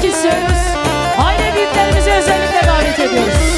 etmek istiyoruz. Aile büyüklerimizi özellikle davet ediyoruz.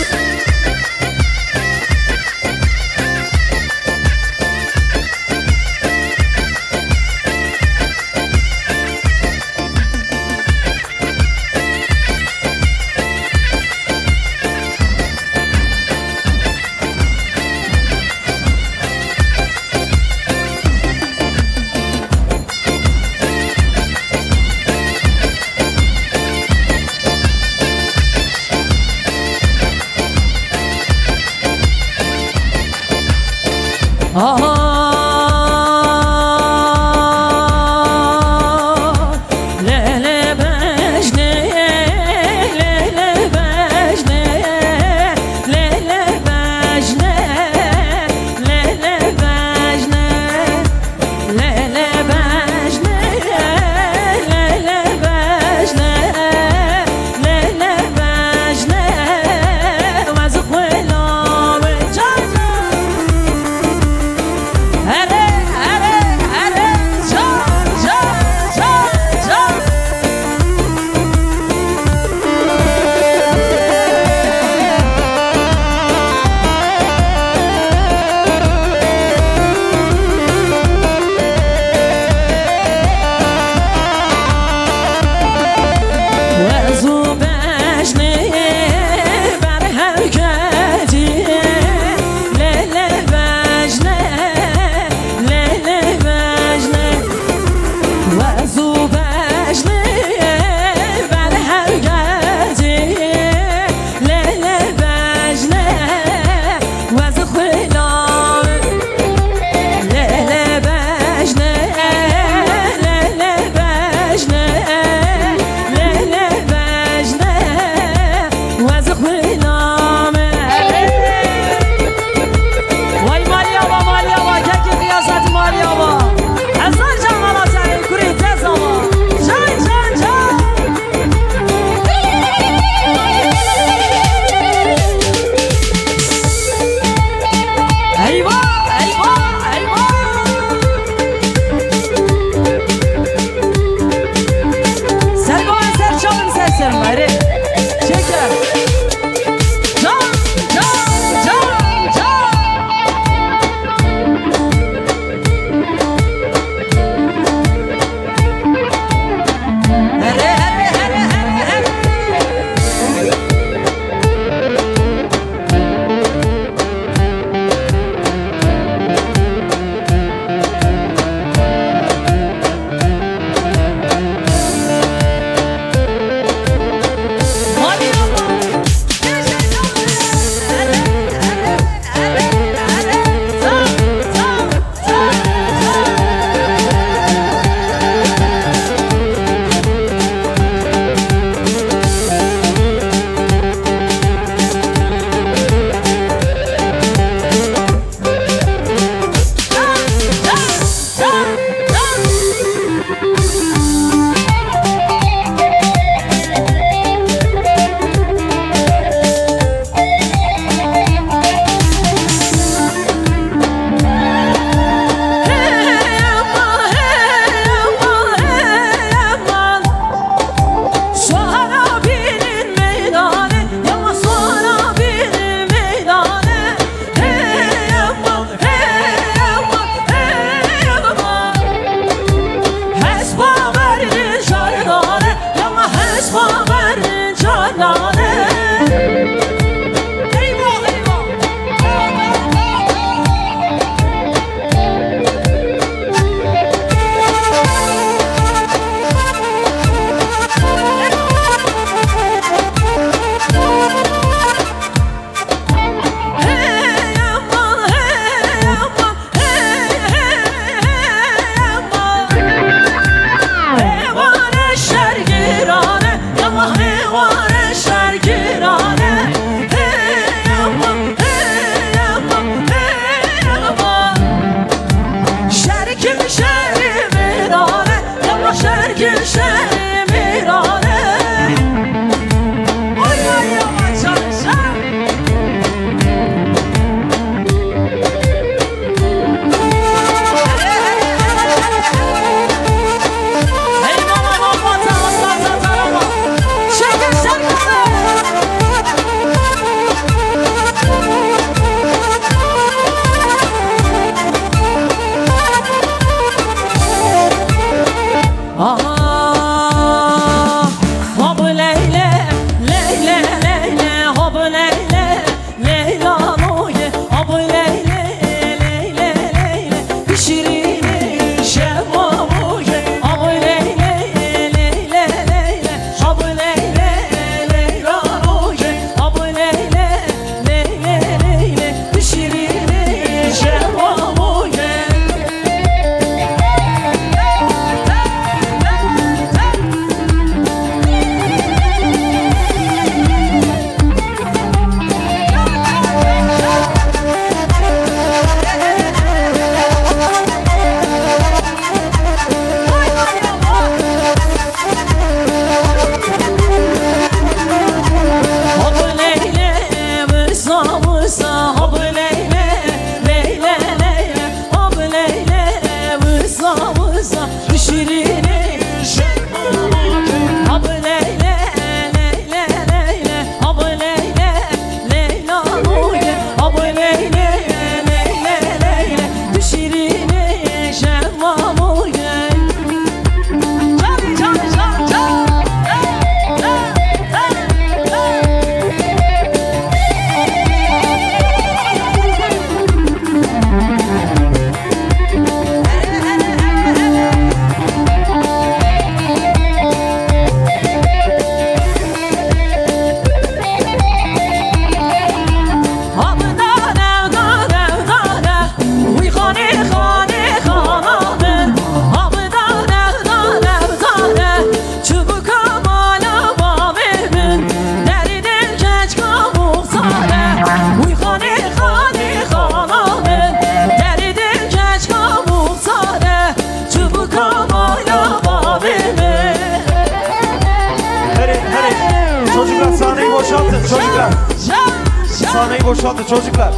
boşaltın çocuklar.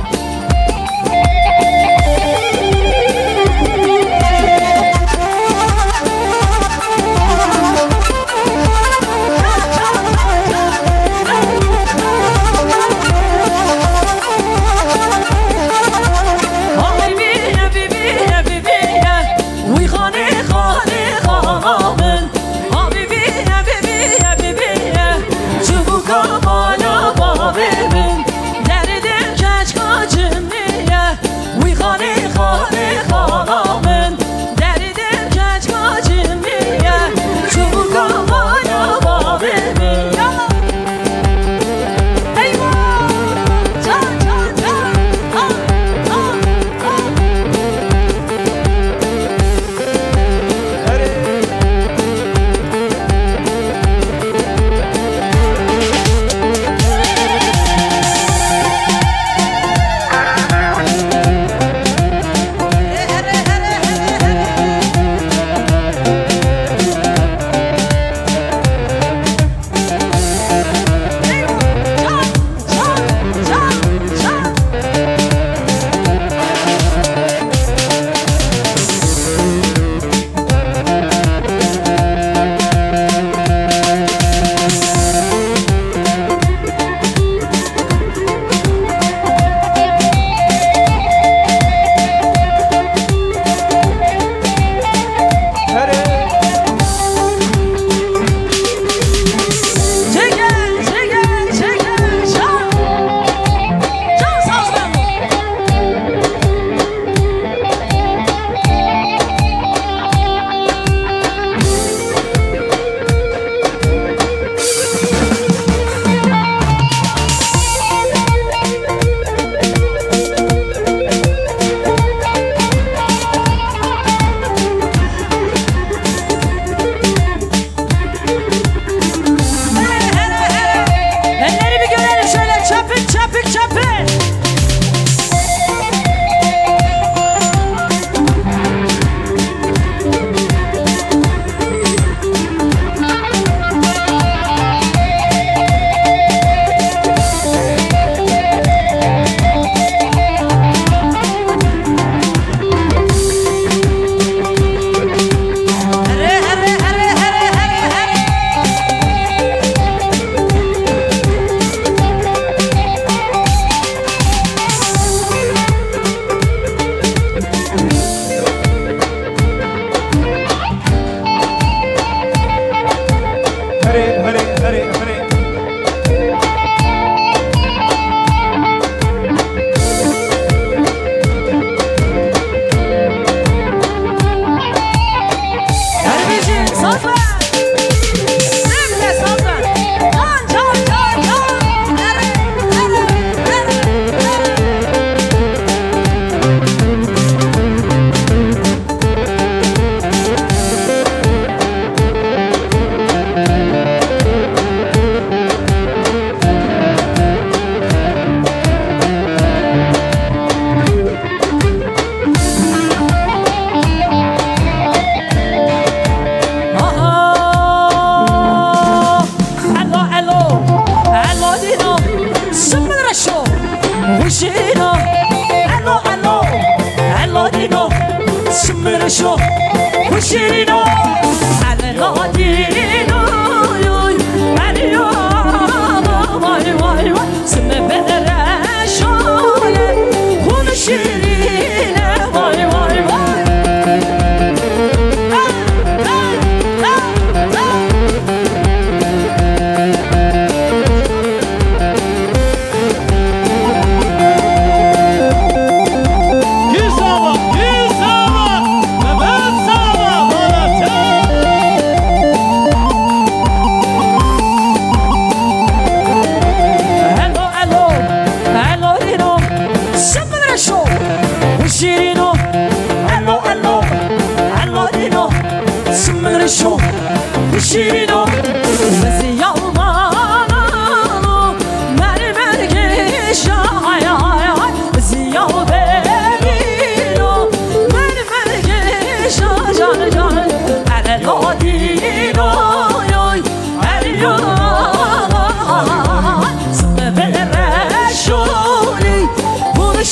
Show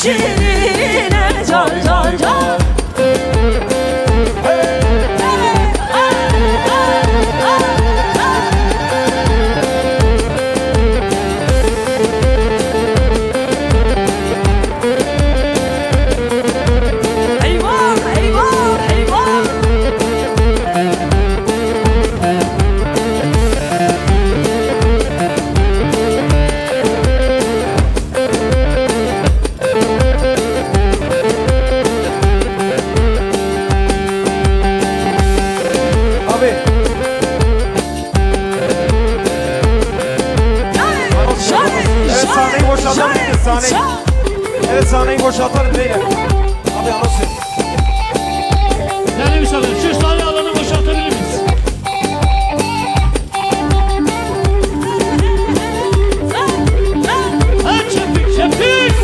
şirine can can can. Evet, sahneyi boşaltalım beyler. Abi anons et. Değerli misafirler, şu sahne alanı boşaltabilir miyiz? Ha Şefik, Şefik!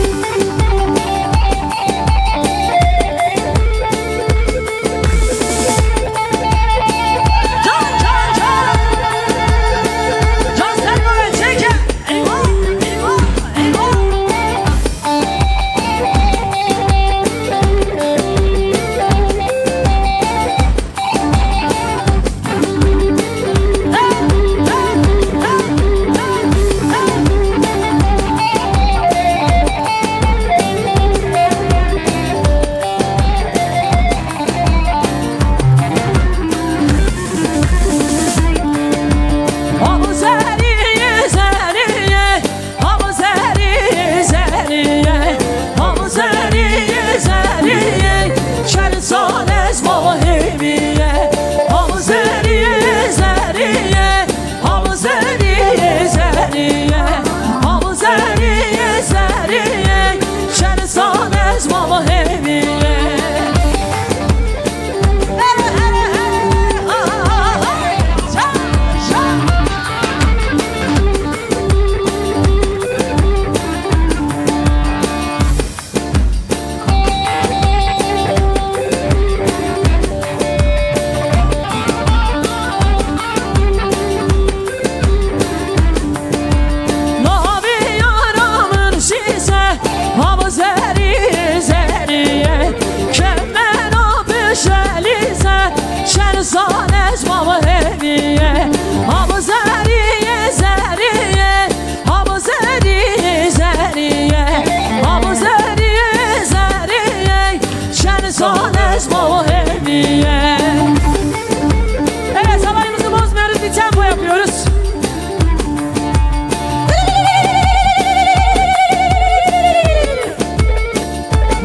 Evet, alayımızı bozmuyoruz, bir tempo yapıyoruz.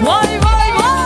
Vay vay vay.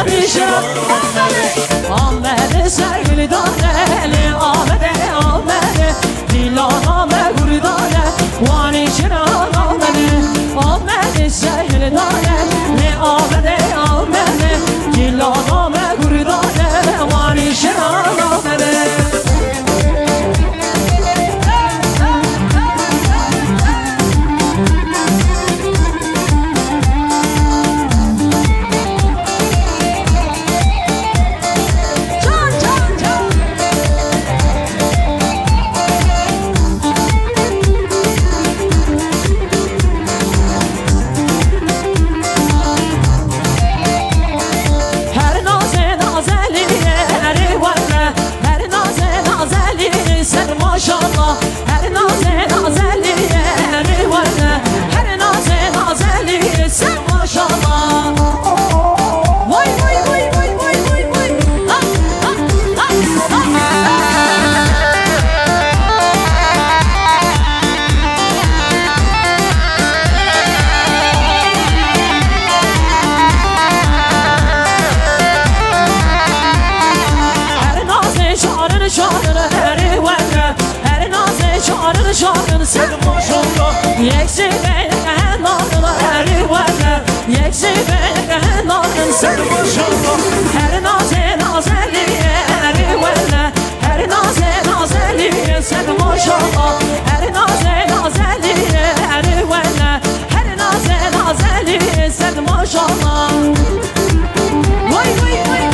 وانی شران آمده سرگلی داره آمده دیلان آمده گوری داره وانی شران آمده سرگلی داره آمده دیلان آمده گوری داره وانی شران آمده شارن سر ماشالله یک سیبه نارن هری وله یک سیبه نارن سر ماشالله هر نازلی هری وله هر نازلی سر ماشالله هر نازلی هری وله هر نازلی سر ماشالله وای وای وای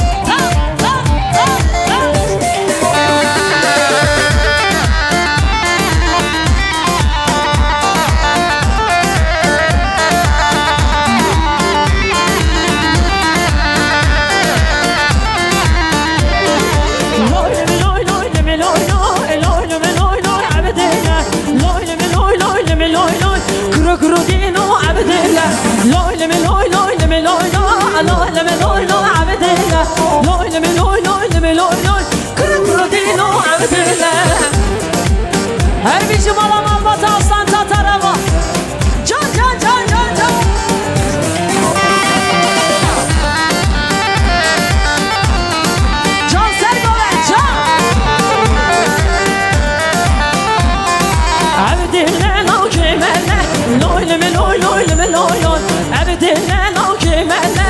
كرودينو عبد الله لوي لمي لوي لوي لمي لوي لوي لمي لوي لوي عبد الله لوي لمي لوي لوي لمي لوي لوي كرودينو عبد الله هر بيجي مالا مالبات aslan tatarava can can can can can can sergove can عبد الله لو كمله لوي لمي لوي لوي لمي لوي لوي عبد الله لو كمله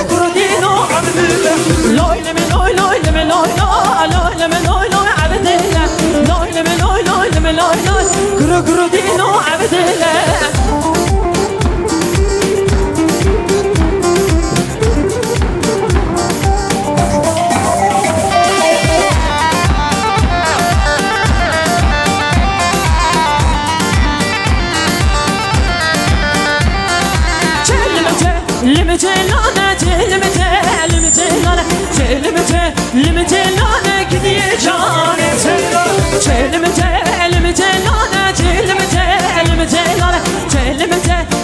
كرودينو عبد الله لوي لمي لوي لوي لمي لوي لوي لمي لوي لوي عبد الله لوي لمي لوي لوي لمي لوي لوي كرودينو عبد الله لمتلانه كدي جاني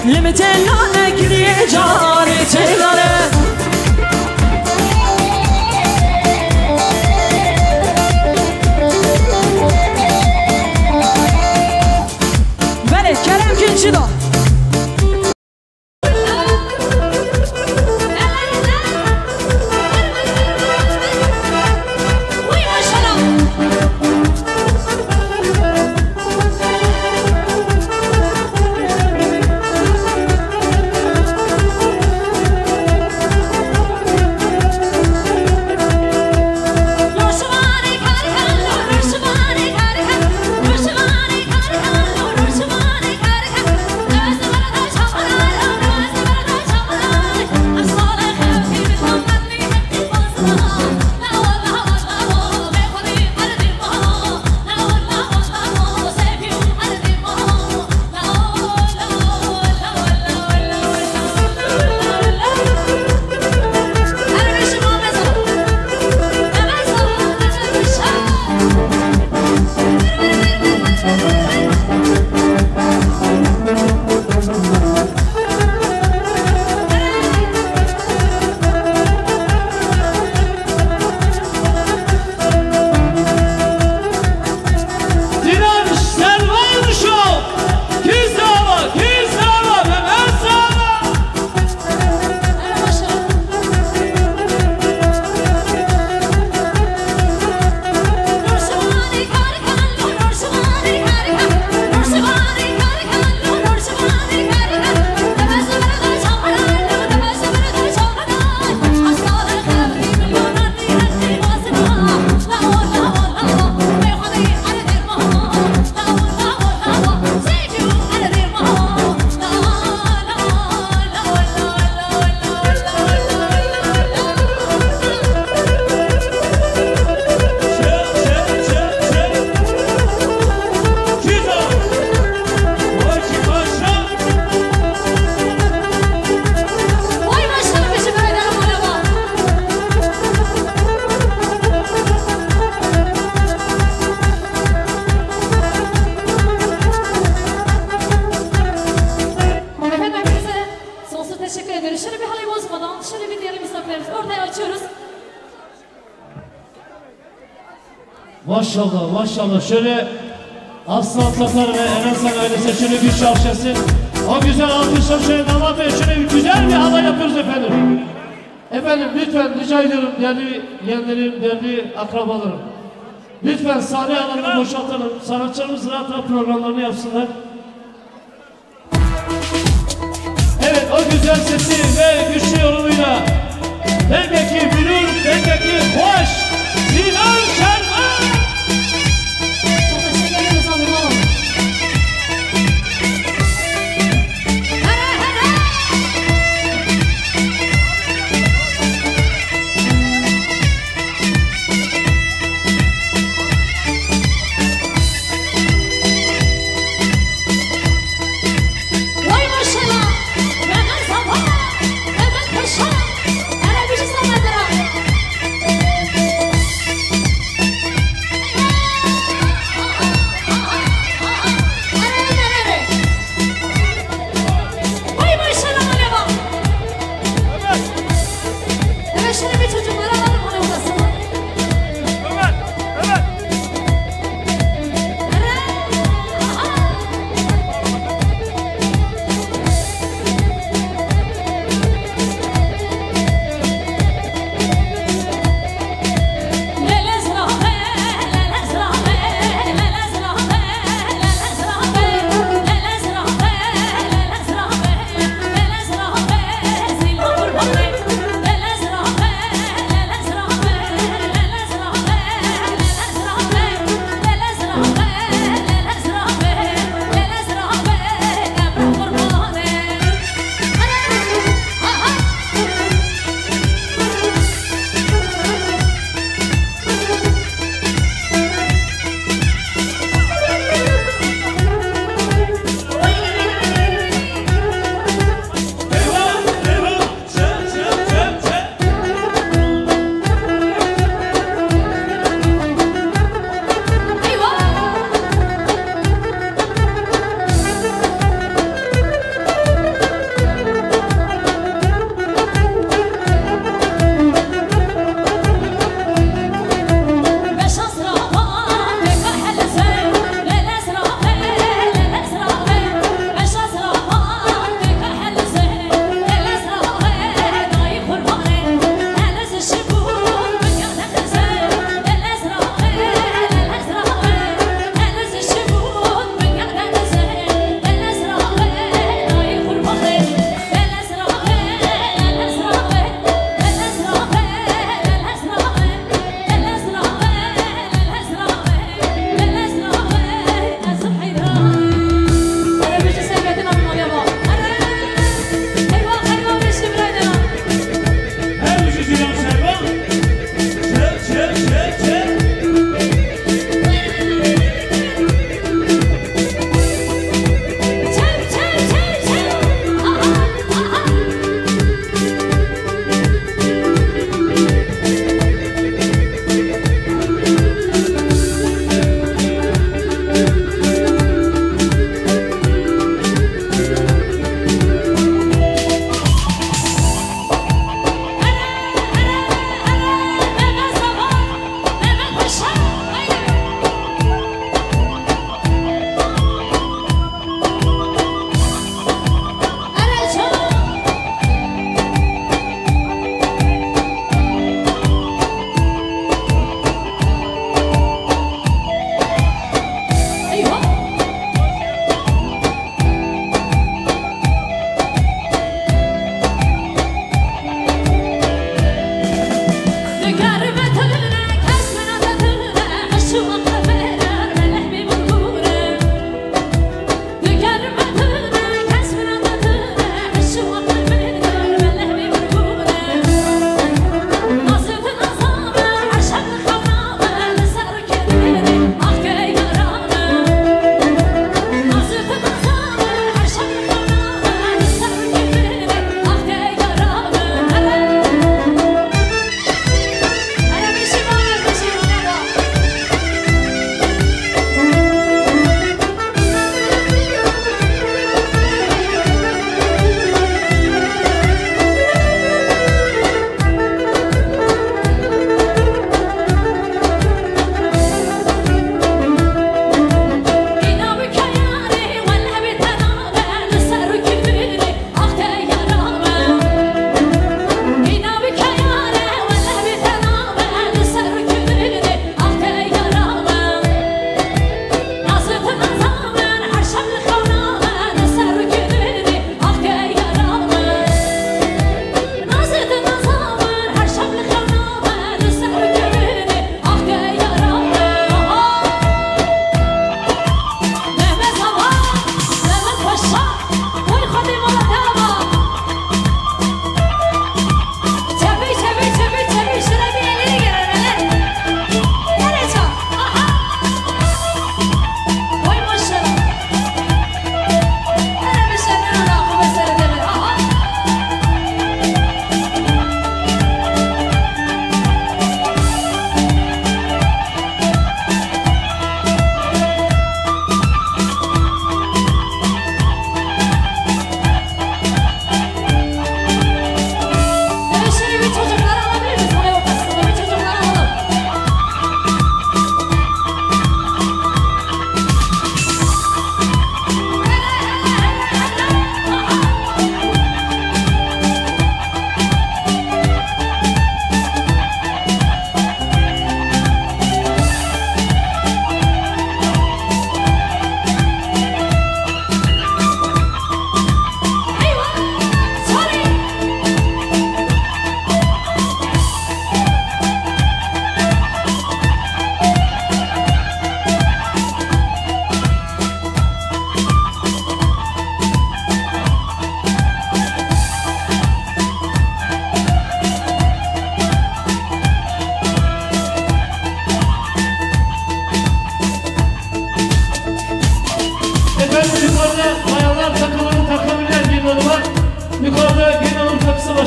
لمتلانه كدي جاني تلانه بله کرم کنچی دا Maşallah maşallah. Şöyle Aslan Tatar ve Erensan ailesi şöyle bir şarkısı. O güzel alkışlar şöyle damat bey şöyle güzel bir hava yapıyoruz efendim. Efendim lütfen rica ediyorum değerli yeğenlerim, değerli akrabalarım. Lütfen sahne alanını boşaltalım. Sanatçılarımız rahat rahat programlarını yapsınlar. Evet o güzel sesi ve güçlü yorumuyla Dengeki Bülür, Dengeki Hoş, Sinan Şerman. Çok teşekkür ederim sana.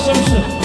başlamıştır.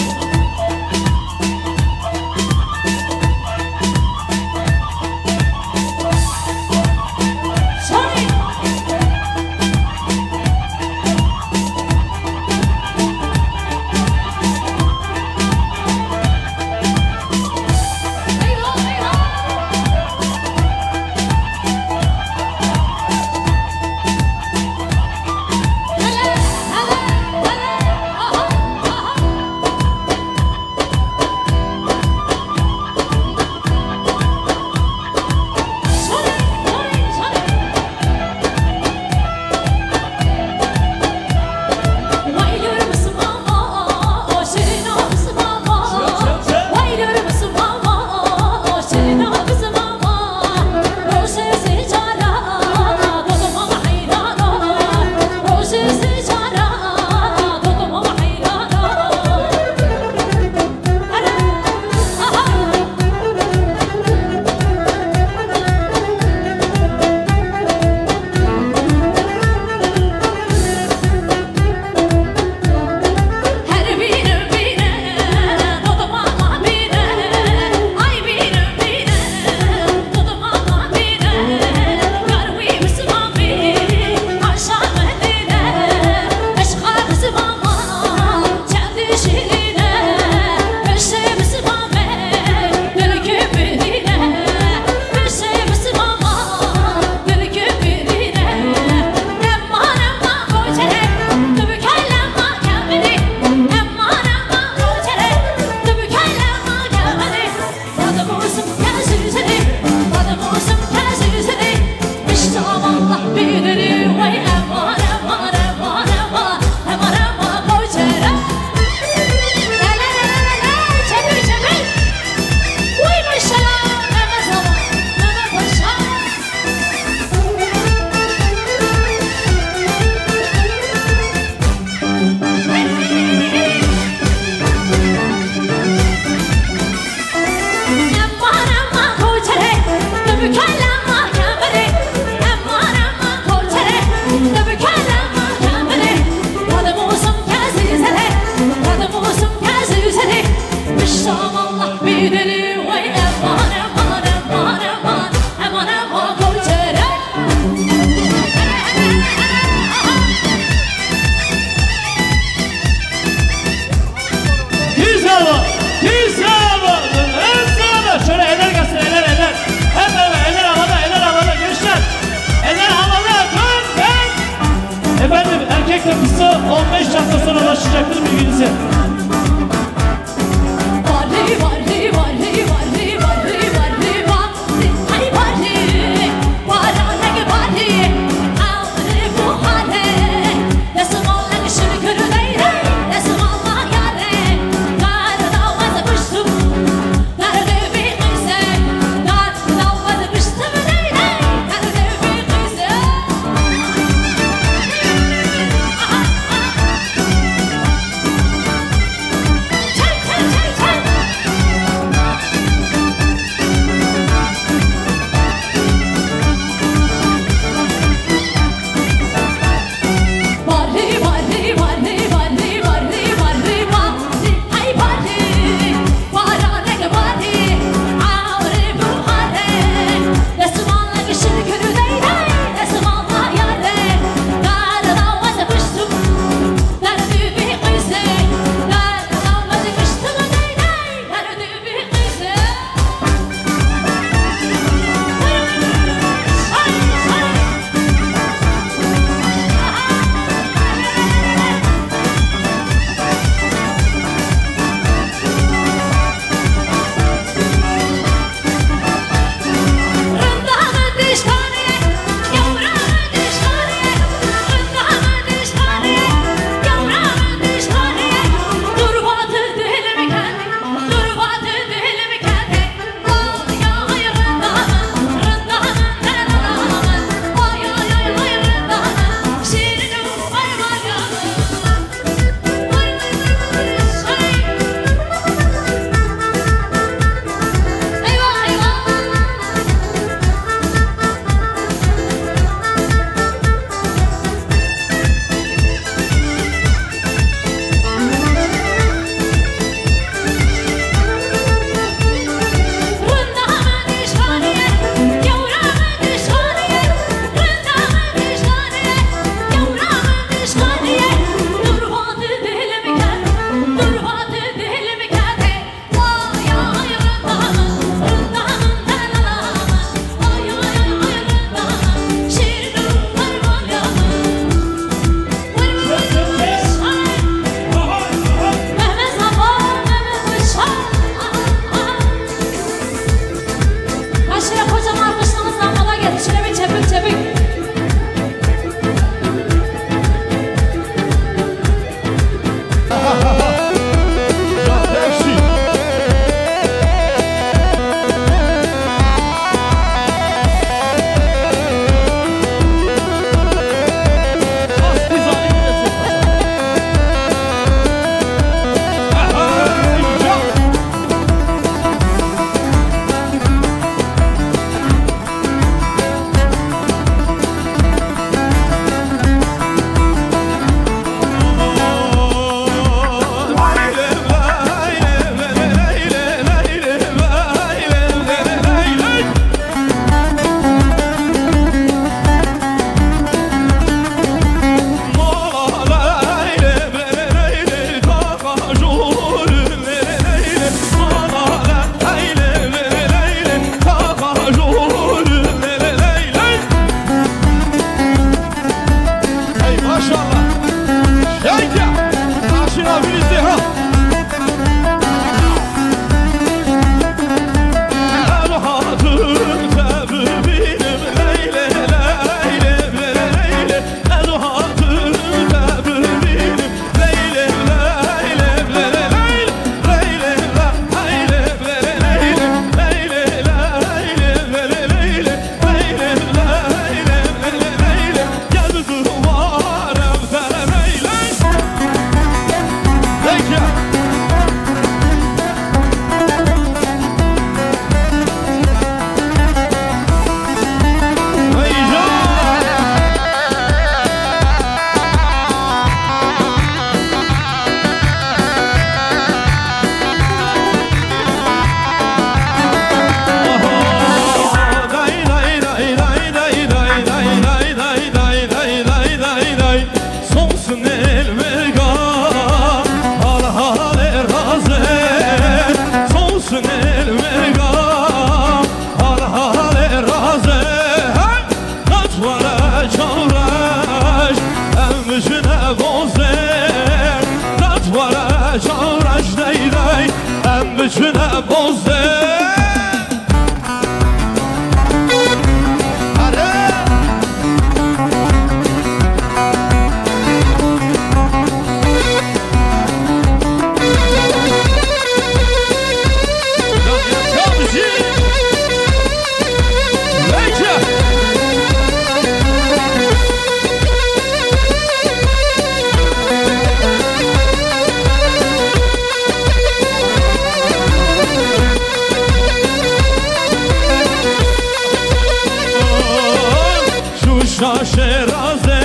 شاشرازه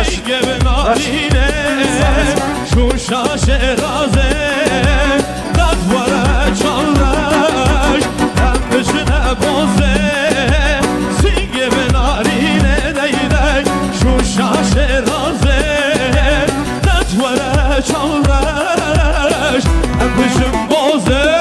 سیگه به نارینه شون شاشرازه دادواره چالش هم بشنه بازه سیگه به نارینه دیده شون شاشرازه دادواره چالش هم بشن بازه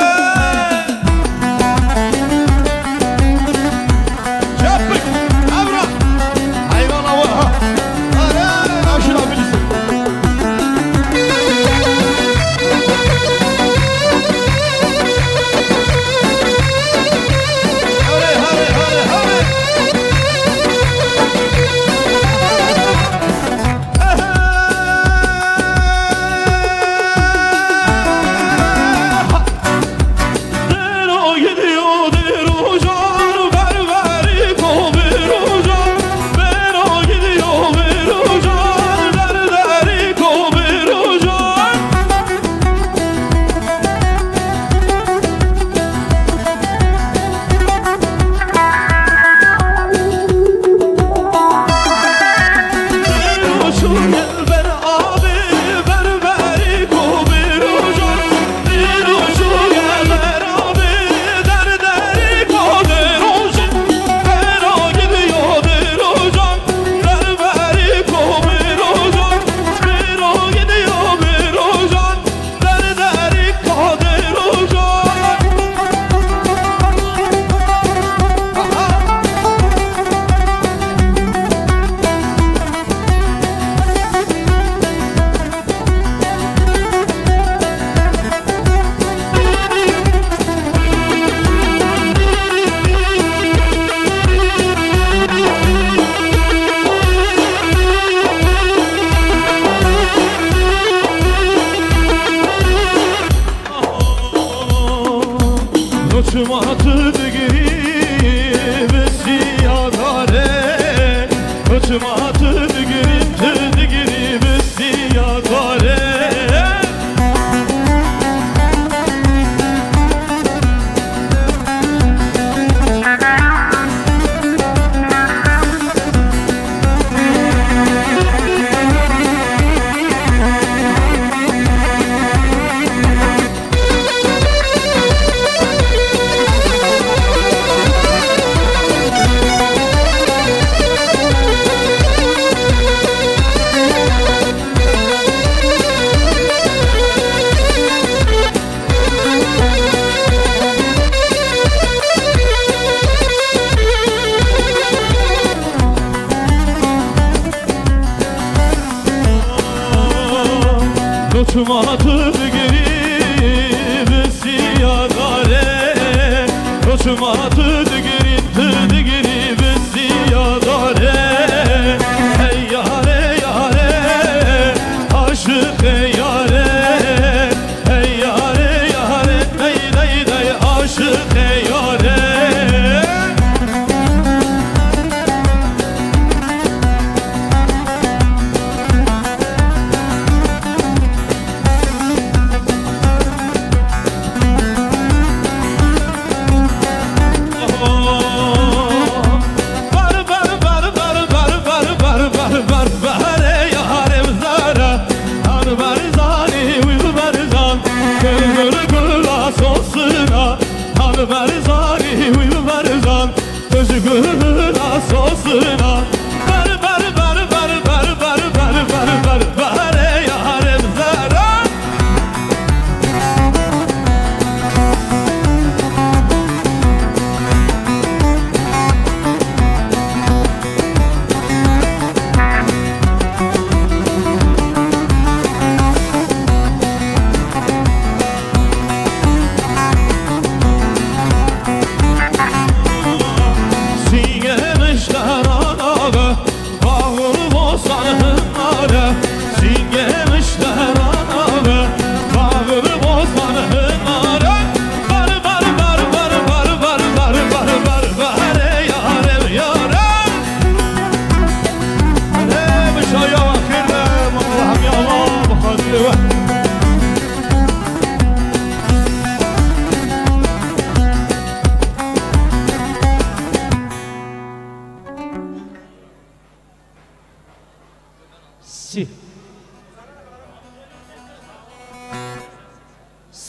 Sigue müşteran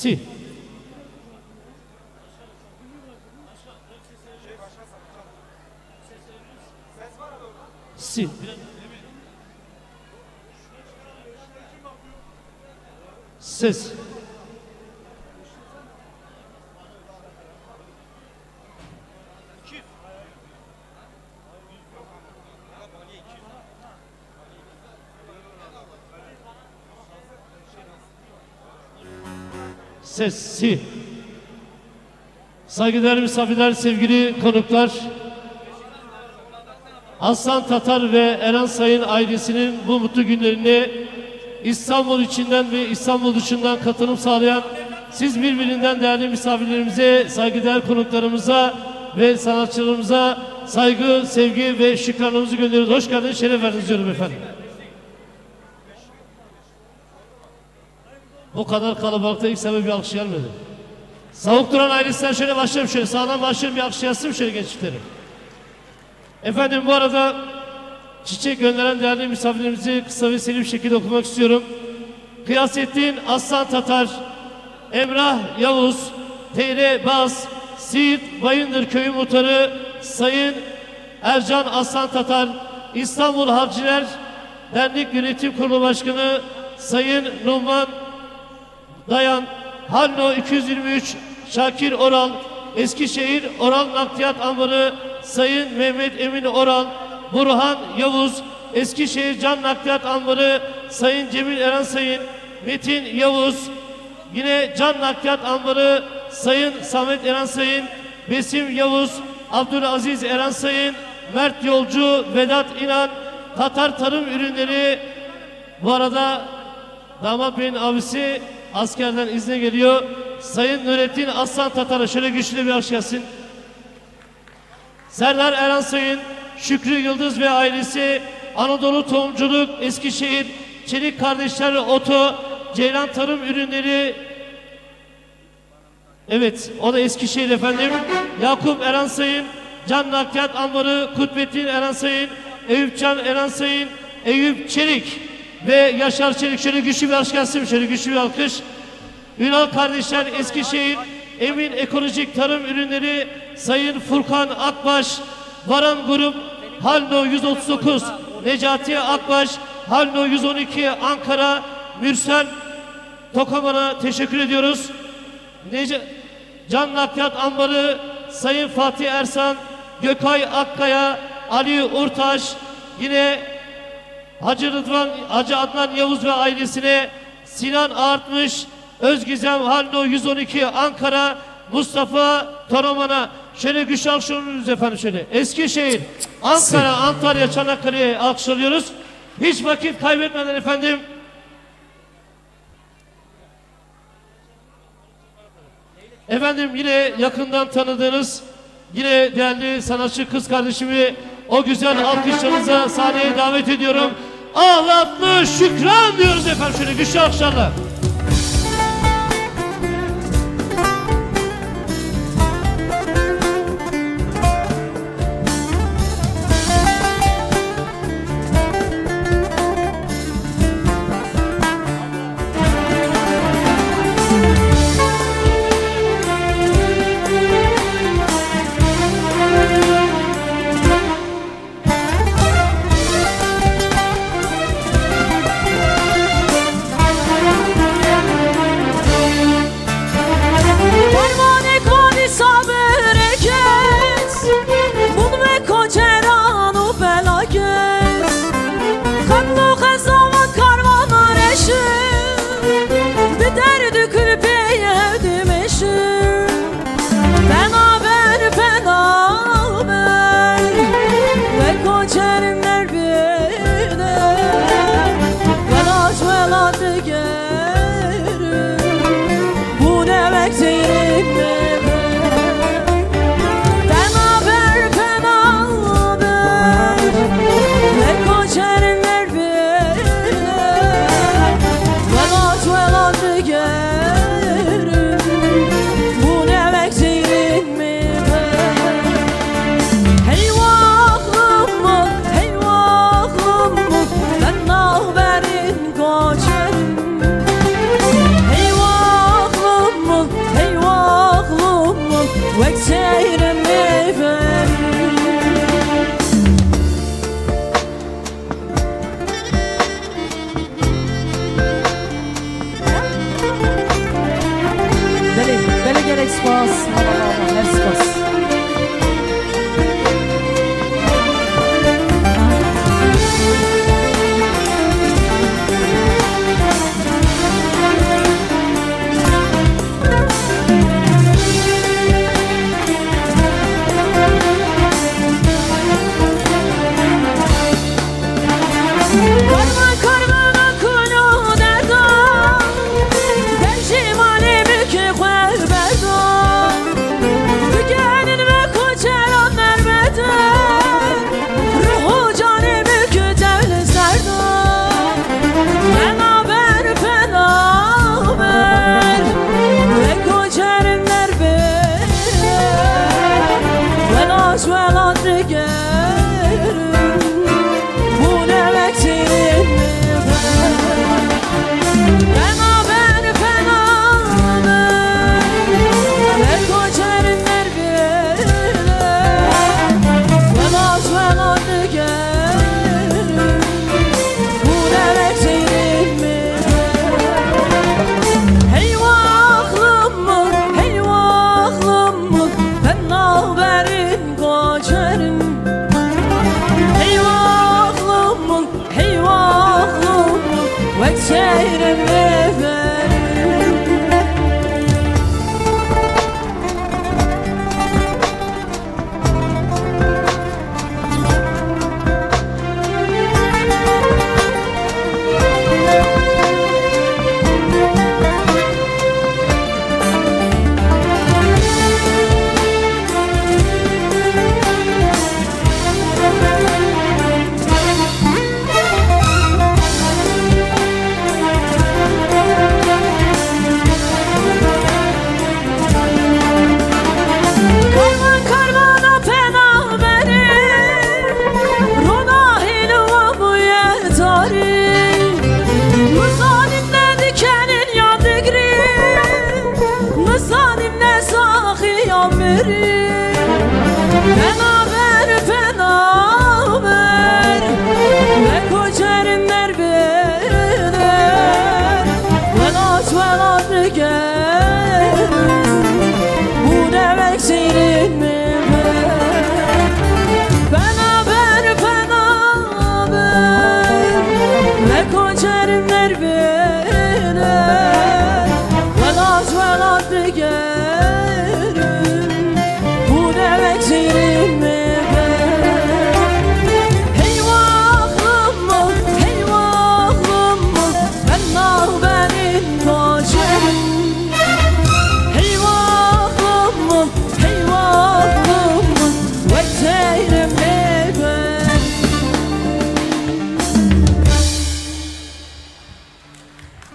Si. Si. Ses. Ses, si. Saygıdeğer misafirler, sevgili konuklar, Aslan Tatar ve Eren Sayın ailesinin bu mutlu günlerine İstanbul içinden ve İstanbul dışından katılım sağlayan siz birbirinden değerli misafirlerimize, saygıdeğer konuklarımıza ve sanatçılarımıza saygı, sevgi ve şükranlarımızı gönderiyoruz. Hoş geldiniz, şeref verdiniz diyorum efendim. Bu kadar kalabalıkta ilk sefer bir alkış gelmedi. Savuk Duran ailesinden şöyle başlayalım, şöyle sağdan başlayalım, bir alkış yazsın şöyle gençlikleri. Efendim bu arada çiçek gönderen değerli misafirlerimizi kısa ve seri bir şekilde okumak istiyorum. Kıyasettin Aslan Tatar, Emrah Yavuz, TR Baz, Siirt Bayındır Köyü Muhtarı Sayın Ercan Aslan Tatar, İstanbul Harciler Dernek Yönetim Kurulu Başkanı Sayın Numan Dayan, Hallo 223 Şakir Oral, Eskişehir Oral Nakliyat Ambarı Sayın Mehmet Emin Oral, Burhan Yavuz, Eskişehir Can Nakliyat Ambarı Sayın Cemil Eren Sayın, Metin Yavuz, yine Can Nakliyat Ambarı Sayın Samet Eren Sayın, Besim Yavuz, Abdülaziz Eren Sayın, Mert Yolcu, Vedat İnan, Tatar Tarım Ürünleri. Bu arada damat beyin abisi askerden izne geliyor. Sayın Nurettin Aslan Tatar'a şöyle güçlü bir alkış gelsin. Serdar Eren Sayın, Şükrü Yıldız ve ailesi, Anadolu Tohumculuk, Eskişehir, Çelik Kardeşler Oto, Ceylan Tarım Ürünleri. Evet, o da Eskişehir efendim. Yakup Eren Sayın, Can Nakliyat Ambarı, Kutbettin Eren Sayın, Eyüp Can Eren Sayın, Eyüp Çelik ve Yaşar Çelik. Şöyle güçlü bir alkış gelsin, şöyle güçlü bir alkış. Ünal Kardeşler Eskişehir, Emin Ekolojik Tarım Ürünleri, Sayın Furkan Akbaş, Varan Grup, Halno 139, Necati Akbaş, Halno 112 Ankara, Mürsel Tokaman'a teşekkür ediyoruz. Can Nakliyat Ambarı, Sayın Fatih Ersan, Gökay Akkaya, Ali Urtaş, yine Hacı Rıdvan, Hacı Adnan Yavuz ve ailesine, Sinan Artmış, Özgizem Halno 112 Ankara, Mustafa Toraman'a şöyle güçlü alkışlıyoruz efendim şöyle. Eskişehir, Ankara, Antalya, Çanakkale'ye alkışlıyoruz. Hiç vakit kaybetmeden efendim. Efendim yine yakından tanıdığınız, yine değerli sanatçı kız kardeşimi o güzel alkışlarınıza sahneye davet ediyorum. Ağlatlı Şükran diyoruz efendim şöyle güçlü alkışlarla.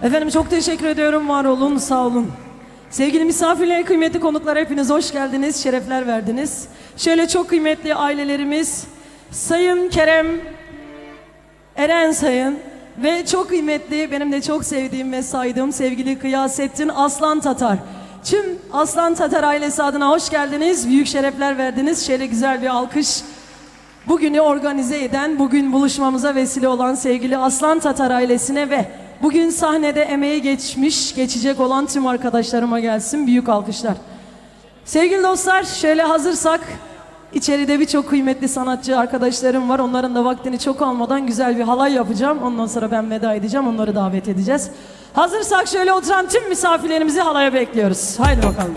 Efendim çok teşekkür ediyorum. Var olun, sağ olun. Sevgili misafirler, kıymetli konuklar, hepiniz hoş geldiniz, şerefler verdiniz. Şöyle çok kıymetli ailelerimiz, Sayın Kerem, Eren Sayın ve çok kıymetli, benim de çok sevdiğim ve saydığım sevgili Kıyasettin Aslan Tatar. Tüm Aslan Tatar ailesi adına hoş geldiniz, büyük şerefler verdiniz. Şöyle güzel bir alkış. Bugünü organize eden, bugün buluşmamıza vesile olan sevgili Aslan Tatar ailesine ve bugün sahnede emeği geçecek olan tüm arkadaşlarıma gelsin. Büyük alkışlar. Sevgili dostlar, şöyle hazırsak, içeride birçok kıymetli sanatçı arkadaşlarım var. Onların da vaktini çok almadan güzel bir halay yapacağım. Ondan sonra ben veda edeceğim, onları davet edeceğiz. Hazırsak şöyle oturan tüm misafirlerimizi halaya bekliyoruz. Haydi bakalım.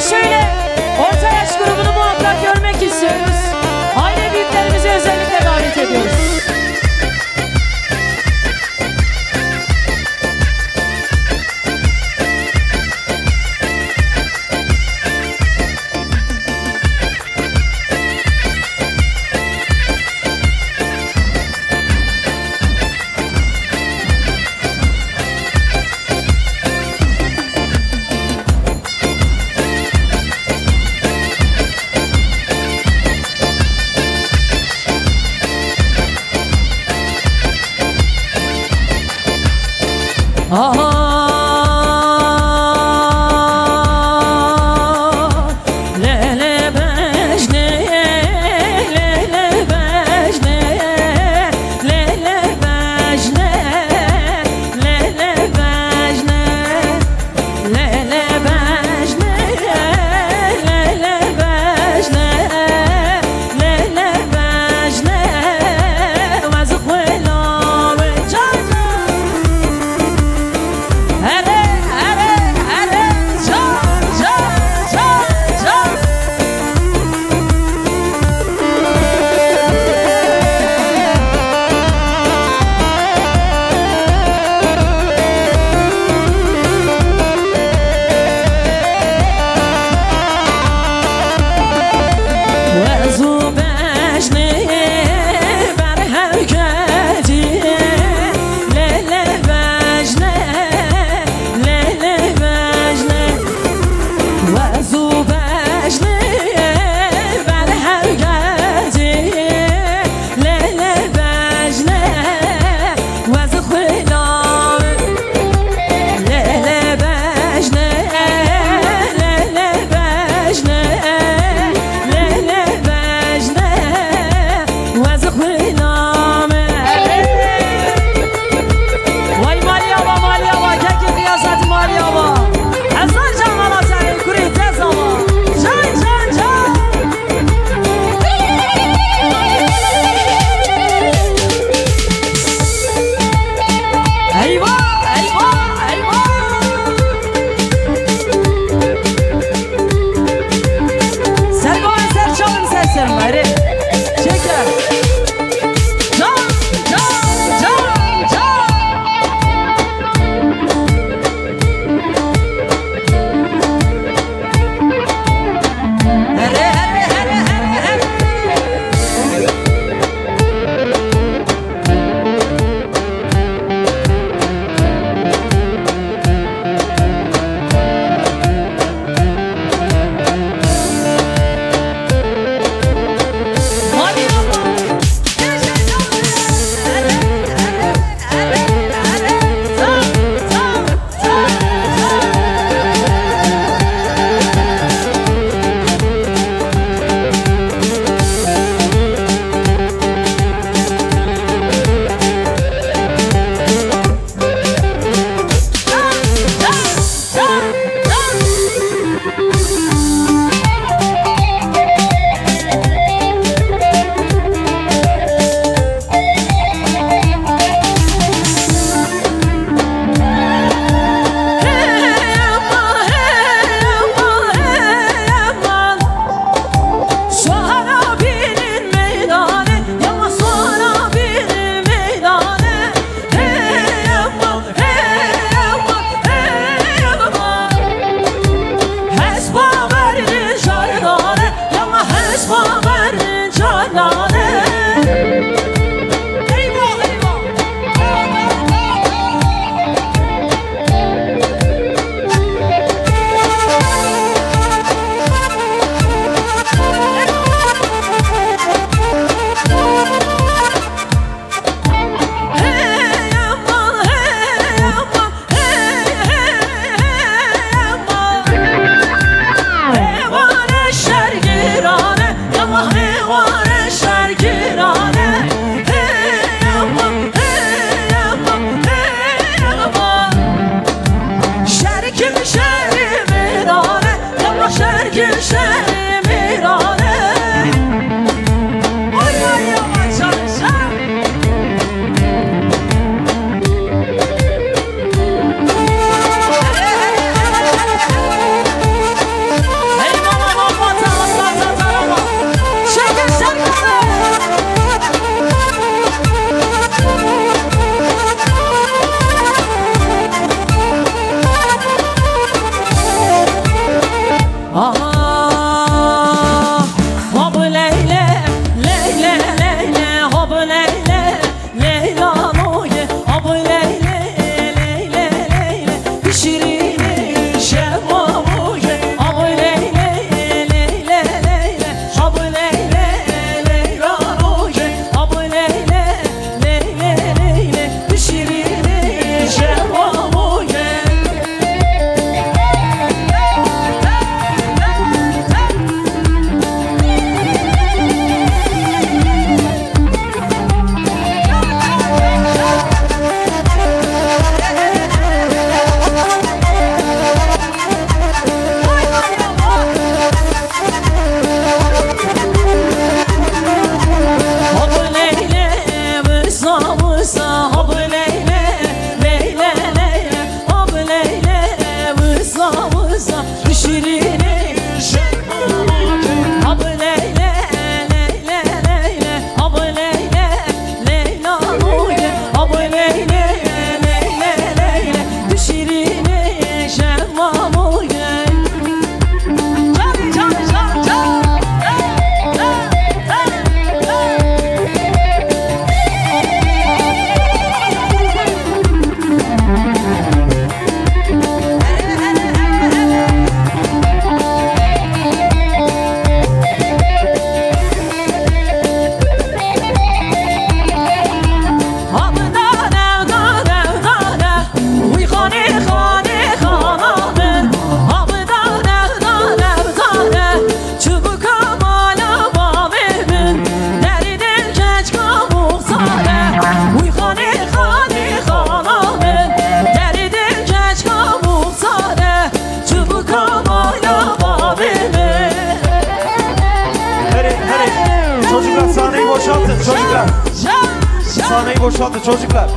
Şöyle orta yaş grubunu muhakkak görmek istiyoruz. Aile büyüklerimizi özellikle davet ediyoruz. Kafayı boşaltın çocuklar.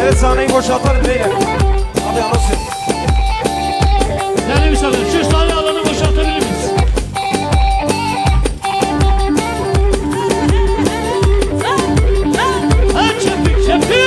Evet sahneyi boşaltalım beyler. Abi anası. Değerli misafirler, şu sahne alanı boşaltabilir miyiz? Ha çepik çepik!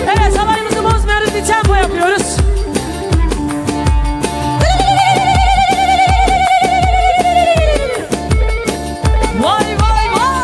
Evet, haberimizi bozmuyoruz, bir tempo yapıyoruz. Vay vay vay.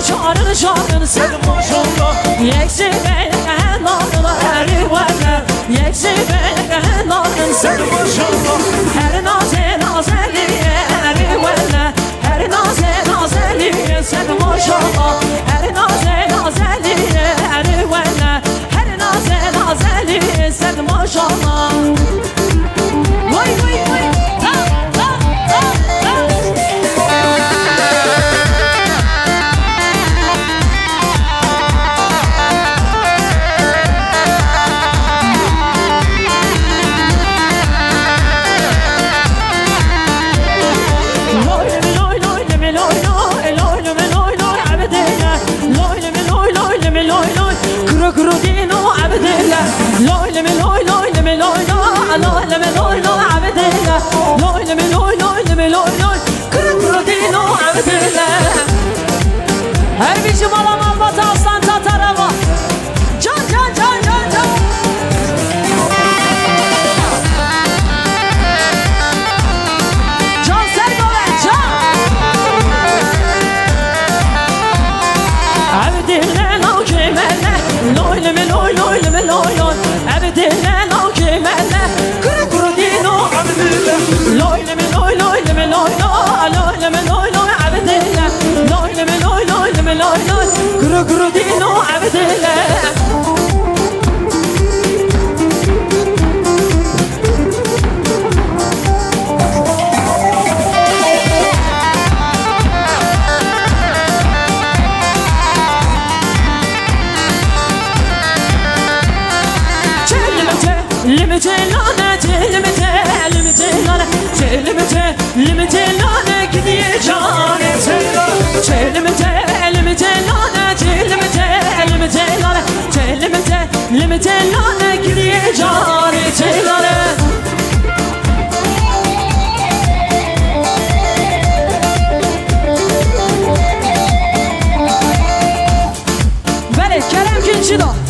شارن شارن سد ماشالله یک زیبه هنارن هری وله یک زیبه هنارن سد ماشالله هر نازه نازلیه هری وله هر نازه نازلیه سد ماشالله هر نازه نازلیه هری وله هر نازه نازلیه سد ماشالله وای وای وای كرودينو عبد الله لوي لمي لوي لوي لمي لوي لوي لمي لوي لوي عبد الله لوي لمي لوي لوي لمي لوي لوي كرودينو عبد الله هر بيجي مالا مالبات aslan tatarava can can can can can can Sergove can عبد الله لو كمله لوي لمي لوي لوي لمي لوي لوي عبد الله لو كمله كرودينو عبد الله لوي لمي لوي لوي لمي لوي لوي لمي لوي لوي عبد الله لوي لمي لوي لوي لمي لوي لوي كرودينو عبد الله لمتلانه كدي جاني لمتلانه كدي جاني بله کرم کنچی دا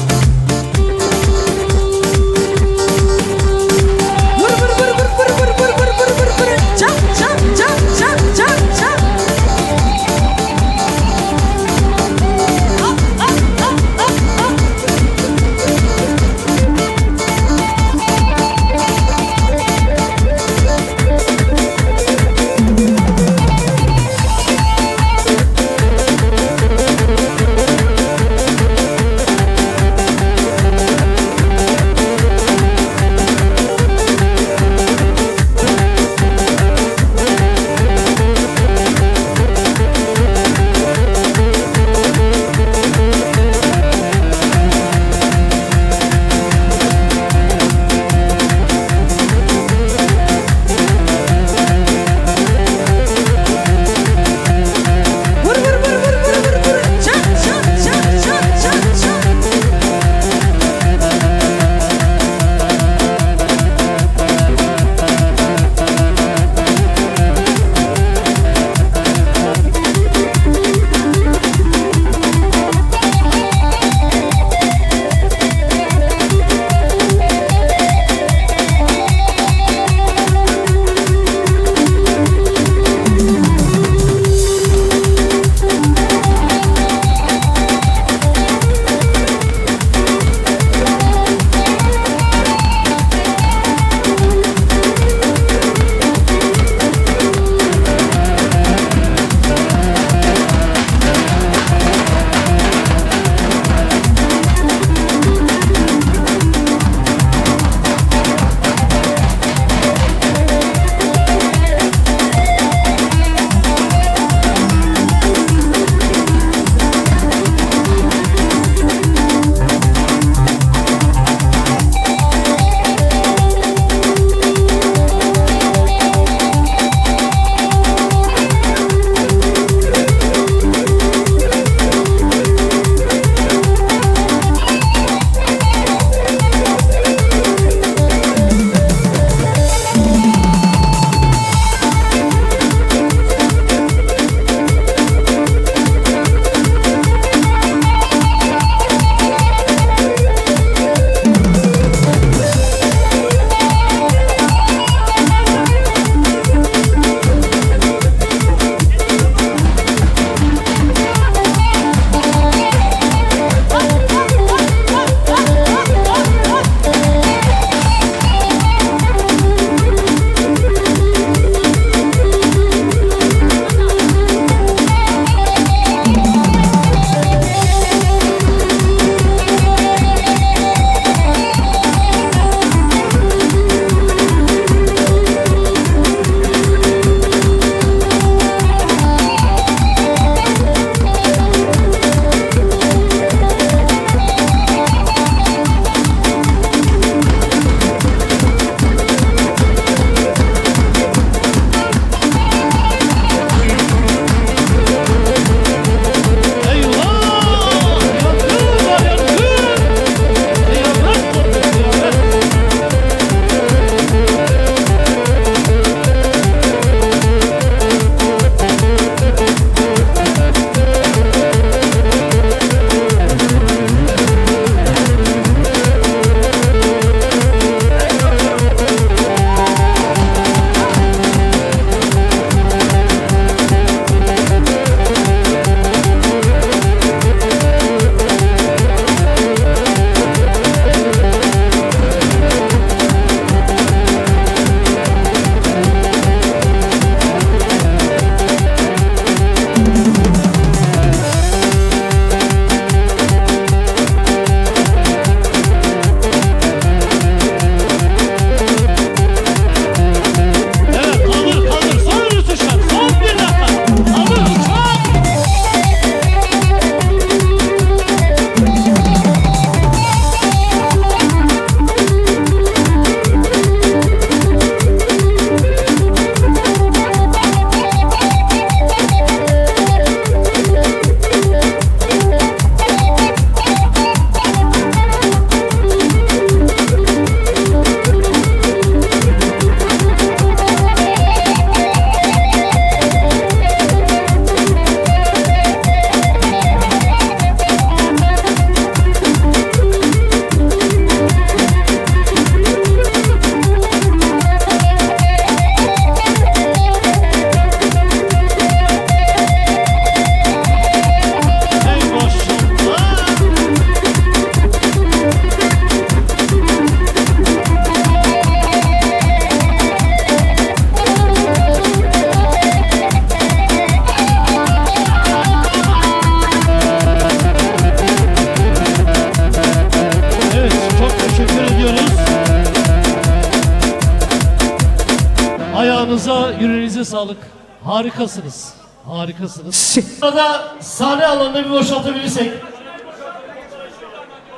sağlık. Harikasınız. Harikasınız. Burada sahne alanını bir boşaltabilirsek.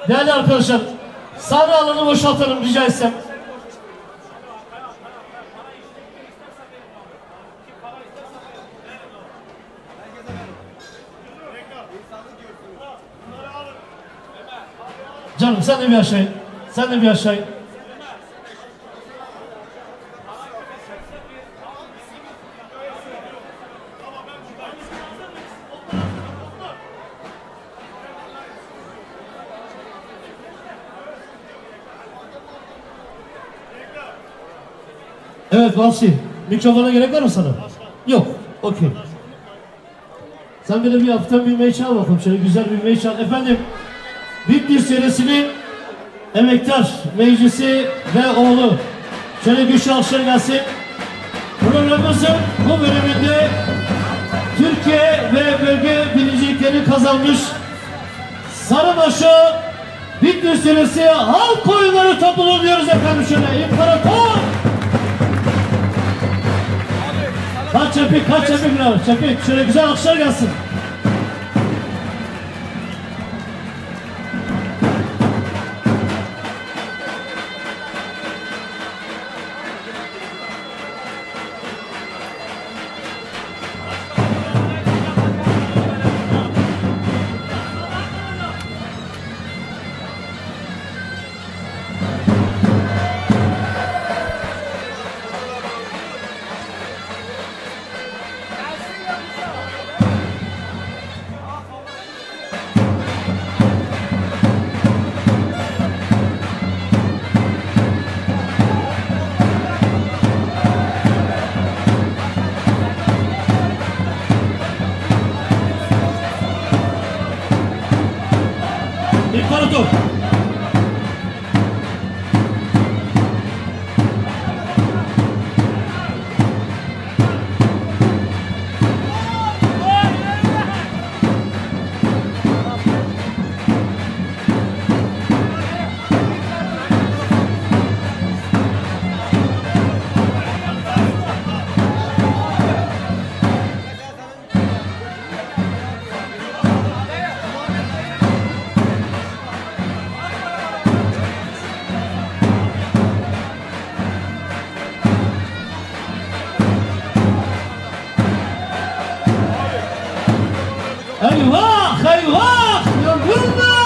Değerli arkadaşlar, sahne alanını boşaltalım rica etsem. Canım sen de bir aşağı in. Sen de bir aşağı in. Evet Vahşi, mikrofona gerek var mı sana? Yok, okey. Sen bir de bir hafiften bilmeyi çal bakalım, şöyle güzel bilmeyi çal. Efendim, Bitlis serisinin emektar meclisi ve oğlu. Şöyle güçlü alkışlar gelsin. Programımızın bu bölümünde Türkiye ve bölge birinciliklerini kazanmış Sarıbaşı Bitlis serisi halk oyunları topluluğu diyoruz efendim şöyle. İmparator! Kaç Çepik bravo. Çepik, şöyle güzel alkışlar gelsin. İmparator. Eyvah eyvah yorgunlar.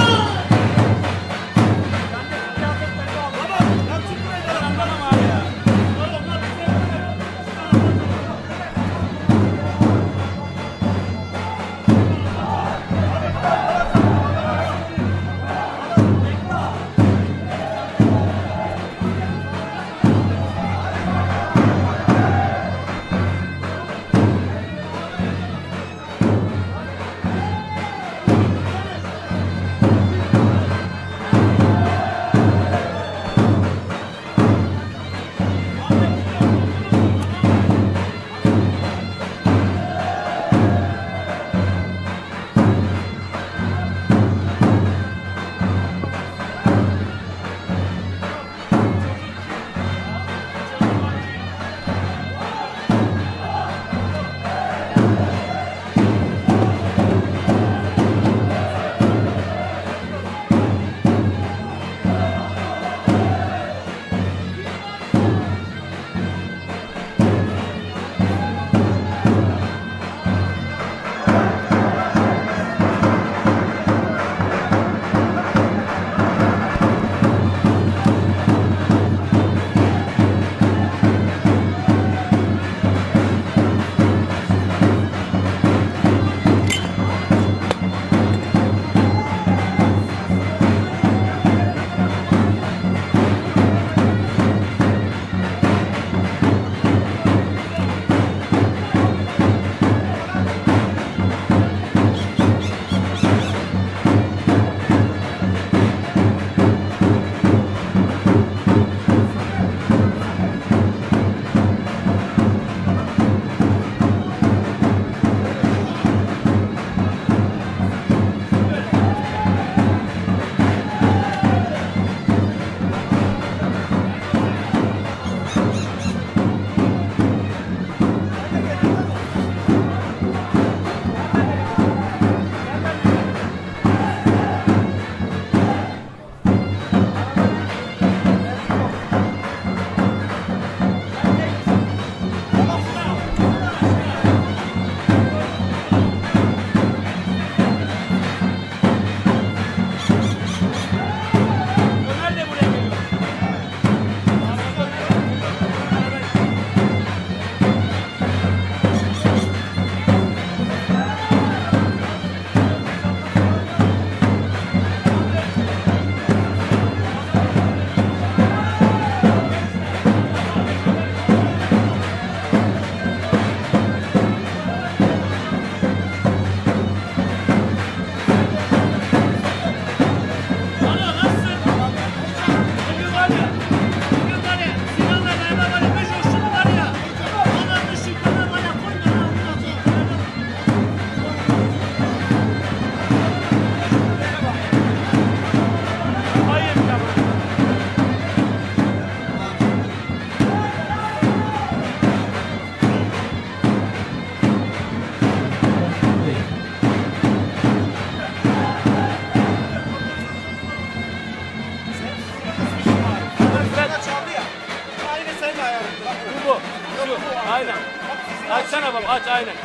açsana baba, aç aynen.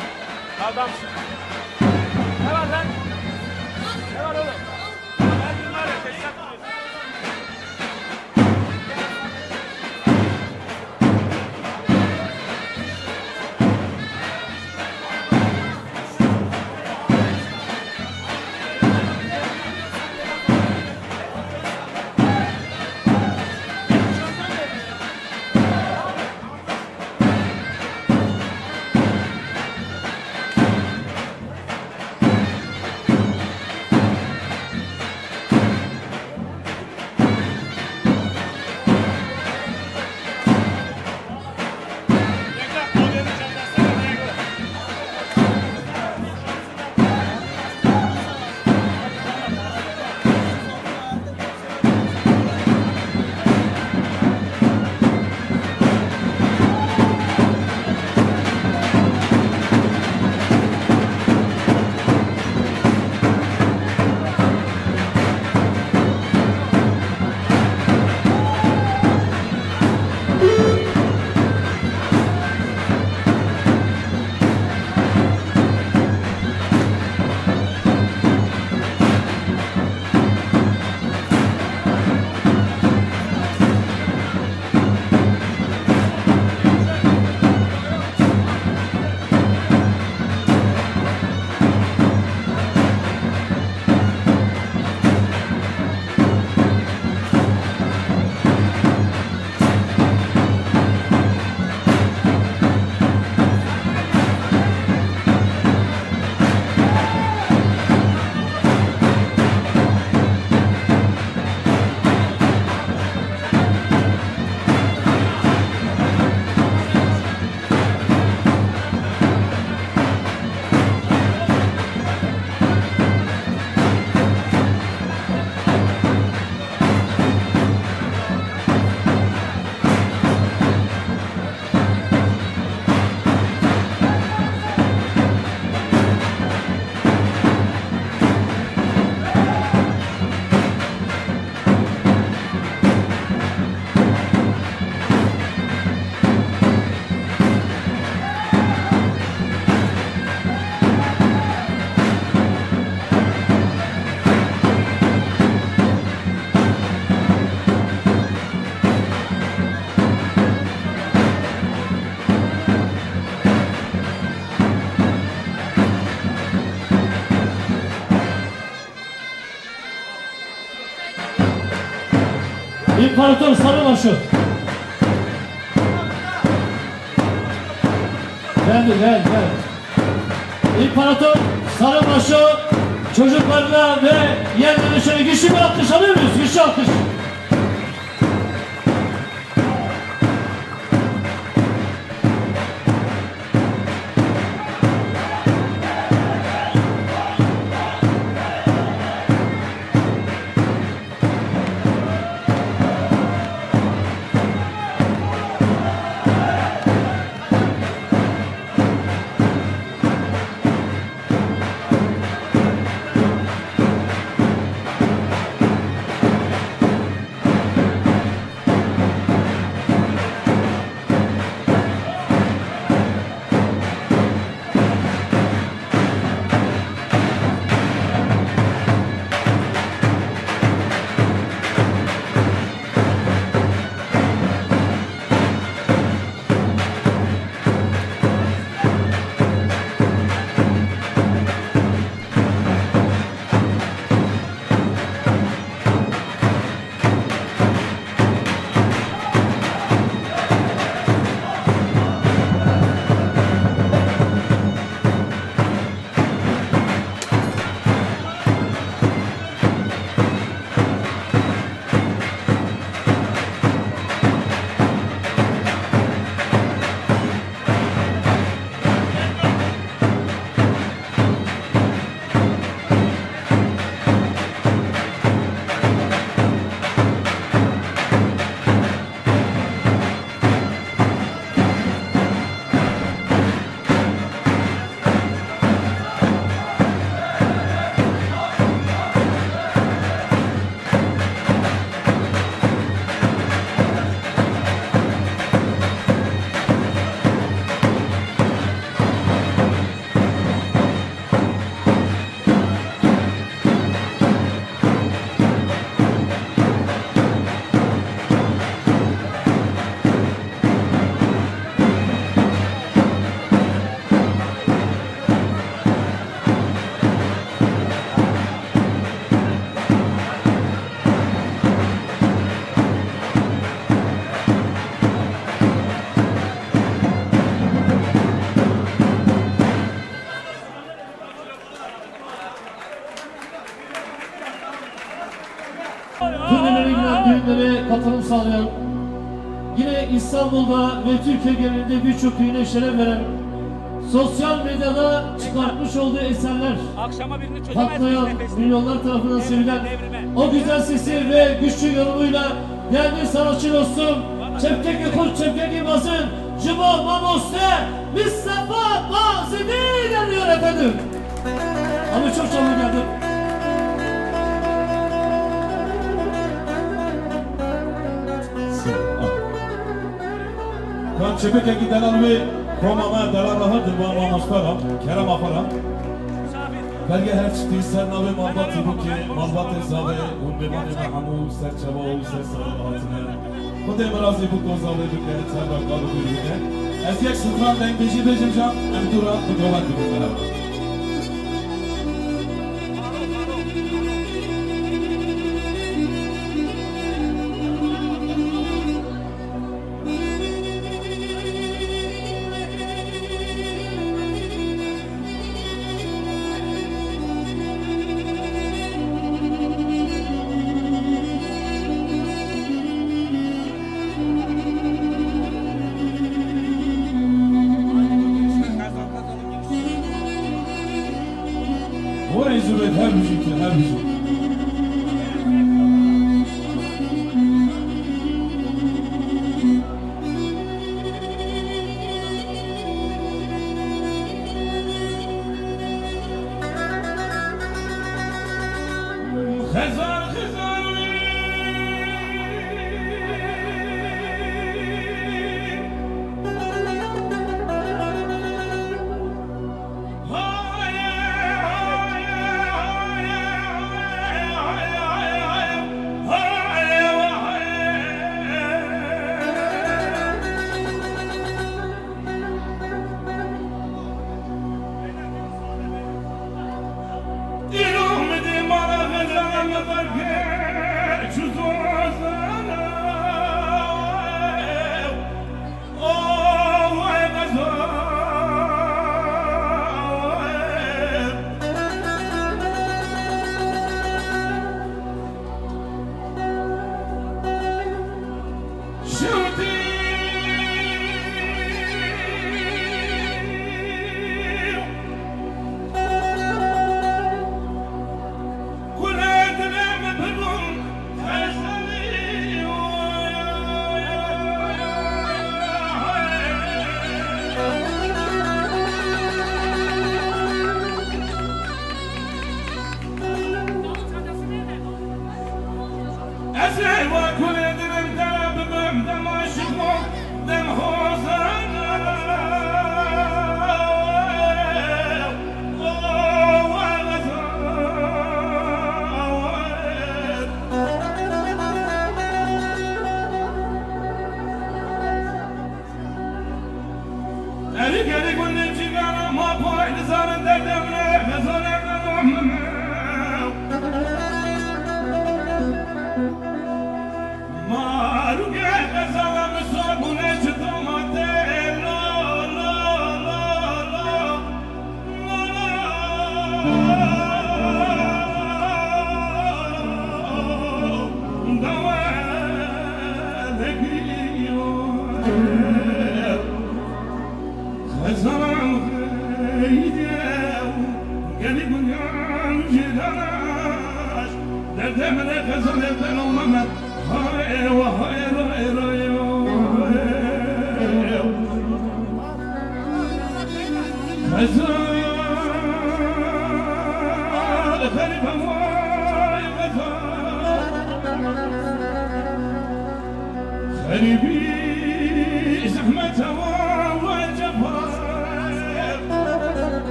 Adamsın. Ne var lan? Ne var oğlum? Ben bunlar ya, teşekkür ederim. İmparator Sarıbaşı. Gel. İmparator Sarıbaşı çocuklarına ve yerlerine şöyle güçlü bir alkış alıyor muyuz? Güçlü alkış. düğünlere katılım sağlayan, yine İstanbul'da ve Türkiye genelinde birçok düğüne şeref veren, sosyal medyada çıkartmış olduğu eserler patlayan, milyonlar tarafından sevilen o güzel sesi ve güçlü yorumuyla değerli sanatçı dostum Çepkeki Kurt Çepkeki Basın Cuma Mamoste Mustafa Mazidi geliyor efendim. Abi çok çabuk geldim. Kan Çepkeki denen ve Komama denen rahat Cuma Mustara Kerem Afara Belge her çıktı sen navi malbatı bu ki malbatı zabe Unbemani mehamu ser çaba ol ser sarı altına Kudem razı bu kozalı bükleri çardak kalı bürüne Ez yek sıkran dengeci becimcan Emdura bu dolar bürünler her müzikte, her müzik.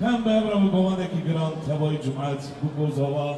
كان بابرا بقوانك جران تباي جمعات بقوزوا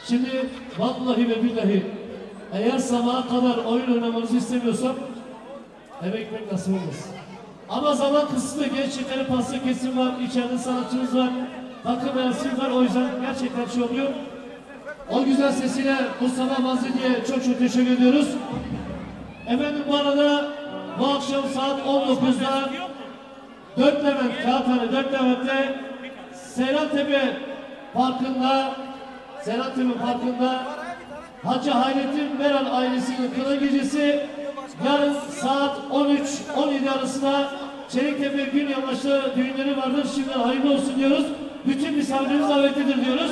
Şimdi vallahi ve billahi eğer sabaha kadar oyun oynamanızı istemiyorsam eve gitmek nasip olmaz. Ama zaman kısıtlı, gençliklere pasta kesim var, içeride sanatçımız var, takım elbisemiz var, o yüzden gerçekten şey oluyor. O güzel sesiyle Mustafa Mazli'ye çok çok teşekkür ediyoruz. Efendim bu arada bu akşam saat 19'da Dörtlevent, Kağıthane Dörtlevent'te Seyrantepe Parkı'nda Hacı Hayrettin Meral ailesinin kına gecesi yarın saat 13-17 arasında Çeliktepe Gün Yamaçlı düğünleri vardır. Şimdiden hayırlı olsun diyoruz. Bütün misafirlerimiz davetlidir diyoruz.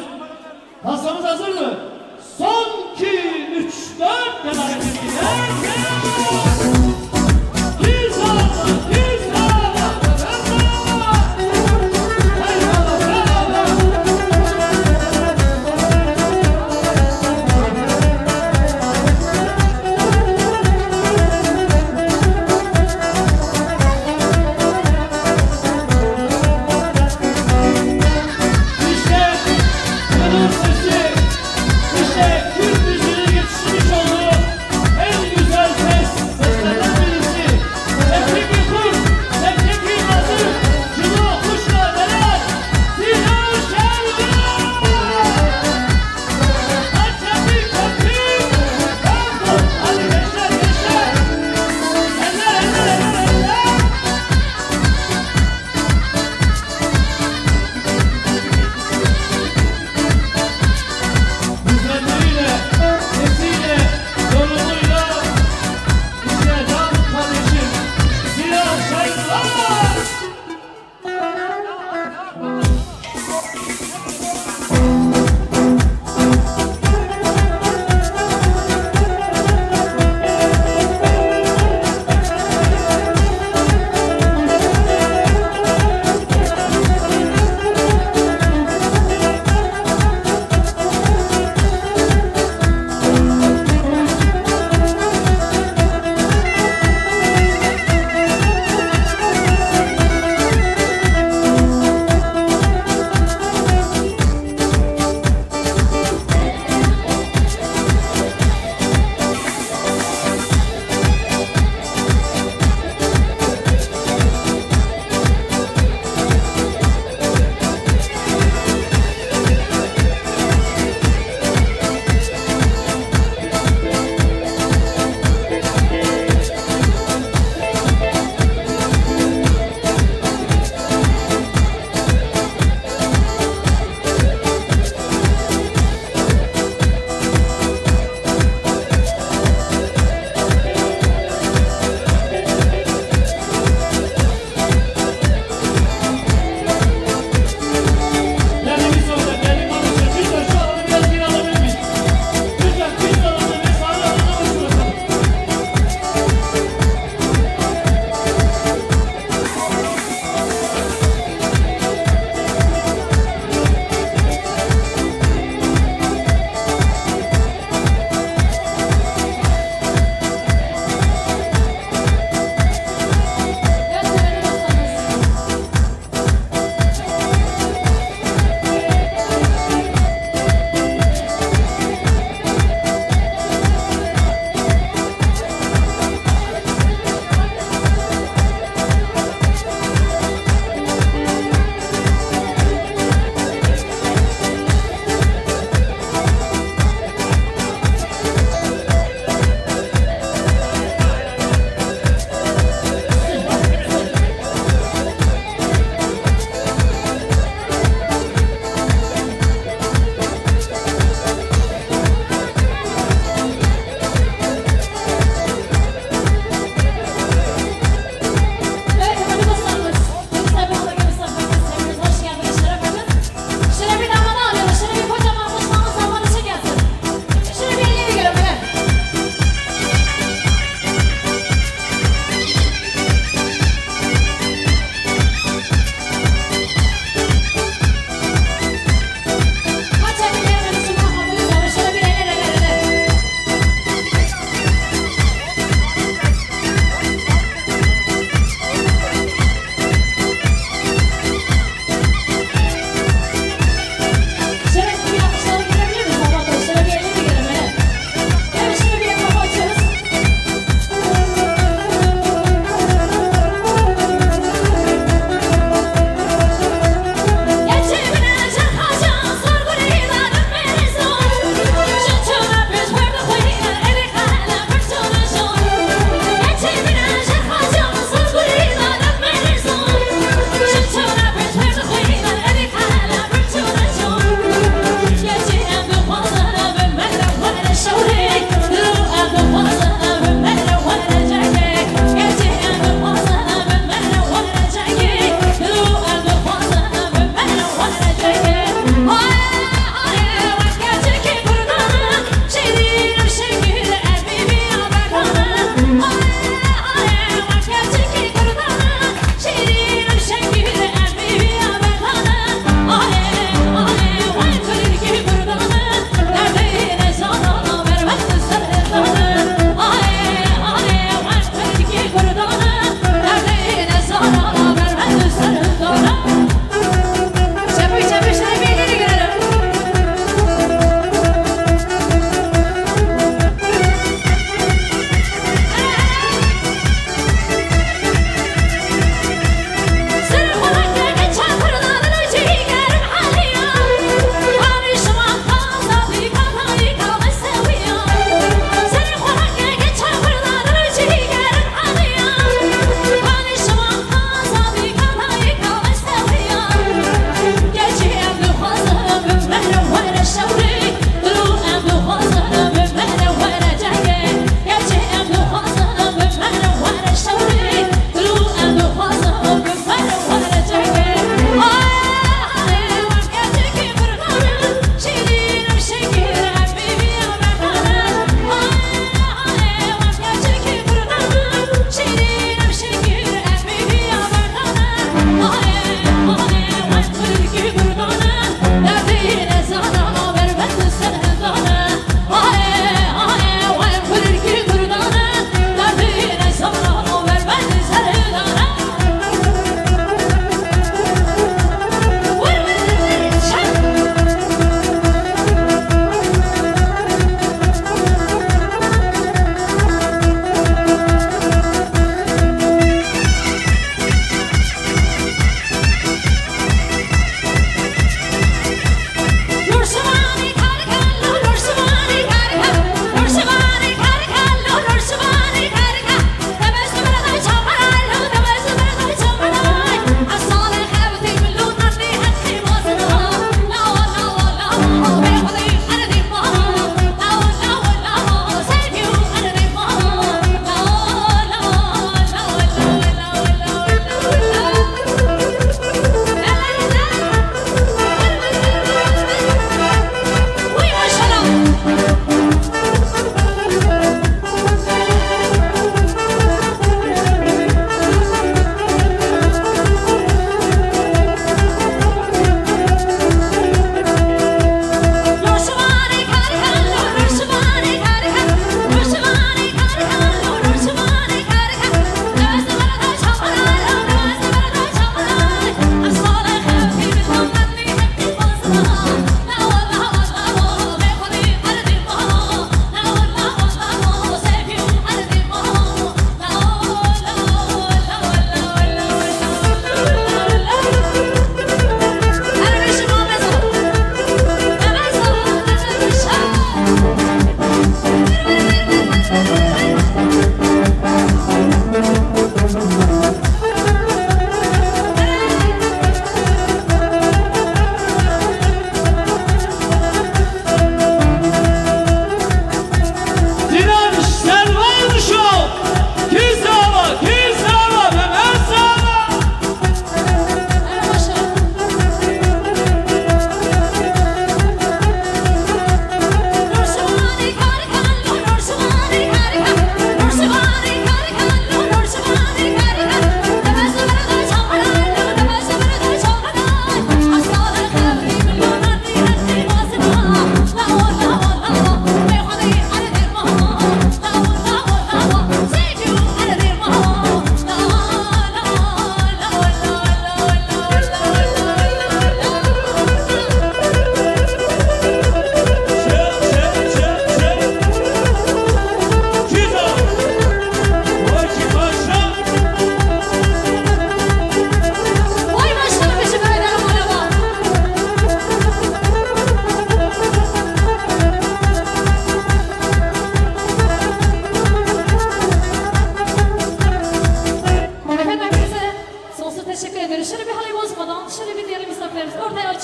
Pastamız hazır mı? Son 2, 3, 4 devam edelim.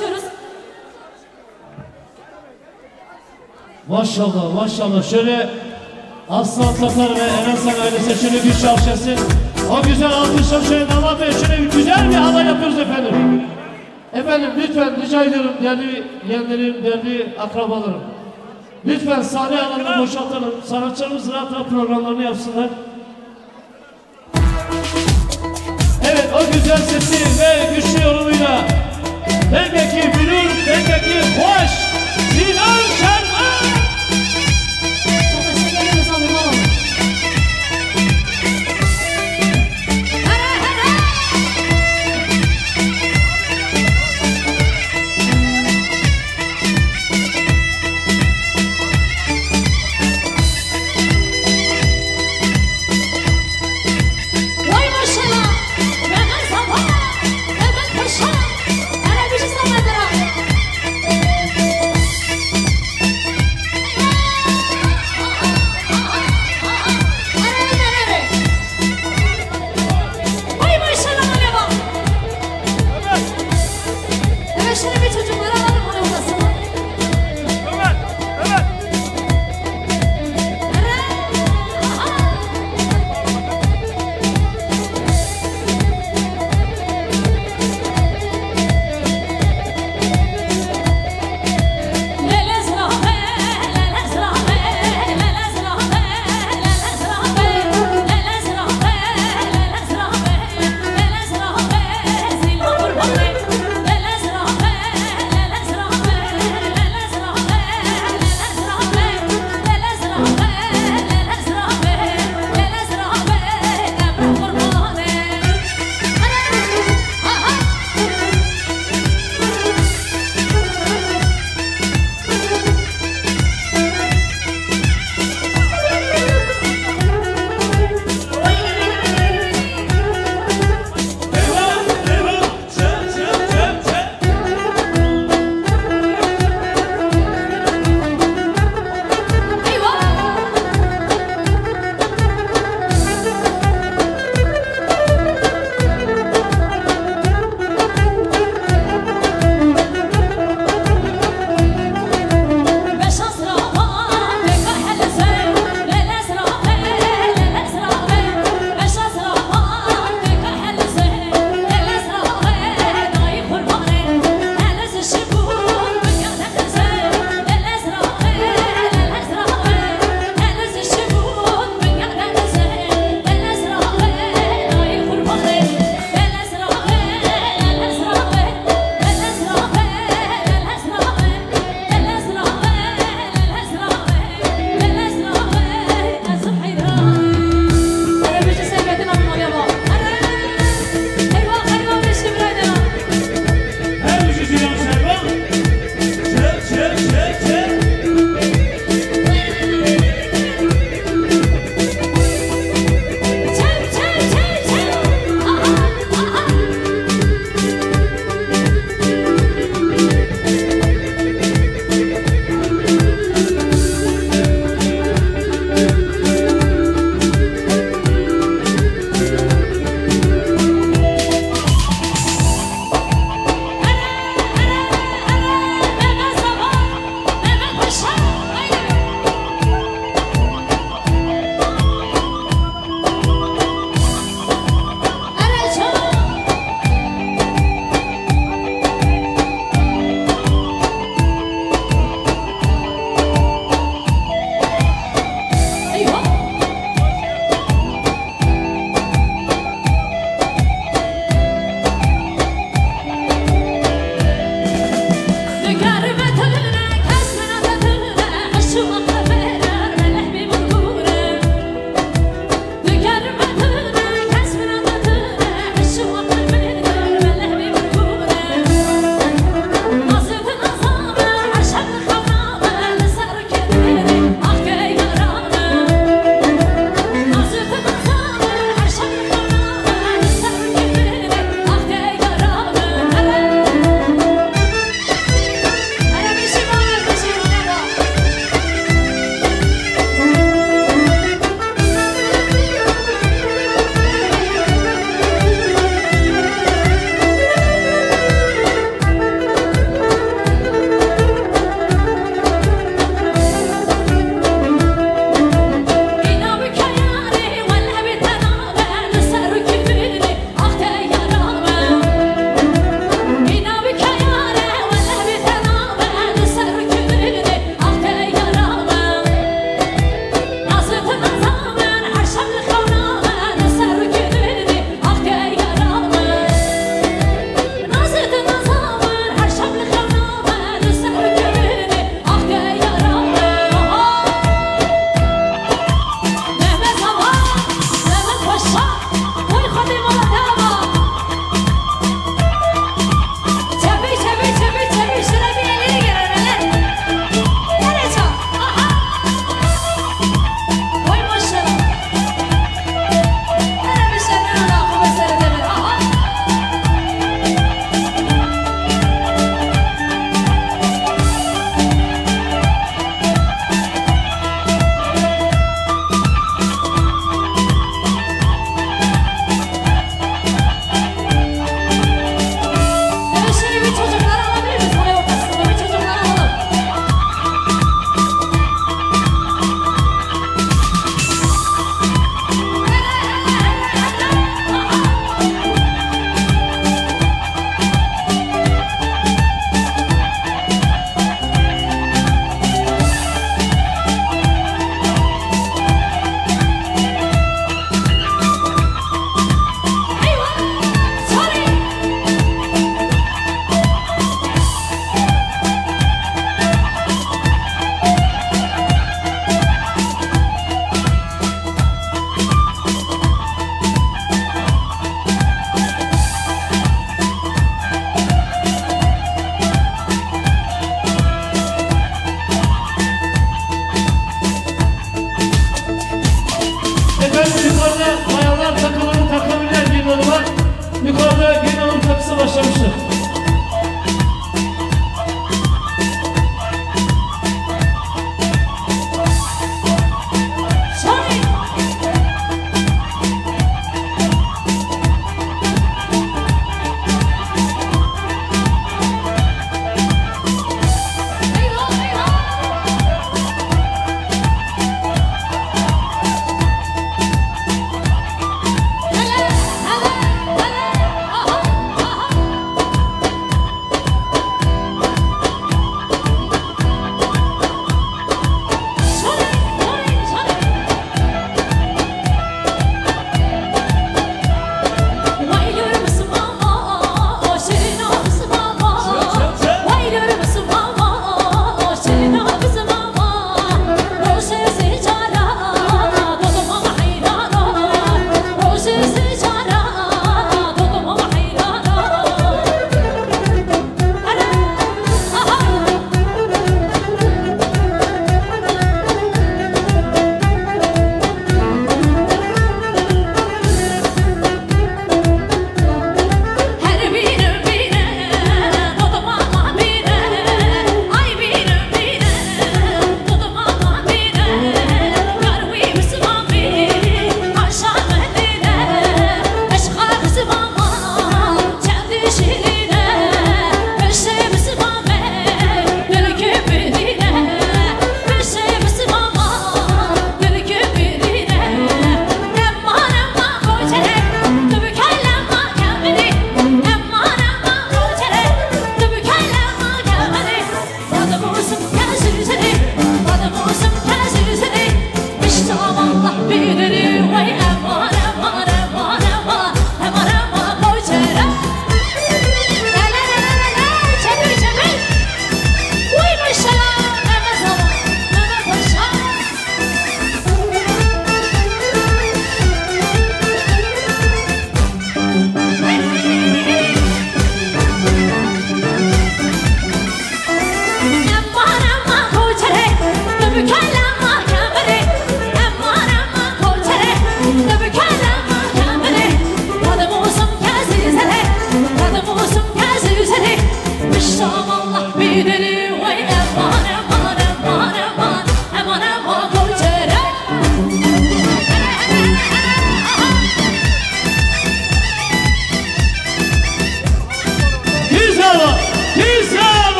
açıyoruz. Maşallah maşallah. Şöyle Aslan Tatar ve Erensan ailesi şöyle bir şarkısı. O güzel alkışlar şöyle damat bey şöyle güzel bir hava yapıyoruz efendim. Efendim lütfen rica ediyorum değerli yeğenlerim, değerli akrabalarım. Lütfen sahne alanını boşaltalım. Sanatçılarımız rahat rahat programlarını yapsınlar. Evet o güzel sesi ve güçlü yorumuyla Dengeki Bülür, Dengeki Hoş, Sinan Şerman. Çok teşekkür ederiz abi. Hemen sabah, hemen paşa, hele bir şey sanmadılar.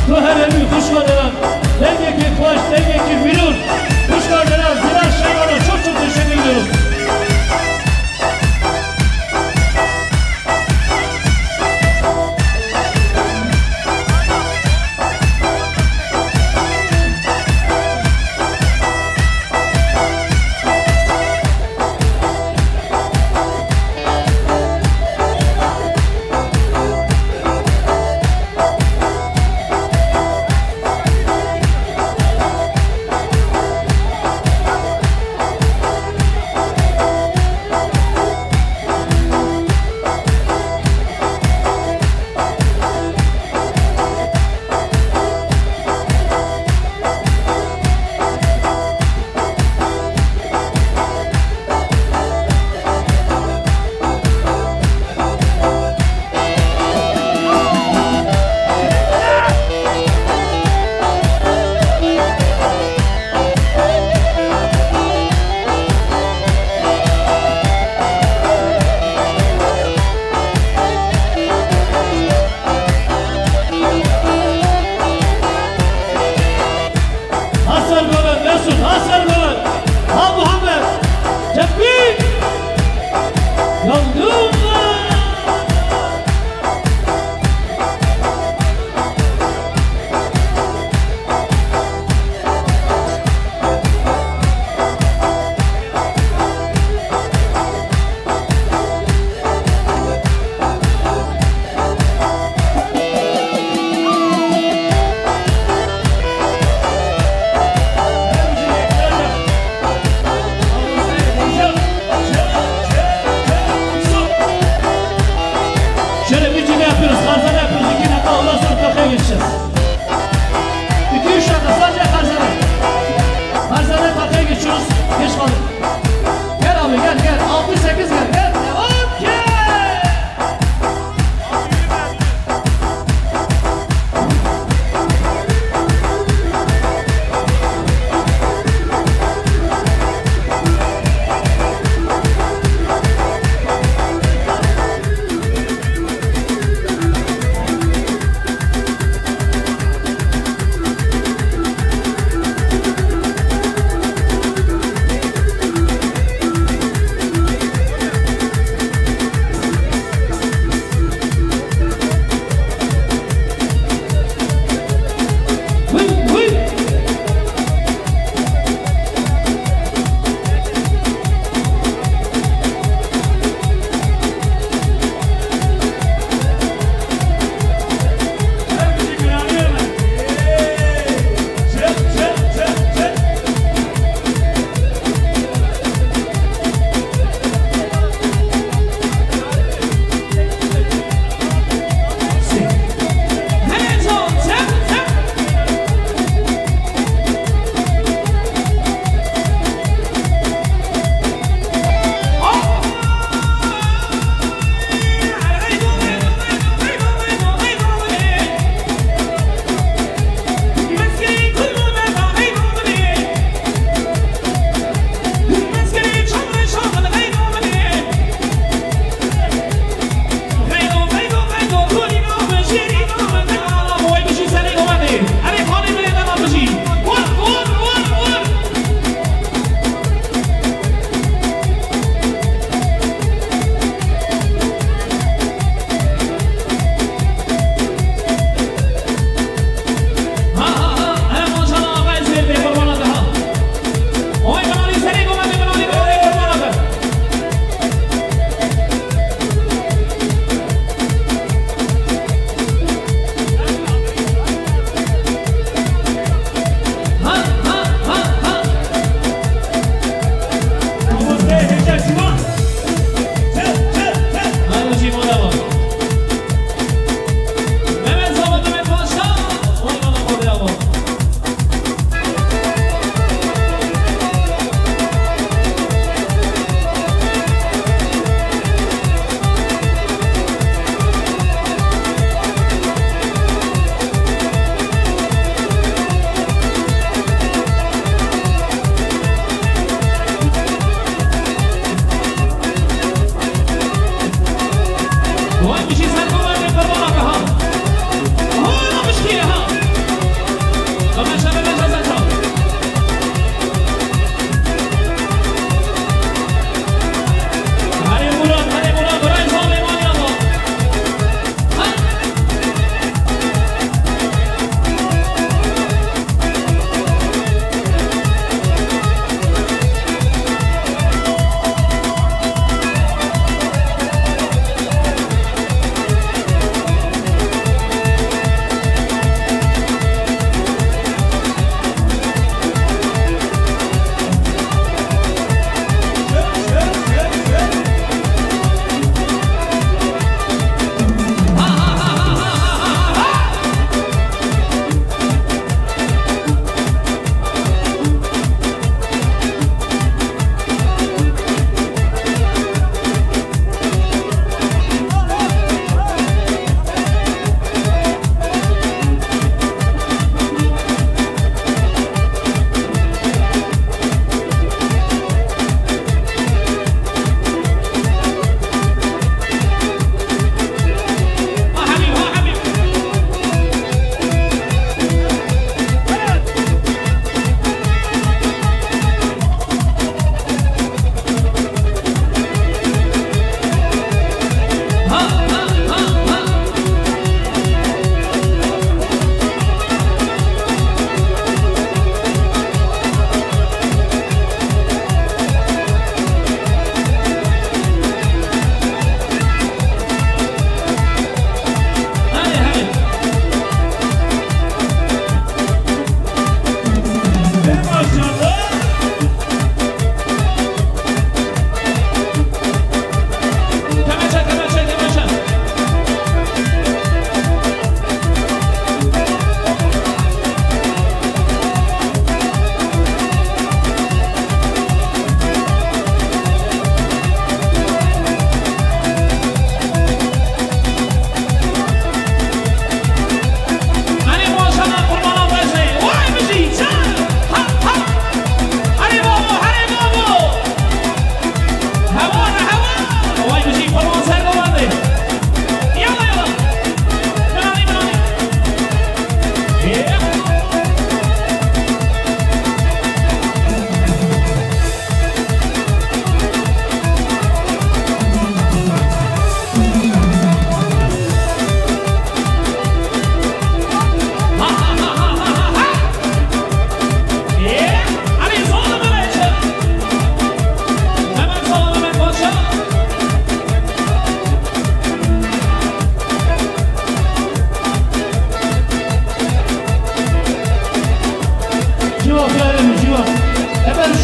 تو هرمی خوش کردن دنگه که خوش دنگه که بیرون خوش کردن زیرا شیوانا çok çok teşekkür ediyoruz.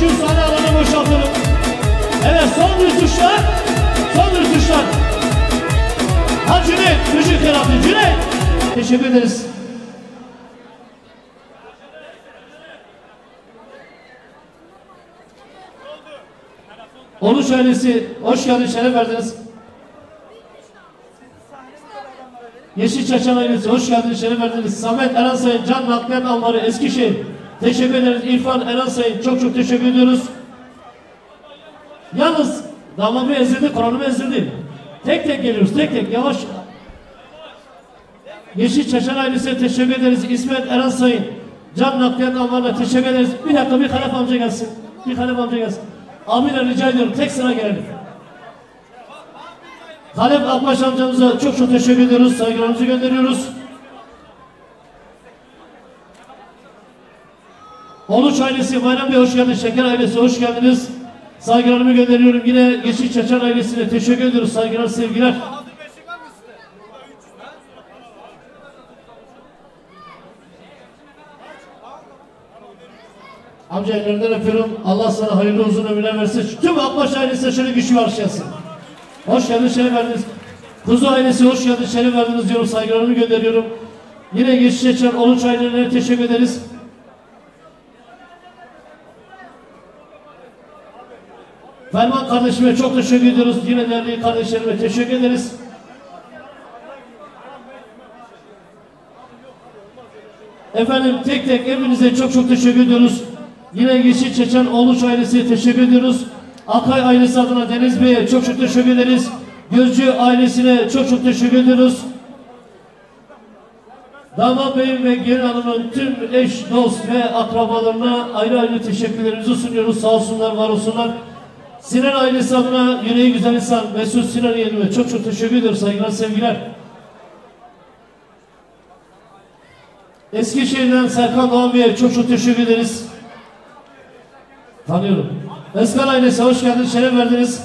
şu sahne alanı boşaltalım. Evet, son rütuşlar. Son rütuşlar. Ha Cüneyt, müzik yarattı. Cüneyt. Teşekkür ederiz. Oluş ailesi, hoş geldiniz, şeref verdiniz. Yeşil Çaçan ailesi, hoş geldiniz, şeref verdiniz. Samet Eransay'ın Can Nakliyat Almarı Eskişehir. Teşekkür ederiz. İrfan Eransay'ın çok teşekkür ediyoruz. Yalnız damamı ezildi, Kur'an'ımı ezildi. Tek tek geliyoruz, tek tek, yavaş. Yeşil Çaçan ailesine teşekkür ederiz. İsmet Eransay'ın Can Nakliyat Almarı'na teşekkür ederiz. Bir dakika, bir Halef amca gelsin. Bir Halef amca gelsin. Abiler rica ediyorum, tek sıra gelelim. Halep Akbaş amcamıza çok teşekkür ediyoruz, saygılarımızı gönderiyoruz. Oluç ailesi, Bayram Bey hoş geldiniz, Şeker ailesi hoş geldiniz. Saygılarımı gönderiyorum. Yine Yeşil Çaçan ailesine teşekkür ediyoruz, saygılar, sevgiler. Amca ellerinden öpüyorum. Allah sana hayırlı uzun ömürler versin. Tüm Akbaş ailesine şöyle güçlü başlayasın. Hoş geldiniz, şeref verdiniz. Kuzu ailesi hoş geldiniz, şeref verdiniz diyorum. Saygılarımı gönderiyorum. Yine Yeşil Çaçan, Oluç ailelerine teşekkür ederiz. Ferman kardeşime çok teşekkür ediyoruz. Yine değerli kardeşlerime teşekkür ederiz. Efendim tek tek hepinize çok teşekkür ediyoruz. Yine Yeşil Çaçan, Oluç ailesine teşekkür ediyoruz. Akay ailesi adına Deniz Bey'e çok teşekkür ederiz. Gözcü ailesine çok teşekkür ediyoruz. Damat Bey'in ve gelin hanımın tüm eş, dost ve akrabalarına ayrı teşekkürlerimizi sunuyoruz. Sağ olsunlar, var olsunlar. Sinan ailesi adına yüreği güzel insan Mesut Sinan yeğenime çok teşekkür ediyoruz. Saygılar, sevgiler. Eskişehir'den Serkan Doğan Bey'e çok teşekkür ederiz. Tanıyorum. Özkan ailesi hoş geldiniz, şeref verdiniz.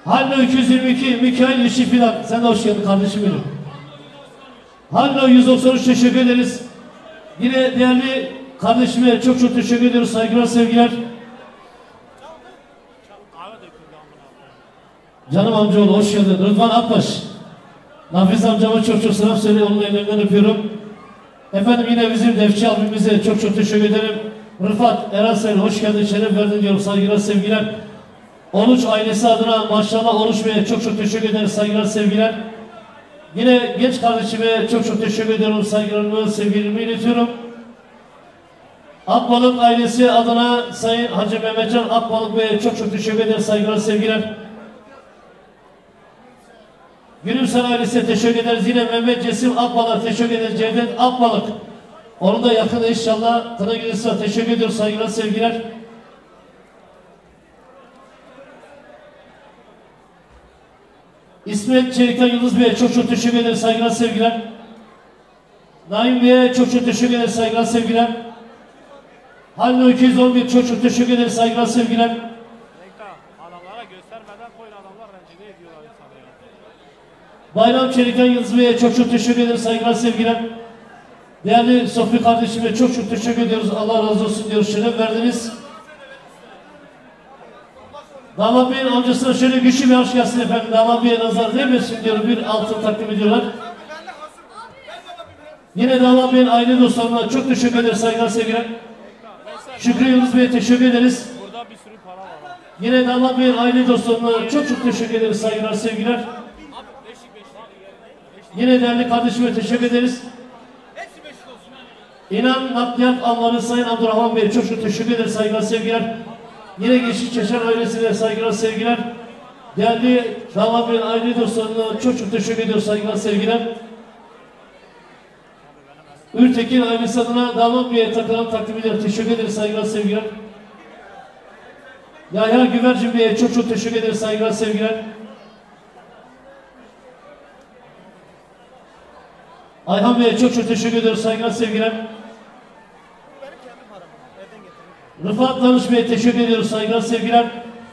Hallo 222, Mikail Yeşil Fidan. Sen de hoş geldin kardeşim benim. Hallo 193 teşekkür ederiz. Yine değerli kardeşime çok teşekkür ediyoruz. Saygılar, sevgiler. Canım amcaoğlu hoş geldin. Rıdvan Akbaş. Nafiz amcama çok selam söyle. Onun ellerinden öpüyorum. Efendim yine bizim Defçi abimize çok teşekkür ederim. Rıfat Eransay'ın hoş geldin, şeref verdin diyorum. Saygılar, sevgiler. Oluç ailesi adına maşallah Oluç Bey'e çok teşekkür ederiz. Saygılar, sevgiler. Yine genç kardeşime çok teşekkür ediyorum. Saygılarımı, sevgilerimi iletiyorum. Akbalık ailesi adına Sayın Hacı Mehmetcan Akbalık Bey'e çok teşekkür ederiz. Saygılar, sevgiler. Gülümser ailesine teşekkür ederiz. Yine Mehmet Cesim Akbalık'a teşekkür ederiz. Cevdet Akbalık. Onun da yakında inşallah Kına Gülüsü'ne teşekkür ediyoruz. Saygılar, sevgiler. İsmet Çelik'ten Yıldız Bey'e çok teşekkür ederiz. Saygılar, sevgiler. Naim Bey'e çok teşekkür ederiz. Saygılar, sevgiler. Halil 211 çok teşekkür ederiz. Saygılar, sevgiler. Adamlara göstermeden koyun, adamlar rencide ediyorlar insanı ya. Bayram Çelik'ten Yıldız Bey'e çok teşekkür ederiz. Saygılar, sevgiler. Değerli Sofi kardeşime çok teşekkür ediyoruz. Allah razı olsun diyoruz. Şeref verdiniz. Damat Bey'in amcasına şöyle güçlü bir hoş gelsin efendim. Damat Bey'e nazar değmesin diyorum. Bir altın takdim ediyorlar. Yine Damat Bey'in aile dostlarına çok teşekkür ederiz. Saygılar, sevgiler. Şükrü Yıldız Bey'e teşekkür ederiz. Burada bir sürü para var. Yine Damat Bey'in aile dostlarına çok teşekkür ederiz. Saygılar, sevgiler. Yine değerli kardeşime teşekkür ederiz. İnan Nakliyat Almarı Sayın Abdurrahman Bey'e çok teşekkür ederiz. Saygılar, sevgiler. Yine Yeşil Çaçan ailesine saygılar, sevgiler. Değerli Damat Bey'in aile dostlarına çok teşekkür ediyoruz. Saygılar, sevgiler. Ürtekin ailesi adına Damat Bey'e takılan takdim eder. Teşekkür ederiz. Saygılar, sevgiler. Yahya Güvercin Bey'e çok teşekkür ederiz. Saygılar, sevgiler. Ayhan Bey'e çok teşekkür ediyoruz. Saygılar, sevgiler. Rıfat Danış Bey'e teşekkür ediyoruz. Saygılar, sevgiler.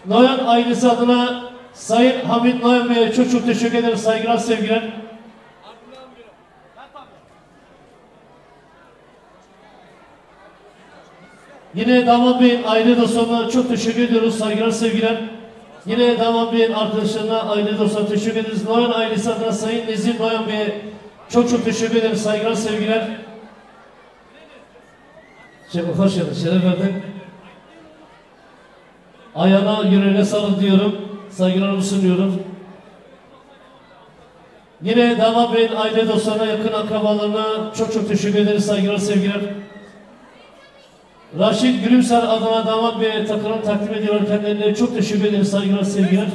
Noyan ailesi adına Sayın Hamit Noyan Bey'e çok teşekkür ederiz. Saygılar, sevgiler. Yine damat beyin aile dostlarına çok teşekkür ediyoruz. Saygılar, sevgiler. Yine damat beyin arkadaşlarına, aile dostlarına teşekkür ederiz. Noyan ailesi adına Sayın Nezih Noyan Bey'e çok teşekkür ederiz. Saygılar, sevgiler. Hoş geldin, şeref verdin. Ayağına, yüreğine sağlık diyorum. Saygılarımı sunuyorum. Yine damat beyin aile dostlarına, yakın akrabalarına çok teşekkür ederiz. Saygılar, sevgiler. Raşit Gülümser adına damat beye takımını takdim ediyorlar. Kendilerine çok teşekkür ederiz. Saygılar, sevgiler.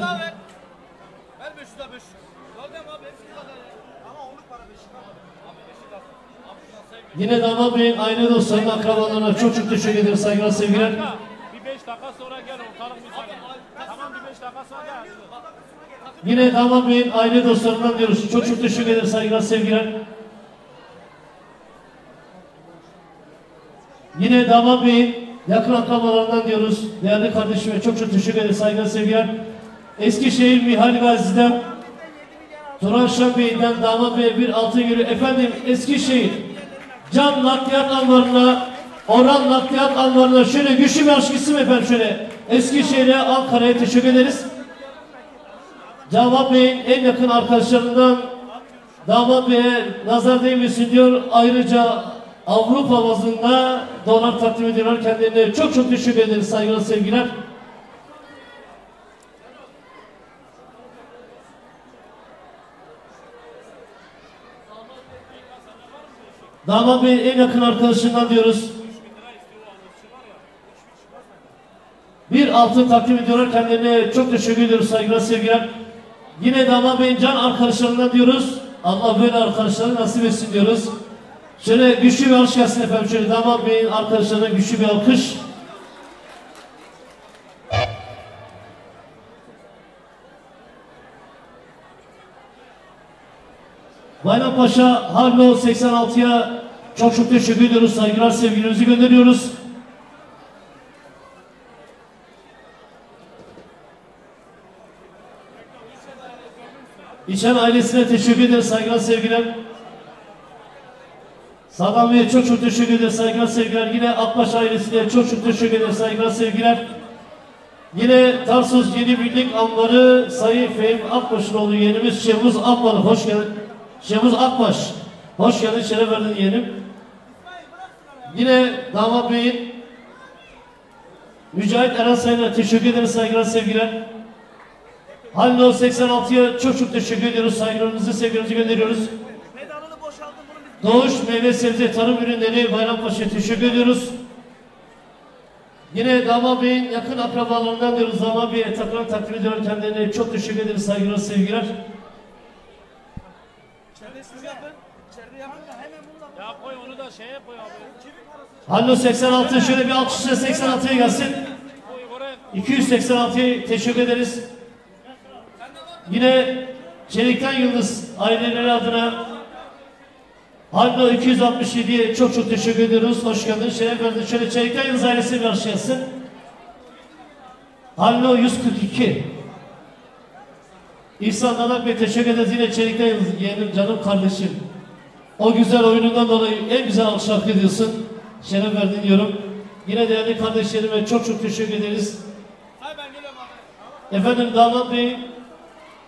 Yine damat beyin aile dostlarına, akrabalarına çok teşekkür ederiz. Saygılar, sevgiler. Bir 5 dakika sonra gel ortalık müsaade. Tamam bir 5 dakika sonra gel. Yine damat beyin aile dostlarından diyoruz. Çok teşekkür ederiz. Saygılar, sevgiler. Yine damat beyin yakın akrabalarından diyoruz. Değerli kardeşime çok teşekkür ederiz. Saygılar, sevgiler. Eskişehir Mihal Gazi'den Turan Şen Bey'den damat bey bir altın yürü. Efendim Eskişehir Can Nakliyat Anvarı'na, Orhan Nakliyat Anvarı'na şöyle güçlü bir aşk isim efendim şöyle. Eskişehir'e, Ankara'ya teşekkür ederiz. Damat Bey'in en yakın arkadaşlarından damat Bey'e nazar değmesin diyor. Ayrıca Avrupa bazında dolar takdim ediyorlar. Kendilerine çok teşekkür ederiz. Saygılar, sevgiler. Damat Bey'in en yakın arkadaşından diyoruz. Bir altın takdim ediyorlar. Kendilerine çok teşekkür ediyoruz. Saygılar, sevgiler. Yine damat Bey'in can arkadaşlarından diyoruz. Allah böyle arkadaşları nasip etsin diyoruz. Şöyle güçlü bir alkış gelsin efendim. Şöyle damat beyin arkadaşlarına güçlü bir alkış. Bayrampaşa Harlo 86'ya çok teşekkür ediyoruz. Saygılar, sevgilerimizi gönderiyoruz. İçen ailesine teşekkür ederiz. Saygılar, sevgiler. Saddam Bey'e çok teşekkür ederiz. Saygılar, sevgiler. Yine Akbaş ailesine çok teşekkür ederiz. Saygılar, sevgiler. Yine Tarsus Yeni Birlik Ambarı Sayın Fehim Akbaş'ın oğlu yeğenimiz Şemuz Akbaş. Hoş geldin. Şemuz Akbaş. Hoş geldin. Şeref verdin yeğenim. Yine damat beyin Mücahit Eren Sayın'a teşekkür ederiz. Saygılar, sevgiler. Halil 86'ya çok teşekkür ediyoruz. Saygılarımızı, sevgilerimizi gönderiyoruz. Doğuş Meyve Sebze Tarım Ürünleri Bayrampaşa'ya teşekkür ediyoruz. Yine damat beyin yakın akrabalarından diyoruz. Damat bey takımını takdim ediyorlar. Kendilerine çok teşekkür ederiz. Saygılar, sevgiler. Ya koy onu da şeye koy abi. Halil 86 şöyle bir alkışla 86'ya gelsin. 286'ya teşekkür ederiz. Yine Çelikten Yıldız aileleri adına Hallo 267'ye çok teşekkür ediyoruz. Hoş geldin. Şeref verdin. Şöyle Çelikten Yıldız ailesi karşılasın. Hallo 142. İhsan Danak Bey teşekkür ederiz. Yine Çelikten Yıldız yeğenim, canım kardeşim. O güzel oyunundan dolayı en güzel alkış hak ediyorsun. Şeref verdin diyorum. Yine değerli kardeşlerime çok teşekkür ederiz. Efendim damat bey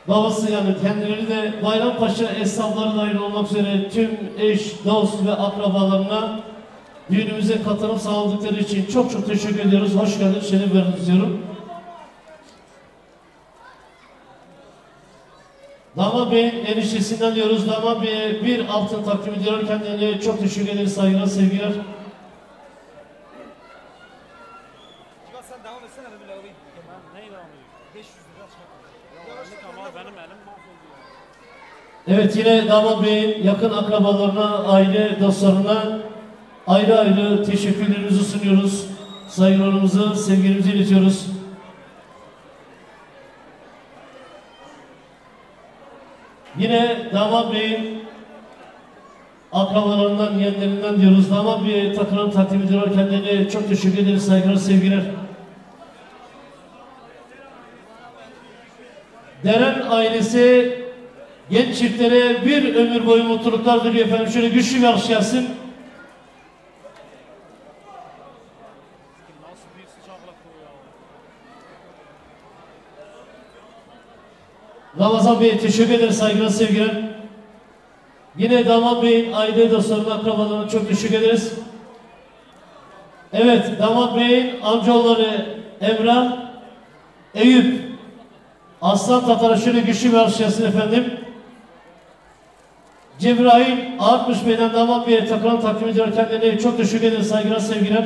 babası yani kendileri de Bayrampaşa esnafları dahil olmak üzere tüm eş, dost ve akrabalarına düğünümüze katılıp sağladıkları için çok teşekkür ediyoruz. Hoş geldin, şeref verdiniz diyorum. Damat Bey'in eniştesinden diyoruz. Damat Bey'e bir altın takdim ediyorlar. Kendilerine çok teşekkür ederiz. Saygılar, sevgiler. Sen devam etsene be bile abi. Ben neyle alayım? 500 lira çıkar. Ama benim elim mahvoluyor. Evet yine damat beyin yakın akrabalarına, aile dostlarına ayrı ayrı teşekkürlerimizi sunuyoruz. Saygılarımızı, sevgilerimizi iletiyoruz. Yine damat beyin akrabalarından, yeğenlerinden diyoruz. Damat beye takılan takdim ediyorlar. Kendilerine çok teşekkür ederiz. Saygılar, sevgiler. Deren ailesi genç çiftlere bir ömür boyu mutluluklar diliyor efendim. Şöyle güçlü bir alkış gelsin. Ramazan Bey'e teşekkür ederiz, saygılar, sevgiler. Yine damat Bey'in aile dostlarına, akrabalarına çok teşekkür ederiz. Evet, damat Bey'in amcaoğulları Emrah, Eyüp, Aslan Tatar'a şöyle güçlü bir alkış gelsin efendim. Cebrail Artmış Bey'den damat Bey'e takılan takdim ediyor. Kendilerine çok teşekkür ederiz, saygılar, sevgiler.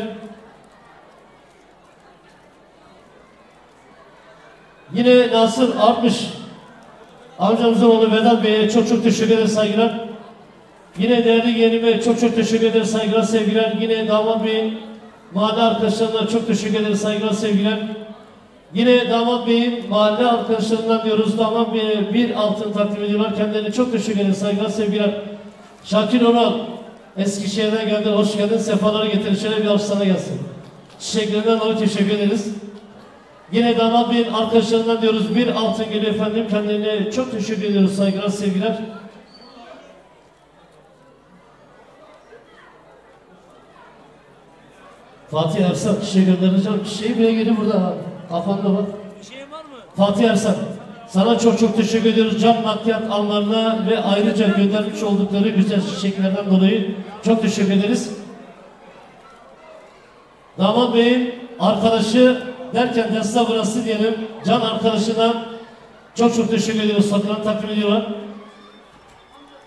Yine Nasır Artmış amcamızın oğlu Vedat Bey'e çok teşekkür ederiz, saygılar. Yine değerli yeğenime çok teşekkür ederiz, saygılar, sevgiler. Yine damat Bey'in mahalle arkadaşlarına çok teşekkür ederiz, saygılar, sevgiler. Yine damat Bey'in mahalle arkadaşlarından diyoruz, damat Bey'e bir altın takdim ediyorlar. Kendilerine çok teşekkür ederiz, saygılar, sevgiler. Şakir Oral Eskişehir'den geldi, hoş geldin, sefaları getirin. Şöyle bir alkış sana gelsin. Çiçeklerinden dolayı teşekkür ederiz. Yine damat Bey'in arkadaşlarından diyoruz, bir altın geliyor efendim. Kendilerine çok teşekkür ediyoruz, saygılar, sevgiler. Fatih Ersan kişiye göndereceğim. Kişiyi bile geliyor burada. Kafamda bak. Bir şeyin var mı? Fatih Ersan, sana çok teşekkür ediyoruz. Cam nakliyat almalarına ve ayrıca göndermiş oldukları güzel çiçeklerden dolayı çok teşekkür ederiz. Damat Bey'in arkadaşı derken Desla burası diyelim. Can arkadaşına çok teşekkür ediyoruz. Satılan takdim ediyorlar.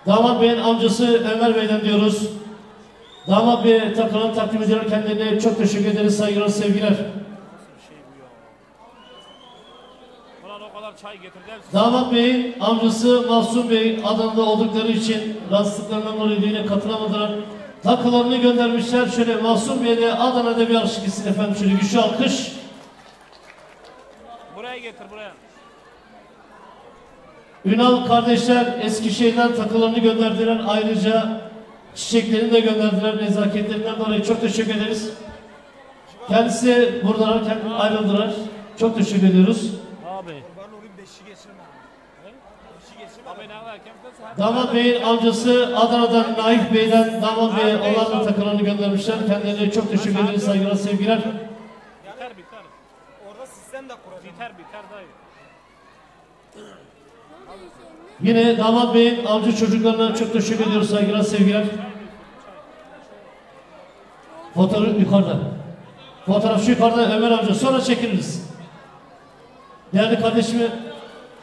Damat Bey'in amcası Ömer Bey'den diyoruz. Damat Bey'e takılan takdim ediyorlar. Kendilerine çok teşekkür ederiz. Saygılar, sevgiler. Damat Bey'in amcası Mahsun Bey Adana'da oldukları için rahatsızlıklarından dolayı düğüne katılamadılar. Takılarını göndermişler. Şöyle Mahsun Bey'e de Adana'da bir alkış gitsin efendim. Şöyle güçlü alkış. Buraya getir, buraya. Ünal kardeşler Eskişehir'den takılarını gönderdiler. Ayrıca çiçeklerini de gönderdiler. Nezaketlerinden dolayı çok teşekkür ederiz. Kendisi buradan ayrıldılar. Çok teşekkür ediyoruz. Abi. Damat Bey'in amcası Adana'dan Naif Bey'den damat Bey'e onlarla takılarını göndermişler. Kendilerine çok teşekkür ederiz, saygılar, sevgiler. Biter. Orada sistem de kuracak. Biter dayı. Yine damat Bey'in amca çocuklarına çok teşekkür ediyoruz, saygılar, sevgiler. Fotoğraf yukarıda. Fotoğrafçı yukarıda Ömer amca. Sonra çekiliriz. Değerli kardeşime,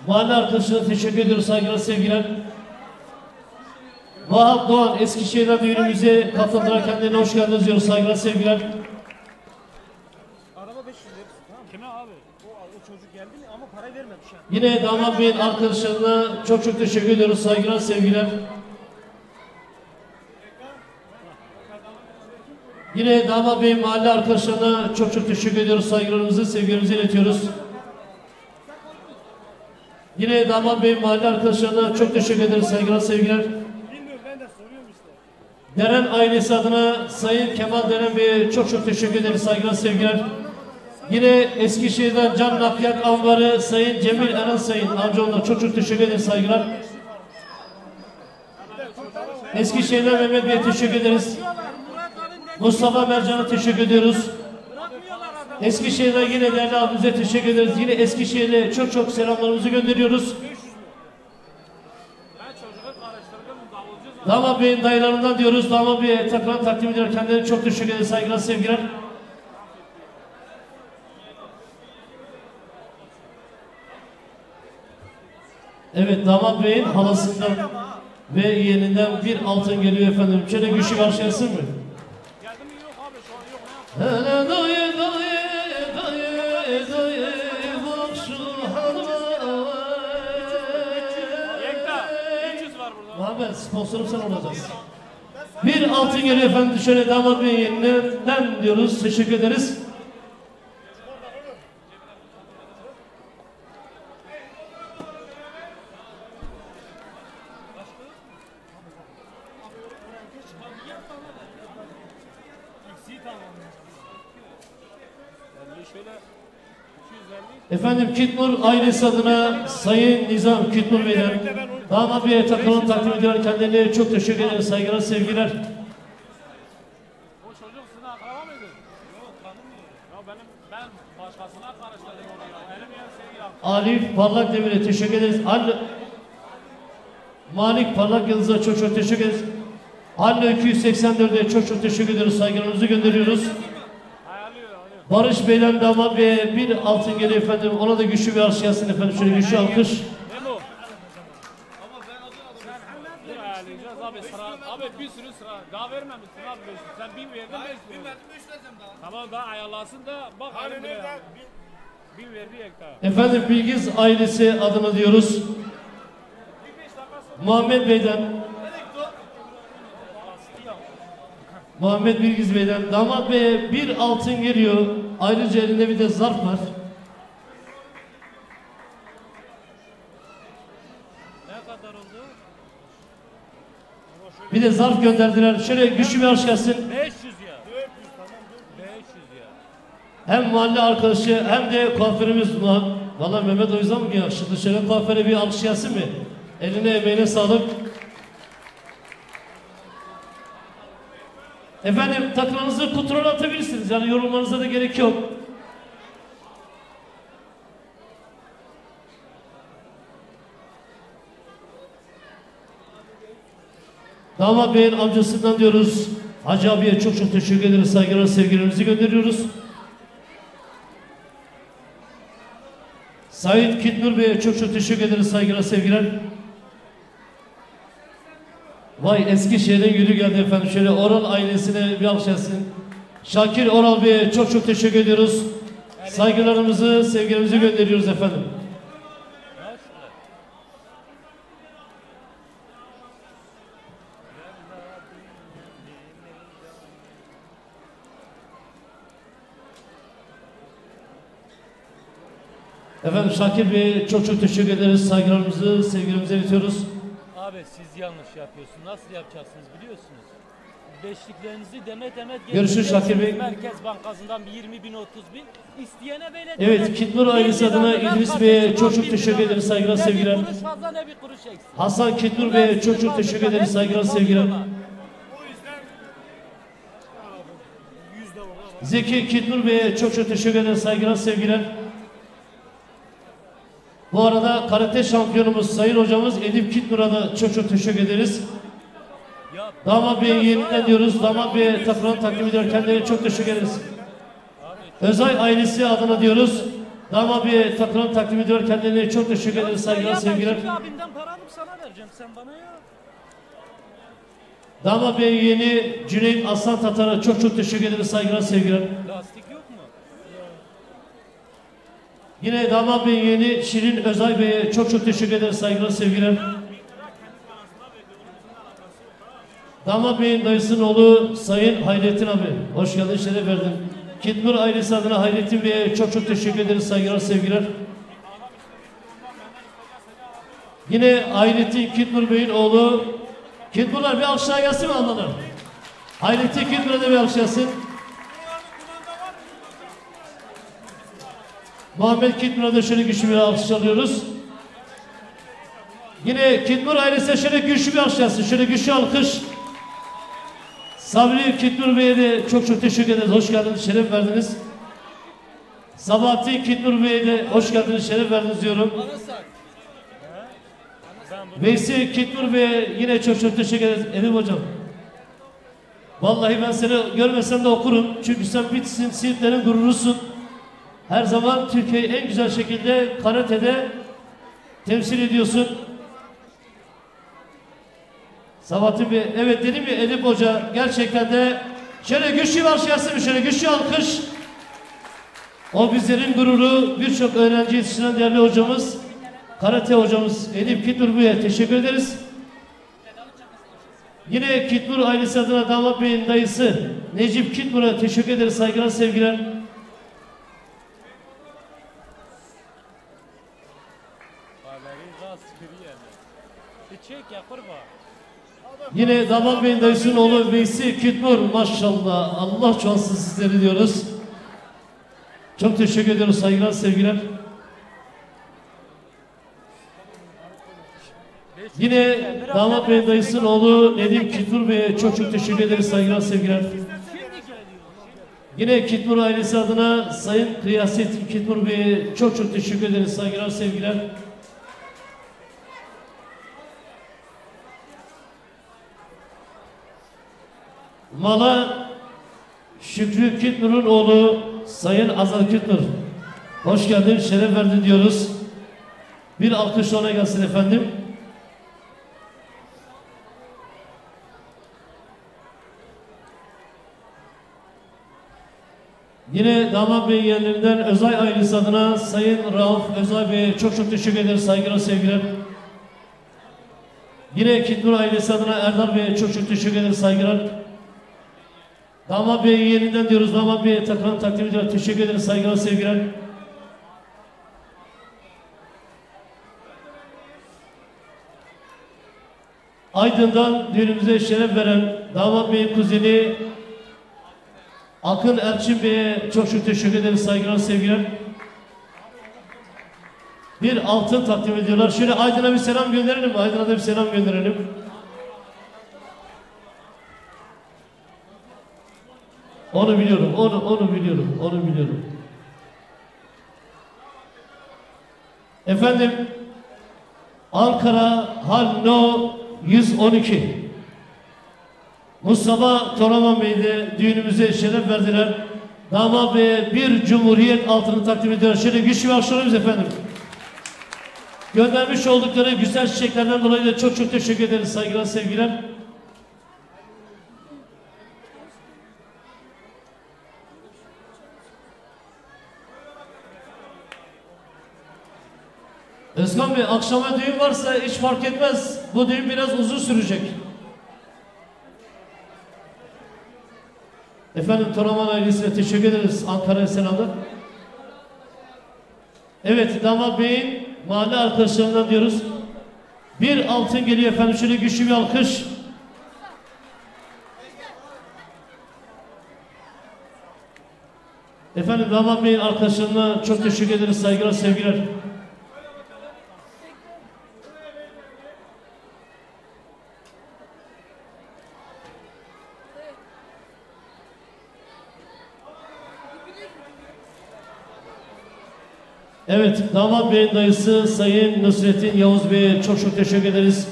mahalle arkadaşlarına teşekkür ediyoruz, saygılar, sevgiler. Vahap Doğan Eskişehir'den düğünümüze katıldılar. Kendilerine hoş geldiniz diyoruz, saygılar, sevgiler. Araba 500 lira. Tamam. Kime abi? O çocuk geldi mi ama para vermedi şu an. Yine damat Bey'in arkadaşlarına çok teşekkür ediyoruz, saygılar, sevgiler. Yine damat Bey'in mahalle arkadaşlarına çok teşekkür ediyoruz, saygılarımızı, sevgilerimizi iletiyoruz. Yine damat Bey'in mahalle arkadaşlarına çok teşekkür ederiz, saygılar, sevgiler. Bilmiyorum, ben de soruyorum işte. Deren ailesi adına Sayın Kemal Deren Bey'e çok teşekkür ederiz, saygılar, sevgiler. Yine Eskişehir'den Can Nakliyat Ambarı Sayın Cemil Eren Sayın amcaoğluna çok teşekkür ederiz, saygılar. Eskişehir'den Mehmet Bey'e teşekkür ederiz. Mustafa Mercan'a teşekkür ediyoruz. Eskişehir'den yine değerli abimize teşekkür ederiz. Yine Eskişehir'e çok selamlarımızı gönderiyoruz. Damat Bey'in dayılarından diyoruz. Damat Bey'e takılan takdim ediyor. Kendilerine çok teşekkür ederiz. Saygılar, sevgiler. Evet, damat Bey'in halasından ve yeğeninden bir altın geliyor efendim. Şöyle güçlü karşılasın mı? Geldi mi? Yok abi, şu an yok. Ne yapalım? Hele dayı bak şu halime. Yekta, 300 var burada. Muhammed, sponsorum sen olacaksın. Bir altın geliyor efendim. Şöyle damat Bey'in yeğeninden diyoruz. Teşekkür ederiz. Efendim Kitmur ailesi adına Sayın Nizam Kitmur Bey'den damat Bey'e takılan takdim edilen kendilerine çok teşekkür ederiz. Saygılar, sevgiler. O çocuk sizin akraba mıydı? Yok, tanımıyor. Ya ben başkasına karıştırdım onu ya. Elim ya şey ya. Arif Parlak Demir'e teşekkür ederiz. Malik Parlak Yıldız'a çok çok teşekkür ederiz. Halle 284'e çok çok teşekkür ediyoruz. Saygılarımızı gönderiyoruz. Barış Bey'den damat ve bir altın geliyor efendim. Ona da güçlü bir alkış gelsin efendim. Şöyle güçlü alkış. Abi sıra, abi bir sürü sıra. Daha vermemişsin abi 500. Sen 1000 verdin 500. Hayır 1000 verdim 5 vereceğim daha. Tamam daha ayarlasın da bak. Hani nerede? 1000 verdi hektar. Efendim Bilgiz ailesi adına diyoruz. Muhammed Bey'den Muhammed Bilgiz Bey'den damat beye bir altın geliyor. Ayrıca elinde bir de zarf var. Ne kadar oldu? Bir de zarf gönderdiler. Şöyle güçlü bir alkış gelsin. 500 ya. 400 tamam 500 ya. Hem mahalle arkadaşı hem de kuaförümüz. Vallahi Mehmet o yüzden mi yakışıklı? Şöyle kuaföre bir alkış gelsin mi? Eline emeğine sağlık. Efendim takılarınızı kontrol atabilirsiniz. Yani yorulmanıza da gerek yok. Damat Bey'in amcasından diyoruz. Hacı abiye çok çok teşekkür ederiz. Saygılar, sevgilerimizi gönderiyoruz. Sait Kitnur Bey'e çok çok teşekkür ederiz. Saygılar, sevgiler. Vay Eskişehir'den yürü geldi efendim. Şöyle Oral ailesine bir alkış etsin. Şakir Oral Bey'e çok çok teşekkür ediyoruz. Saygılarımızı, sevgilerimizi gönderiyoruz efendim. Efendim Şakir Bey'e çok çok teşekkür ederiz. Saygılarımızı, sevgilerimizi iletiyoruz. Abi siz yanlış yapıyorsunuz. Nasıl yapacaksınız biliyorsunuz. Beşliklerinizi demet Görüşürüz Şakir Bey. Merkez Bankası'ndan bir 20 bin 30 bin. İsteyene böyle. Evet Kitnur ailesi adına İdris Bey'e çok çok teşekkür ederiz. Saygılar, sevgiler. Ne bir kuruş fazla ne bir kuruş eksik. Hasan Kitnur Bey'e çok çok teşekkür ederiz. Saygılar, sevgiler. Zeki Kitnur Bey'e çok çok teşekkür ederiz. Saygılar, sevgiler. Bu arada karate şampiyonumuz Sayın Hocamız Edip Kitnur'a da çok çok teşekkür ederiz. Damat Bey'e yeniden diyoruz. Damat Bey'e takılan takdim ediyor. Kendilerine çok teşekkür ederiz. Özay ailesi adına diyoruz. Damat Bey'e takılan takdim ediyor. Kendilerine çok teşekkür ederiz. Saygılar, sevgiler. Ben abimden para alıp sana vereceğim. Sen bana ya. Damat Bey'e yeni Cüneyt Aslan Tatar'a çok çok teşekkür ederiz. Saygılar, sevgiler. Lastik yok mu? Yine Damat Bey'in yeni Şirin Özay Bey'e çok çok teşekkür ederiz. Saygılar, sevgiler. Damat Bey'in dayısının oğlu Sayın Hayrettin abi. Hoş geldin, şeref verdin. Kitnur ailesi adına Hayrettin Bey'e çok çok teşekkür ederiz. Saygılar, sevgiler. Yine Hayrettin Kitnur Bey'in oğlu. Kitnurlar bir alkışlar gelsin mi anladım? Hayrettin Kitnur'a da bir alkış gelsin. Muhammed Kitnur'a da şöyle güçlü bir alkış alıyoruz. Yine Kitnur ailesine şöyle güçlü bir alkış gelsin. Şöyle güçlü alkış. Sabri Kitnur Bey'e de çok çok teşekkür ederiz. Hoş geldiniz, şeref verdiniz. Sabahattin Kitnur Bey'e de hoş geldiniz, şeref verdiniz diyorum. Veysi Kitnur Bey'e yine çok çok teşekkür ederiz. Edip Hocam. Vallahi ben seni görmesem de okurum. Çünkü sen Bitlis'in, Siirtlerin gururusun. Her zaman Türkiye'yi en güzel şekilde karate'de temsil ediyorsun. Sabahattin Bey, evet dedim ya Edip Hoca gerçekten de şöyle güçlü bir alkış gelsin mi? Şöyle güçlü alkış. O bizlerin gururu, birçok öğrenci yetiştiren değerli hocamız, karate hocamız Edip Kitnur Bey'e teşekkür ederiz. Yine Kitnur ailesi adına Damat Bey'in dayısı Necip Kitnur'a teşekkür ederiz. Saygılar, sevgiler. Çek ya kurba. Yine Damat Bey'in dayısının oğlu Veysi Kitnur, maşallah Allah çoğalsın sizleri diyoruz. Çok teşekkür ediyoruz, saygılar, sevgiler. Yine Damat Bey'in dayısının oğlu Nedim Kitnur Bey'e çok çok teşekkür ederiz, saygılar, sevgiler. Yine Kitmur ailesi adına Sayın Kıyasettin Kitmur Bey'e çok çok teşekkür ederiz. Saygılar, sevgiler. Mala Şükrü Kitmur'un oğlu Sayın Azal Kitmur. Hoş geldin, şeref verdin diyoruz. Bir alkış ona gelsin efendim. Yine damat bey yerlerinden Özay ailesi adına Sayın Rauf Özay Bey'e çok çok teşekkür ederiz. Saygılar, sevgiler. Yine Kitmur ailesi adına Erdal Bey'e çok çok teşekkür ederiz. Saygılar. Damat bey yerinden diyoruz. Damat bey'e takılan takdim ediyoruz. Teşekkür ederiz. Saygılar, sevgiler. Aydın'dan düğünümüze şeref veren damat bey'in kuzeni Akın Erçin Bey'e çok çok teşekkür ederiz. Saygılar, sevgiler. Bir altın takdim ediyorlar. Şöyle Aydın'a bir selam gönderelim mi? Aydın'a da bir selam gönderelim. Onu biliyorum, onu biliyorum. Efendim, Ankara Hanno 112. Mustafa Toraman Bey de düğünümüze şeref verdiler. Damat Bey'e bir Cumhuriyet altını takdim ediyorlar. Şöyle güçlü bir alkışlarımız efendim. Göndermiş oldukları güzel çiçeklerden dolayı da çok çok teşekkür ederiz. Saygılar, sevgiler. Özkan Bey, akşama düğün varsa hiç fark etmez. Bu düğün biraz uzun sürecek. Efendim, Toraman ailesine teşekkür ederiz. Ankara'ya selamlar. Evet, damat beyin mahalle arkadaşlarından diyoruz. Bir altın geliyor efendim. Şöyle güçlü bir alkış. Efendim, damat beyin arkadaşlarına çok teşekkür ederiz. Saygılar, sevgiler. Evet, damat beyin dayısı Sayın Nusrettin Yavuz Bey'e çok çok teşekkür ederiz.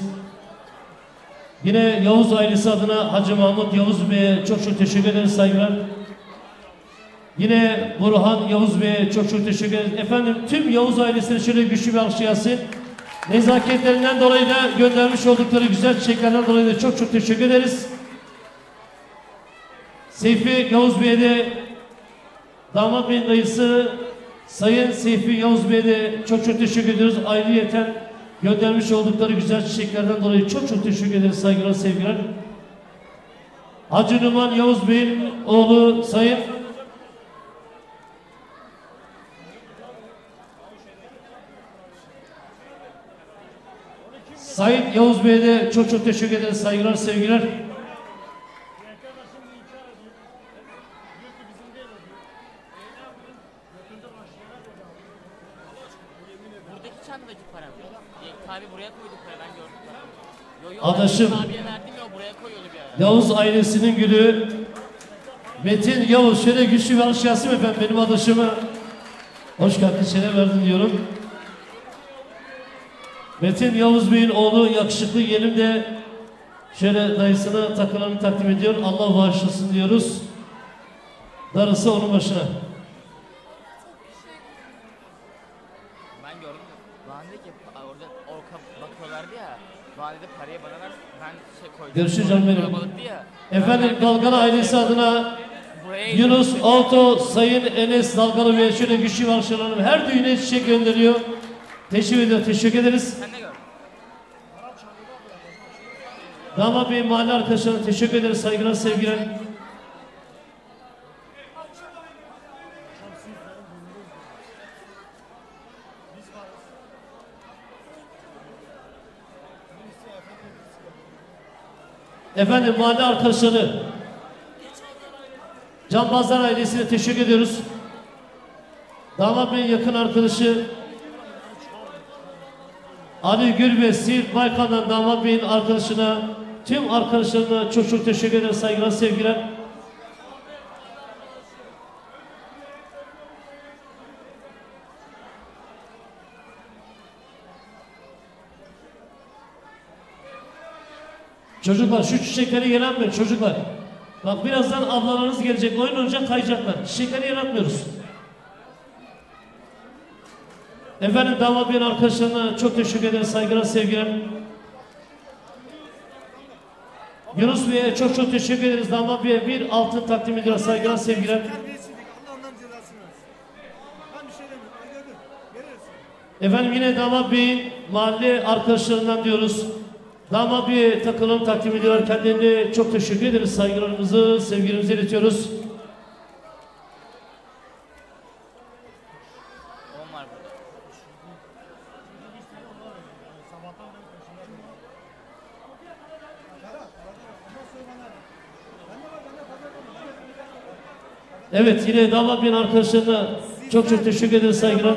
Yine Yavuz ailesi adına Hacı Mahmut Yavuz Bey'e çok çok teşekkür ederiz. Saygılar. Yine Burhan Yavuz Bey'e çok çok teşekkür ederiz. Efendim, tüm Yavuz ailesine şöyle güçlü bir alkış gelsin. Nezaketlerinden dolayı da göndermiş oldukları güzel çiçeklerden dolayı da çok çok teşekkür ederiz. Seyfi Yavuz Bey'e de damat beyin dayısı Sayın Seyfi Yavuz Bey'e de çok çok teşekkür ediyoruz. Ayrıyeten göndermiş oldukları güzel çiçeklerden dolayı çok çok teşekkür ederiz. Saygılar, sevgiler. Hacı Numan Yavuz Bey'in oğlu Sayın Sayın Yavuz Bey'e de çok çok teşekkür ederiz. Saygılar, sevgiler. Çantadaki para. Tabi buraya koyduk para, ben gördüm. Adaşım Abiye verdim ya, buraya koyuyordu bir ara. Yavuz ailesinin gülü Metin Yavuz. Şöyle güçlü bir alkış gelsin efendim benim adaşımı. Hoş geldin, şeref verdin diyorum. Metin Yavuz Bey'in oğlu yakışıklı yeğenim de şöyle dayısına takılarını takdim ediyor. Allah bağışlasın diyoruz. Darısı onun başına. Ben gördüm. Bana dedi ki orada orka bakıyorlardı ya. Bana dedi parayı bana ver, ben koydum. Görüşürüz canım benim. Ya. Efendim, Dalgalı ailesi adına Yunus Auto Sayın Enes Dalgalı Bey'e şöyle güçlü alkışlarını her düğüne çiçek gönderiyor. Teşekkür ediyor, teşekkür ederiz. Sen de gör. Damat Bey mahalle arkadaşlarına teşekkür ederiz. Saygılar, sevgiler. Efendim, mahalle arkadaşları Canbazlar ailesine teşekkür ediyoruz. Damat Bey'in yakın arkadaşı Ali Gül ve Siirt Baykan'dan damat beyin arkadaşına, tüm arkadaşlarına çok çok teşekkür ederim. Saygılar, sevgiler. Çocuklar şu çiçekleri yere atmayın çocuklar. Bak birazdan ablalarınız gelecek, oyun oynayacak, kayacaklar. Çiçekleri yere atmıyoruz. Efendim damat beyin arkadaşlarına çok teşekkür ederiz, saygılar, sevgiler. Yunus Bey'e çok çok teşekkür ederiz. Damat Bey'e bir altın takdim ediyoruz, saygılar, sevgiler. Efendim yine damat beyin mahalle arkadaşlarından diyoruz. Damat Bey'e takılım takdim ediyorlar. Kendilerine çok teşekkür ederiz. Saygılarımızı, sevgilerimizi iletiyoruz. Evet yine damat beyin arkadaşlarına çok çok teşekkür ederiz, saygılar.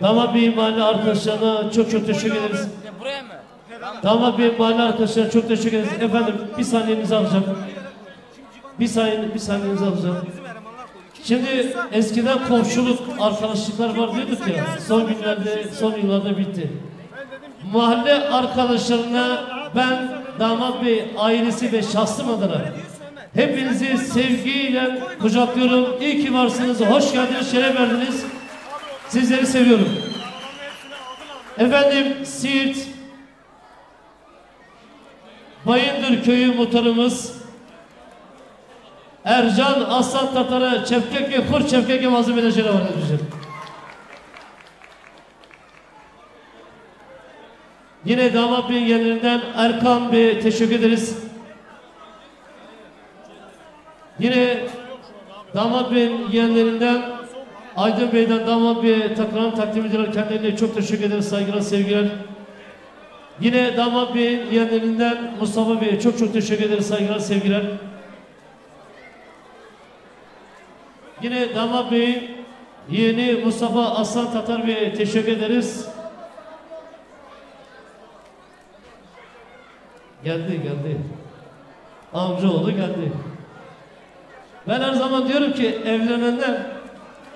Damat beyin mahalle arkadaşlarına çok çok teşekkür ederiz. Buraya mı? Damat beyin mahalle arkadaşlarına çok teşekkür ederiz. Efendim bir saniyenizi alacağım. Bir saniyenizi alacağım. Şimdi eskiden komşuluk, arkadaşlıklar var diyorduk ya. Son yıllarda bitti. Mahalle arkadaşlarına ben damat bey ailesi ve şahsım adına hepinizi sevgiyle kucaklıyorum. İyi ki varsınız. Hoş geldiniz, şeref verdiniz. Sizleri seviyorum. Efendim Siirt Bayındır Köyü muhtarımız Ercan Aslan Tatar'a çefkek ve kur çefkek ve malzemeleri var edeceğim. Yine damat beyin yerlerinden Erkan Bey'e teşekkür ederiz. Yine damat beyin yerlerinden Aydın Bey'den damat Bey'e takılan takdim ediyorlar. Kendilerine çok teşekkür ederiz. Saygılar, sevgiler. Yine damat beyin yerlerinden Mustafa Bey'e çok çok teşekkür ederiz. Saygılar, sevgiler. Yine damat beyin yeğeni Mustafa Aslan Tatar Bey'e teşekkür ederiz. Geldi. Amcaoğlu geldi. Ben her zaman diyorum ki evlenenler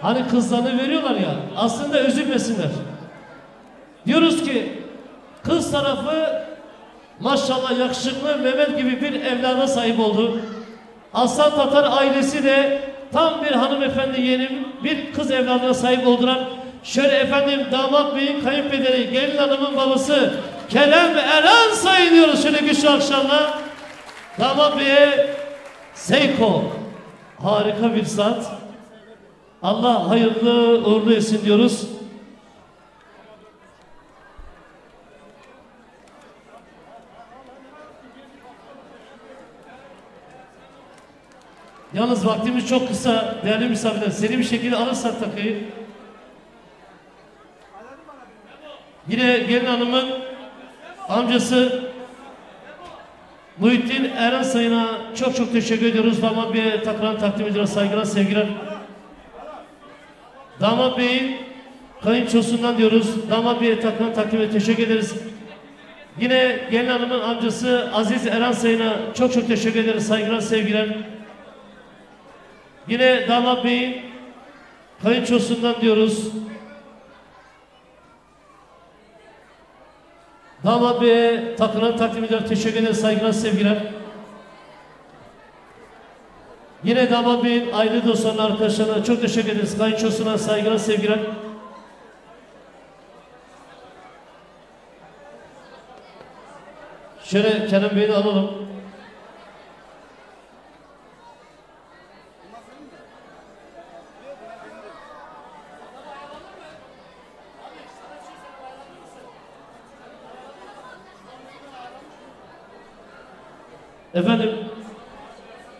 hani kızlarını veriyorlar ya, aslında üzülmesinler. Diyoruz ki kız tarafı maşallah yakışıklı Mehmet gibi bir evlada sahip oldu. Aslan Tatar ailesi de tam bir hanımefendi yeğenim, bir kız evladına sahip oldular. Şöyle efendim damat beyin kayınpederi, gelin hanımın babası Kerem Eren Sayın diyoruz şöyle güçlü akşamla. Damat beye Seyko harika bir saat. Allah hayırlı uğurlu etsin diyoruz. Yalnız vaktimiz çok kısa değerli misafirler. Seri bir şekilde alırsak takıyı. Yine gelin hanımın amcası Muhittin Eren Sayın'a çok çok teşekkür ediyoruz. Damat Bey'e takılan takdim ediyoruz. Saygılar, sevgiler. Damat Bey'in kayınçosundan diyoruz. Damat Bey'e takılan takdime teşekkür ederiz. Yine gelin hanımın amcası Aziz Eren Sayın'a çok çok teşekkür ederiz. Saygılar, sevgiler. Yine damat beyin kayınçosundan diyoruz. Damat beye takılan takdim ediyoruz. Teşekkür ederiz. Saygılar, sevgiler. Yine damat beyin aile dostlarına, arkadaşlarına çok teşekkür ederiz. Kayınçosuna saygılar, sevgiler. Şöyle Kerem Bey'i de alalım. Efendim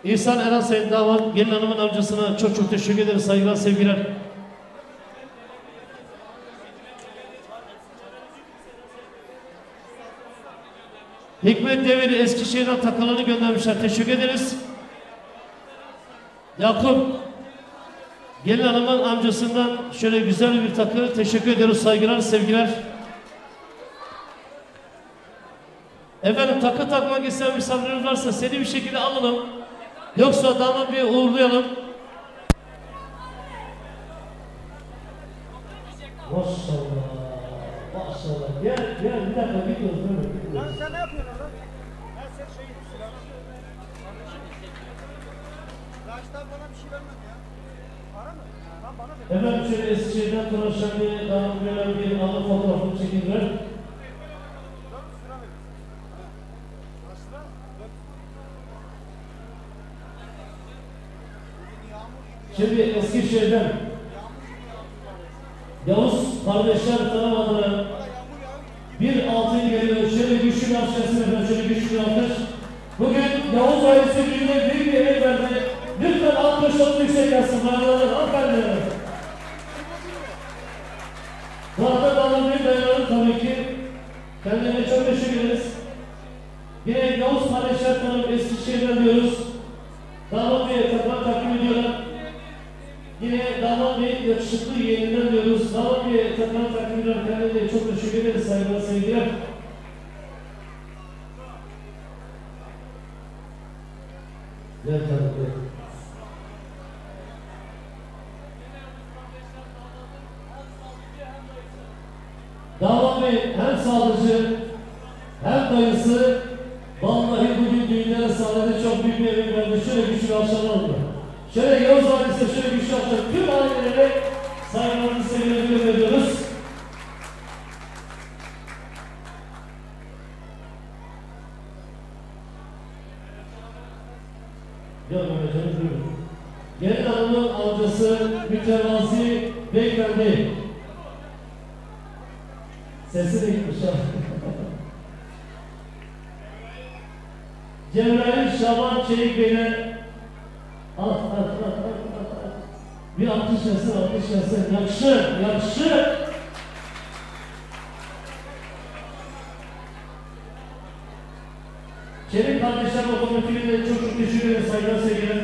İhsan Eren Sayın damat gelin hanımın amcasına çok çok teşekkür ederiz. Saygılar, sevgiler. Hikmet Deviri Eskişehir'den takılarını göndermişler. Teşekkür ederiz. Yakup gelin hanımın amcasından şöyle güzel bir takı. Teşekkür ediyoruz. Saygılar, sevgiler. Efendim takı takmak isteyen misafirlerimiz varsa seri bir şekilde alalım. Yoksa damat bir uğurlayalım. Maşallah. Maşallah. Gel bir dakika gidiyoruz. Lan sen ne yapıyorsun lan? Efendim şöyle Eskişehir'den Tıraşhane'ye devam gelen bir anı fotoğrafını çekildiler. Şimdi Eskişehir'den Yavuz kardeşler tanımadığına bir altın geliyor. Şöyle güçlü bir alçasın efendim, şöyle güçlü bir alkış. Bugün Yavuz ailesi gününde büyük bir emek verdi. Lütfen alkışlar yüksek gelsin. Hanımefendi. Bu arada Dalınmayı dayanalım tabii ki. Kendilerine çok teşekkür ederiz. Yine Yavuz kardeşler tanıp Eskişehir'den diyoruz. Damat Bey'e takdim ediyorlar. Yine Damat Bey yakışıklı yeğeninden diyoruz. Damat Bey'e takdim ediyorlar. Kendilerine çok teşekkür ederiz saygılar sevgiler. Gel tabii. Damat Bey hem sağlıcı hem dayısı vallahi bugün düğünlere sahnede çok büyük bir emek verdi. Şöyle güçlü akşamlar oldu. Şöyle Yavuz ailesine şöyle güçlü akşamlar. Tüm ailelere saygılarımızı sevgilerimizi veriyoruz. Yok Mehmetcan'ı duyuyorum. Gelin hanımın amcası mütevazi beyefendi. Sesi de gitmiş ha. Cebrail Şaban Çelik Bey'le bir alkış yazsın, yakışır. Çelik kardeşler lokomotifiyle çok teşekkür ederim saygılar sevgiler.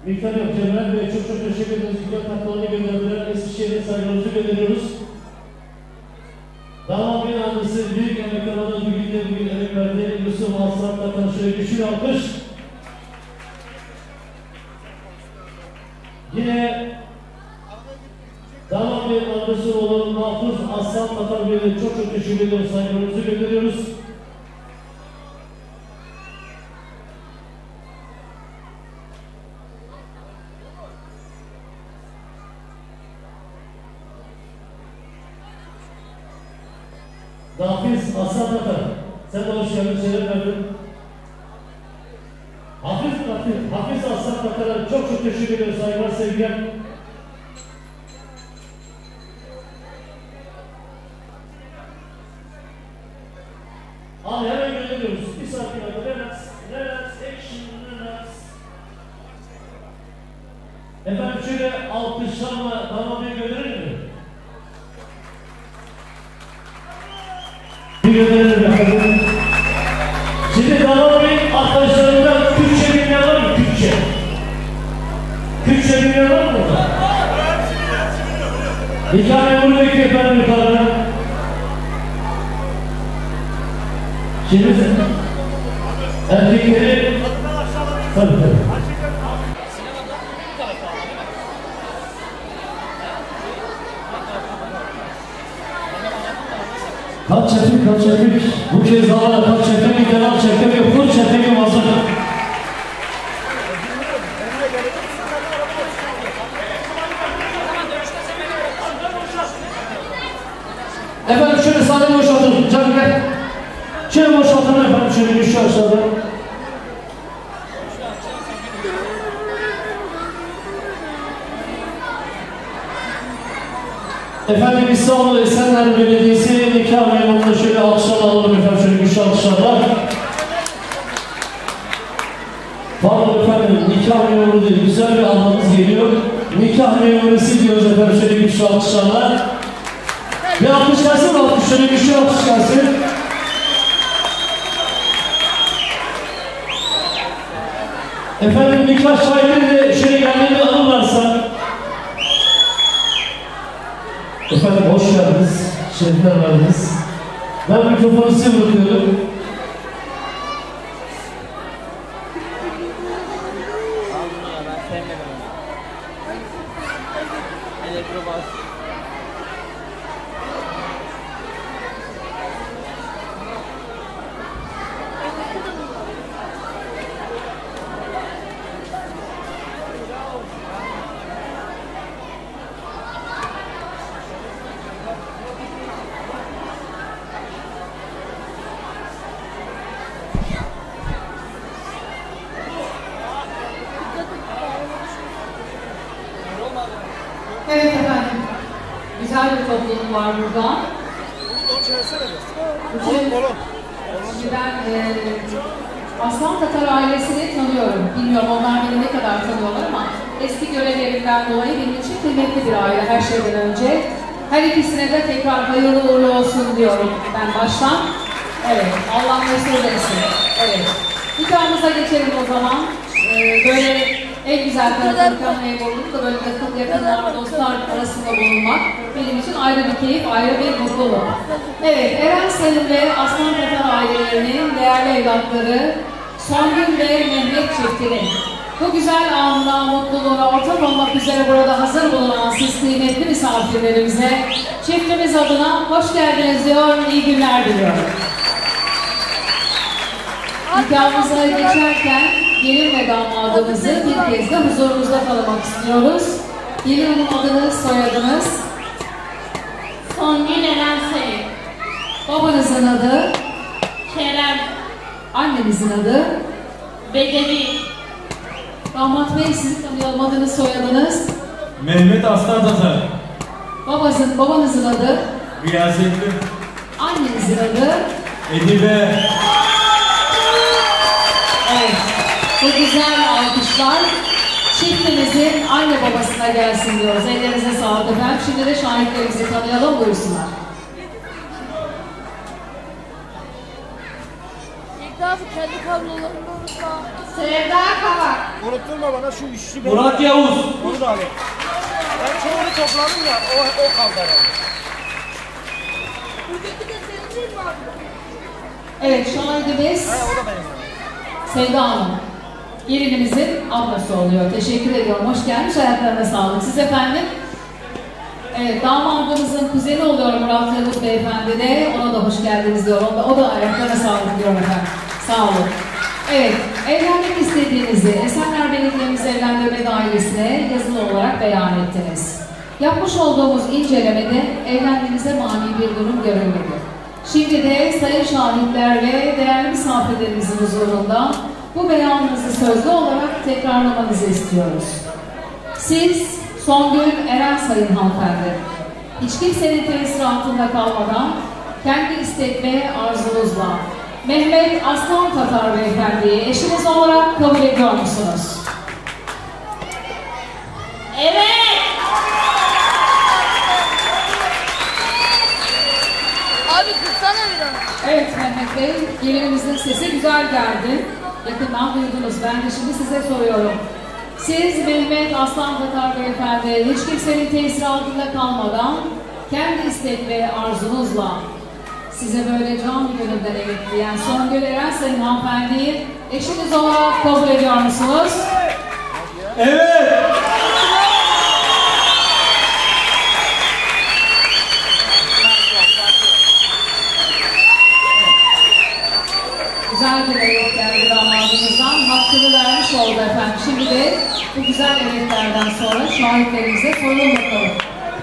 Miktar yok Cebrail Bey çok teşekkür ederiz. Güzel tatlılarını gönderdiler. Eskişehir'e saygılarımızı gönderiyoruz. Damat Bey'in annesi büyük emeklerine bugün emek verdi. Yusuf Aslan'la karşıya güçlü alkış. Yine Damat Bey'in annesi olan Mahfuz Aslan Tatar Bey'e çok teşekkür ediyoruz. Saygılarımızı gönderiyoruz. Hafiz Aslan Tatar, sen de hoş geldin, şeref verdin. Hafiz Aslan Tatar'a çok teşekkür ediyoruz, saygılar, sevgiler. Abi hemen gönderiyoruz. Bir sakin oldu. Relax, action, relax. Efendim şöyle alkışlarla Damat Bey gönderir mi? Gönderir efendim. Şimdi Damat Bey arkadaşlarından Kürtçe bilmeyen var mı? Kürtçe bilmeyen var mı? Hikaye bunu bekliyor efendim yukarıda. Şimdi erkekleri tabii. Kaç çektik, bu kez daha kaç çektik, devam çektik, full çektik hazır. Efendim şöyle sahne boşaltın, canım gel. Şöyle boşaltın efendim, şöyle güçlü aşağıda. Efendim İstanbul Esenler Belediyesi nikah memurunu şöyle alkışlarla alalım efendim, şöyle güçlü alkışlarla. Pardon efendim, nikah memuru değil, güzel bir anlamız geliyor. Nikah memurisi diyoruz efendim, şöyle güçlü alkışlarla. Bir alkış gelsin mi alkış, şöyle güçlü alkış gelsin. Efendim nikah şahitleri de şöyle geldiğini alırlarsa. Efendim hoş geldiniz, şerefler verdiniz. Ben mikrofonu size bırakıyorum. Ben sevmedim. Elektrobas. mutluluk var burada. Şimdi ben Aslan Tatar ailesini tanıyorum. Bilmiyorum onlar beni ne kadar tanıyorlar ama eski görevlerimden dolayı benim için kıymetli bir aile her şeyden önce. Her ikisine de tekrar hayırlı uğurlu olsun diyorum ben baştan. Evet, Allah mesut etsin. Evet. Nikahımıza geçelim o zaman. Böyle en güzel tarafı nikahın ev olup da böyle yakınlar, dostlar arasında bulunmak benim için ayrı bir keyif, ayrı bir mutluluk. Evet, Eren Sayın ve Aslan Tatar ailelerinin değerli evlatları Songül ve Mehmet çiftinin bu güzel anına, mutluluğuna ortak olmak üzere burada hazır bulunan siz kıymetli misafirlerimize çiftimiz adına hoş geldiniz diyor, iyi günler diliyorum. Nikahımıza geçerken gelin ve damadımızı bir kez de huzurunuzda tanımak istiyoruz. Gelin hanım adınız, soyadınız? Songül Eren Sayın. Babanızın adı? Kerem. Annenizin adı? Bedevi. Damat Bey sizi tanıyalım, adınız, soyadınız? Mehmet Aslan Tatar. Babanızın adı? Riyazetli. Annenizin adı? Edibe. Evet, bu güzel alkışlar çiftimizin anne babasına gelsin diyoruz. Ellerinize sağlık efendim. Şimdi de şahitlerimizi tanıyalım, buyursunlar. İkna kendi kablolarını unutma. Sevda Kavak. Unutturma bana şu üçlü. Murat Yavuz. Onu da alayım. Ben çoğunu topladım ya, o kaldı herhalde. Buradaki de senin değil mi abi? Evet, şahidimiz Sevda Hanım. Gelinimizin ablası oluyor. Teşekkür ediyorum. Hoş gelmiş. Ayaklarına sağlık. Siz efendim? Evet, damadımızın kuzeni oluyor Murat Yavuz Beyefendi de. Ona da hoş geldiniz diyor. O da ayaklarına sağlık diyorum efendim. Sağ olun. Evet, evlenmek istediğinizi Esenler Belediye'miz Evlendirme Dairesi'ne yazılı olarak beyan ettiniz. Yapmış olduğumuz incelemede evlendiğinize mani bir durum görülmedi. Şimdi de sayın şahitler ve değerli misafirlerimizin huzurunda bu beyanınızı sözlü olarak tekrarlamanızı istiyoruz. Siz Songül Eren Sayın hanımefendi, hiç kimsenin tesiri altında kalmadan kendi istek ve arzunuzla Mehmet Aslan Tatar Beyefendi'yi eşiniz olarak kabul ediyor musunuz? Evet. Abi kırsana biraz. Evet Mehmet Bey, gelinimizin sesi güzel geldi. Yakından duydunuz. Ben de şimdi size soruyorum. Siz Mehmet Aslan Tatar Beyefendi hiç kimsenin tesiri altında kalmadan kendi istek ve arzunuzla size böyle can gönülden evet diyen Songül Eren Sayın hanımefendiyi eşiniz olarak kabul ediyor musunuz? Evet. Güzel bir evet geldi damadımızdan. Hakkını vermiş oldu efendim. Şimdi de bu güzel evetlerden sonra şahitlerimize soralım bakalım.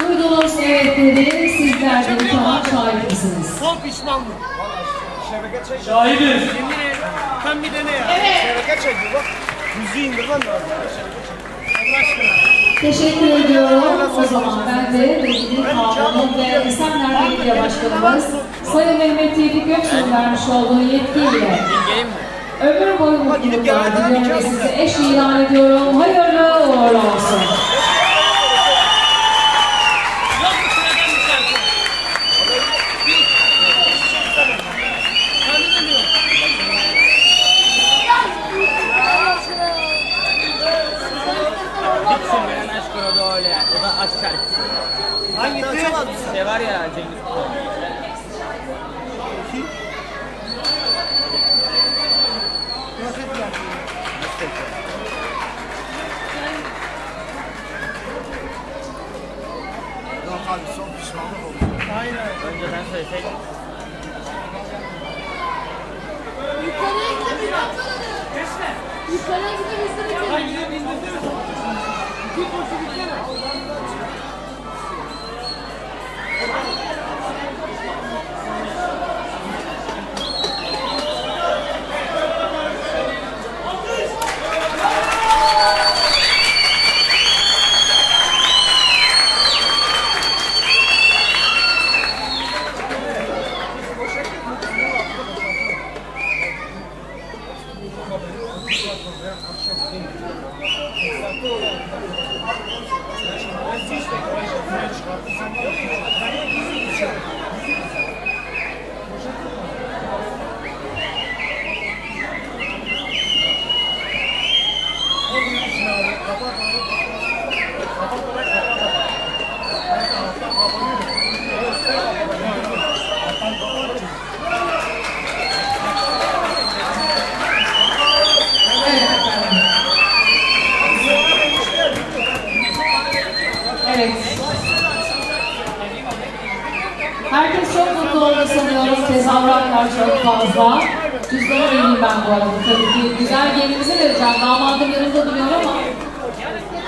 Duyduğunuz evetleri sizler de tamam şahit misiniz? Son pişmanlık. Şahidiz. Sen bir dene ya. Evet. Şebeke çekiyor bak. Müziği indirmen lazım. Allah aşkına. Teşekkür ediyorum. O zaman ben de Vekili Kanunu ve Esenler Belediye Başkanımız Sayın Mehmet Tevfik Göksu'nun vermiş olduğu yetkiyle ömür boyu mutluluklar diliyorum ve size eş ilan ediyorum. Hayırlı uğurlu olsun. O da aşk şarkısı. Hangisi? Şey var ya Cengiz Kutu. davranlar çok fazla. Cüzdanı vereyim ben bu arada tabii ki. Güzel gelinize vereceğim. Damadım yanımda duruyor ama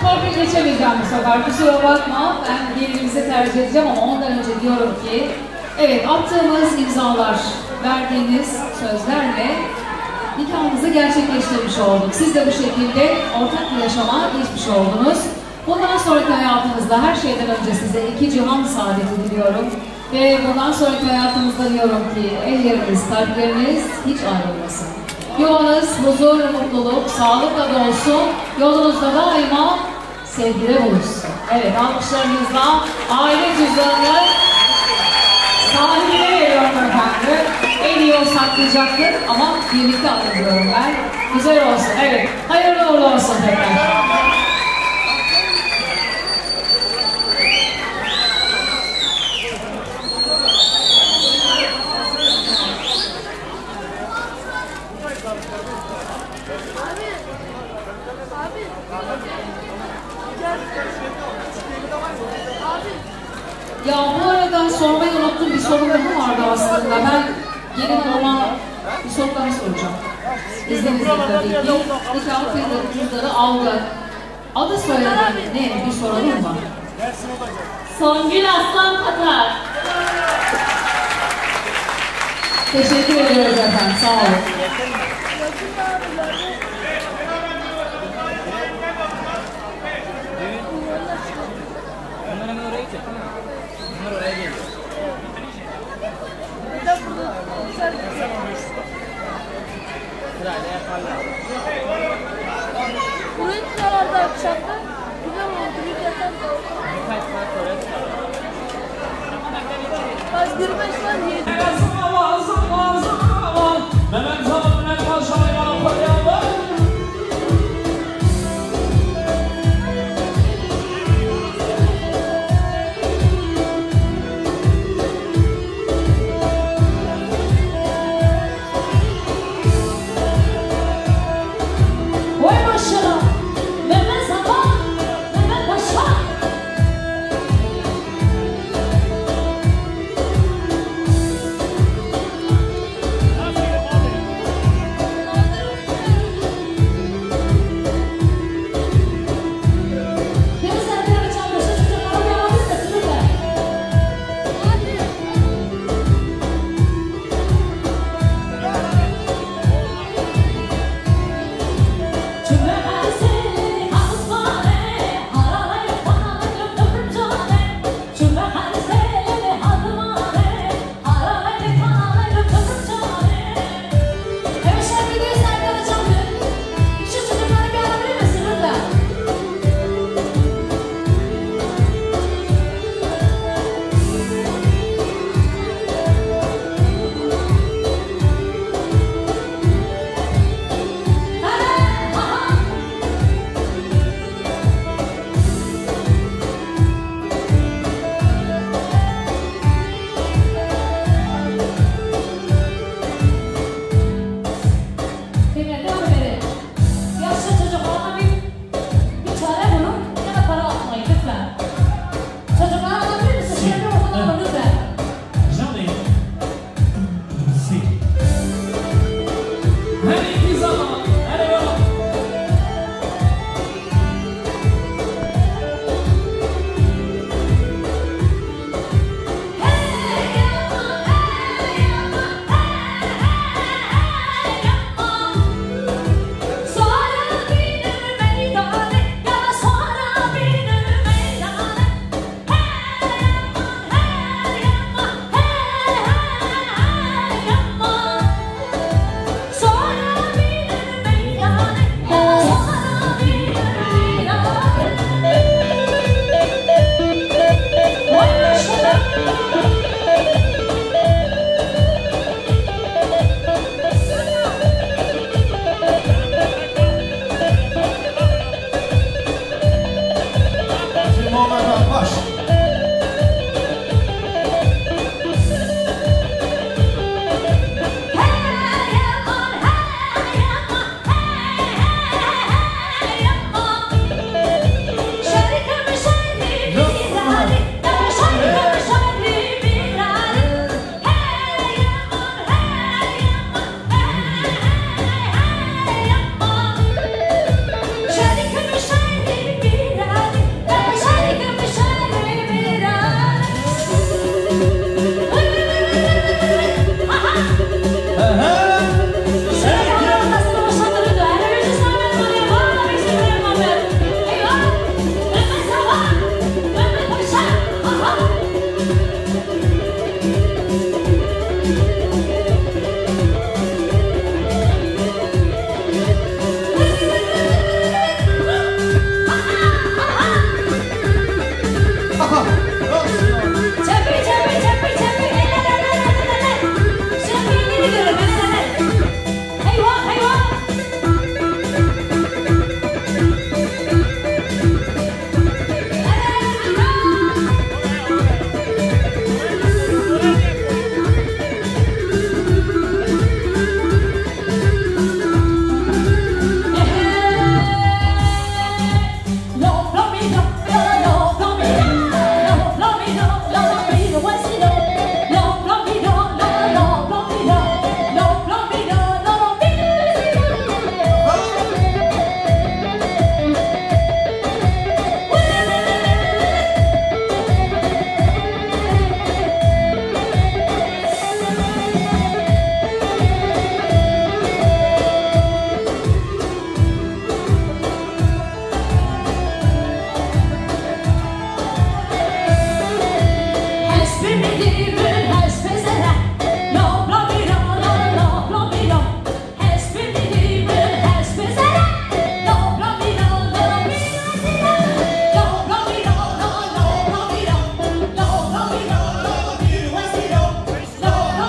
torpil geçemeyeceğim bu sefer. Kusura bakma. Ben gelinimize tercih edeceğim ama ondan önce diyorum ki evet, attığımız imzalar, verdiğiniz sözlerle nikahınızı gerçekleştirmiş olduk. Siz de bu şekilde ortak bir yaşama geçmiş oldunuz. Bundan sonraki hayatınızda her şeyden önce size 2 cihan saadeti diliyorum. Ve bundan sonraki hayatınızda diyorum ki elleriniz, kalpleriniz hiç ayrılmasın. Yuvanız huzur, mutluluk, sağlıkla dolsun. Yolunuzda daima sevgiyle buluşsun. Evet, alkışlarınızla aile cüzdanını sahibine veriyorum efendim. En iyi o saklayacaktır ama birlikte alıyorum ben. Güzel olsun. Evet, hayırlı uğurlu olsun tekrar. Ya bu arada sormayı unuttum, bir soru vardı aslında. Ben gelin hanıma bir soru daha soracağım. İzninizle tabii ki. Nikah kıyıları, cüzdanı aldı. Adı soyadı ne? Bir soralım mı? Songül Aslan Tatar. Teşekkür ediyoruz efendim, sağ olun. Bunlar hemen oraya gidecek değil mi? Bunlar oraya geliyor. Sırayla yaparlar. Burayı sıralarda akşamda güzel oldu. Güzel oldu. Birkaç saat sonra çıkalım. Bak 25 var 7. Mehmet Hanım ne karşılayalım koyalım.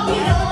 Ah!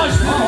Dağın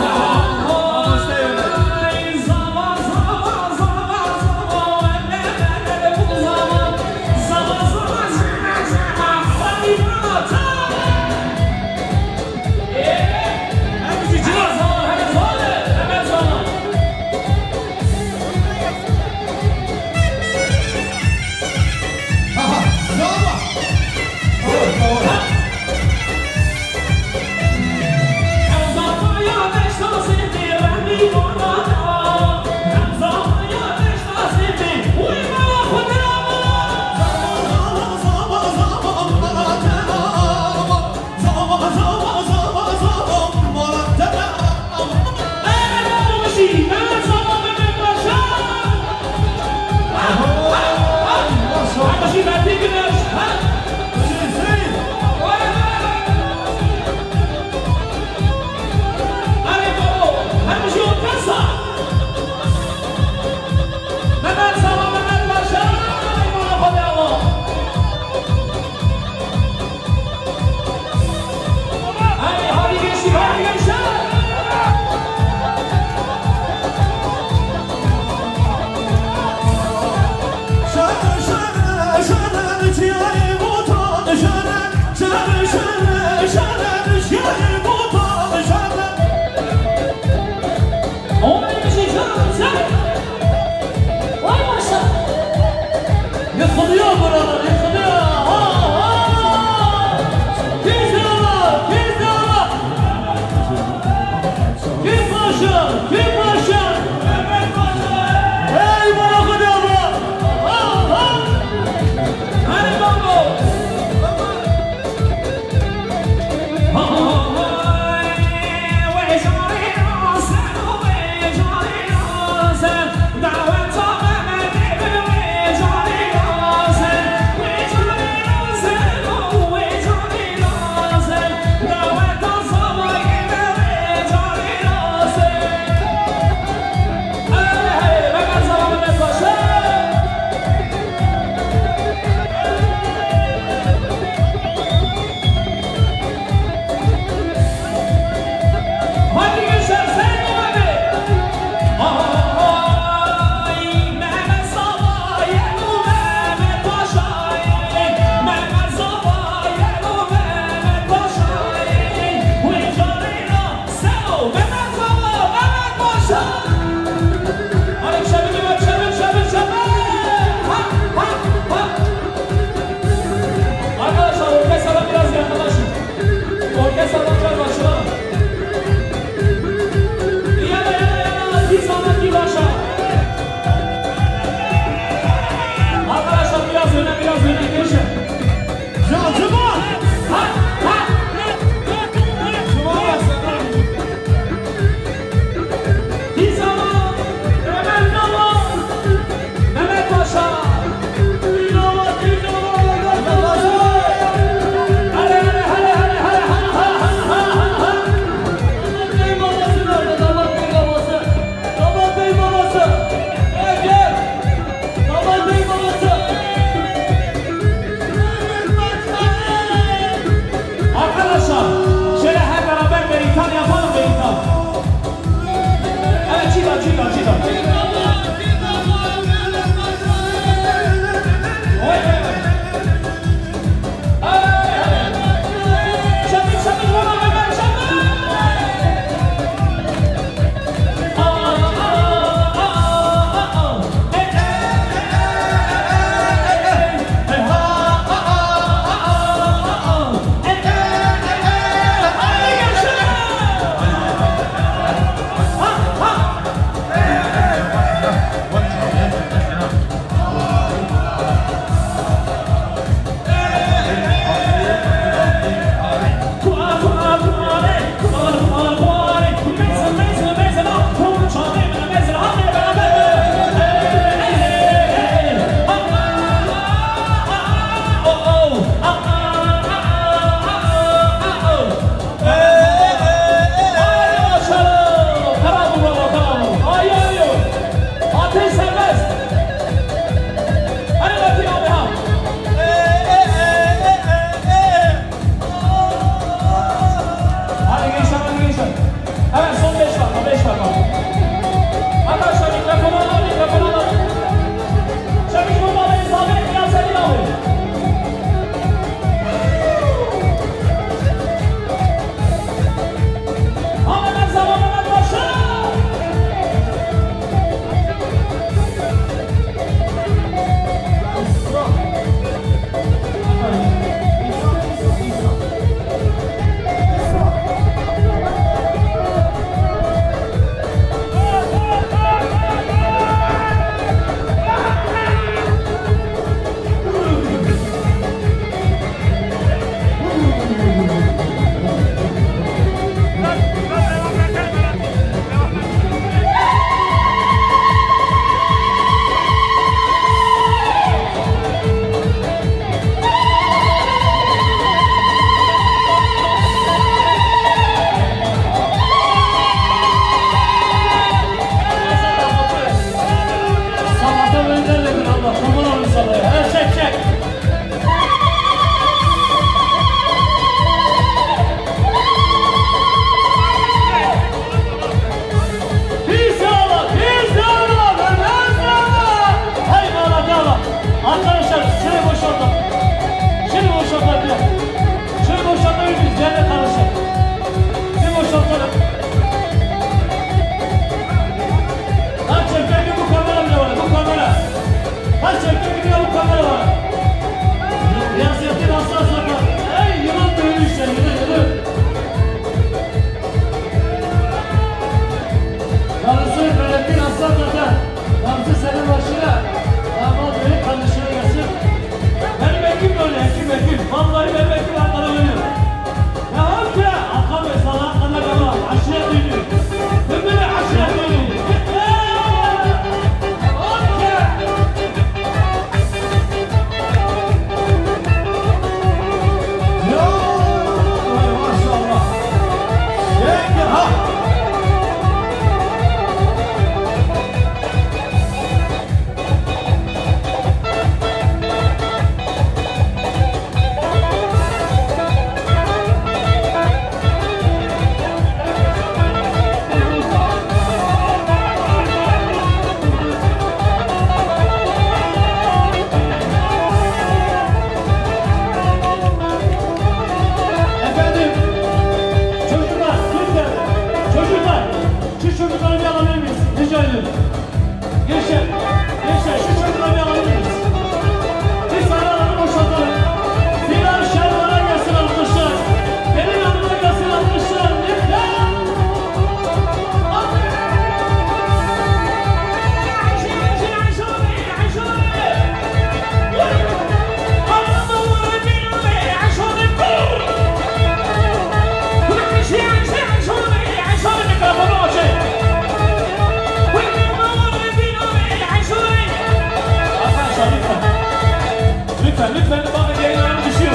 lütfen lütfen bakın yayınlarım düşüyor.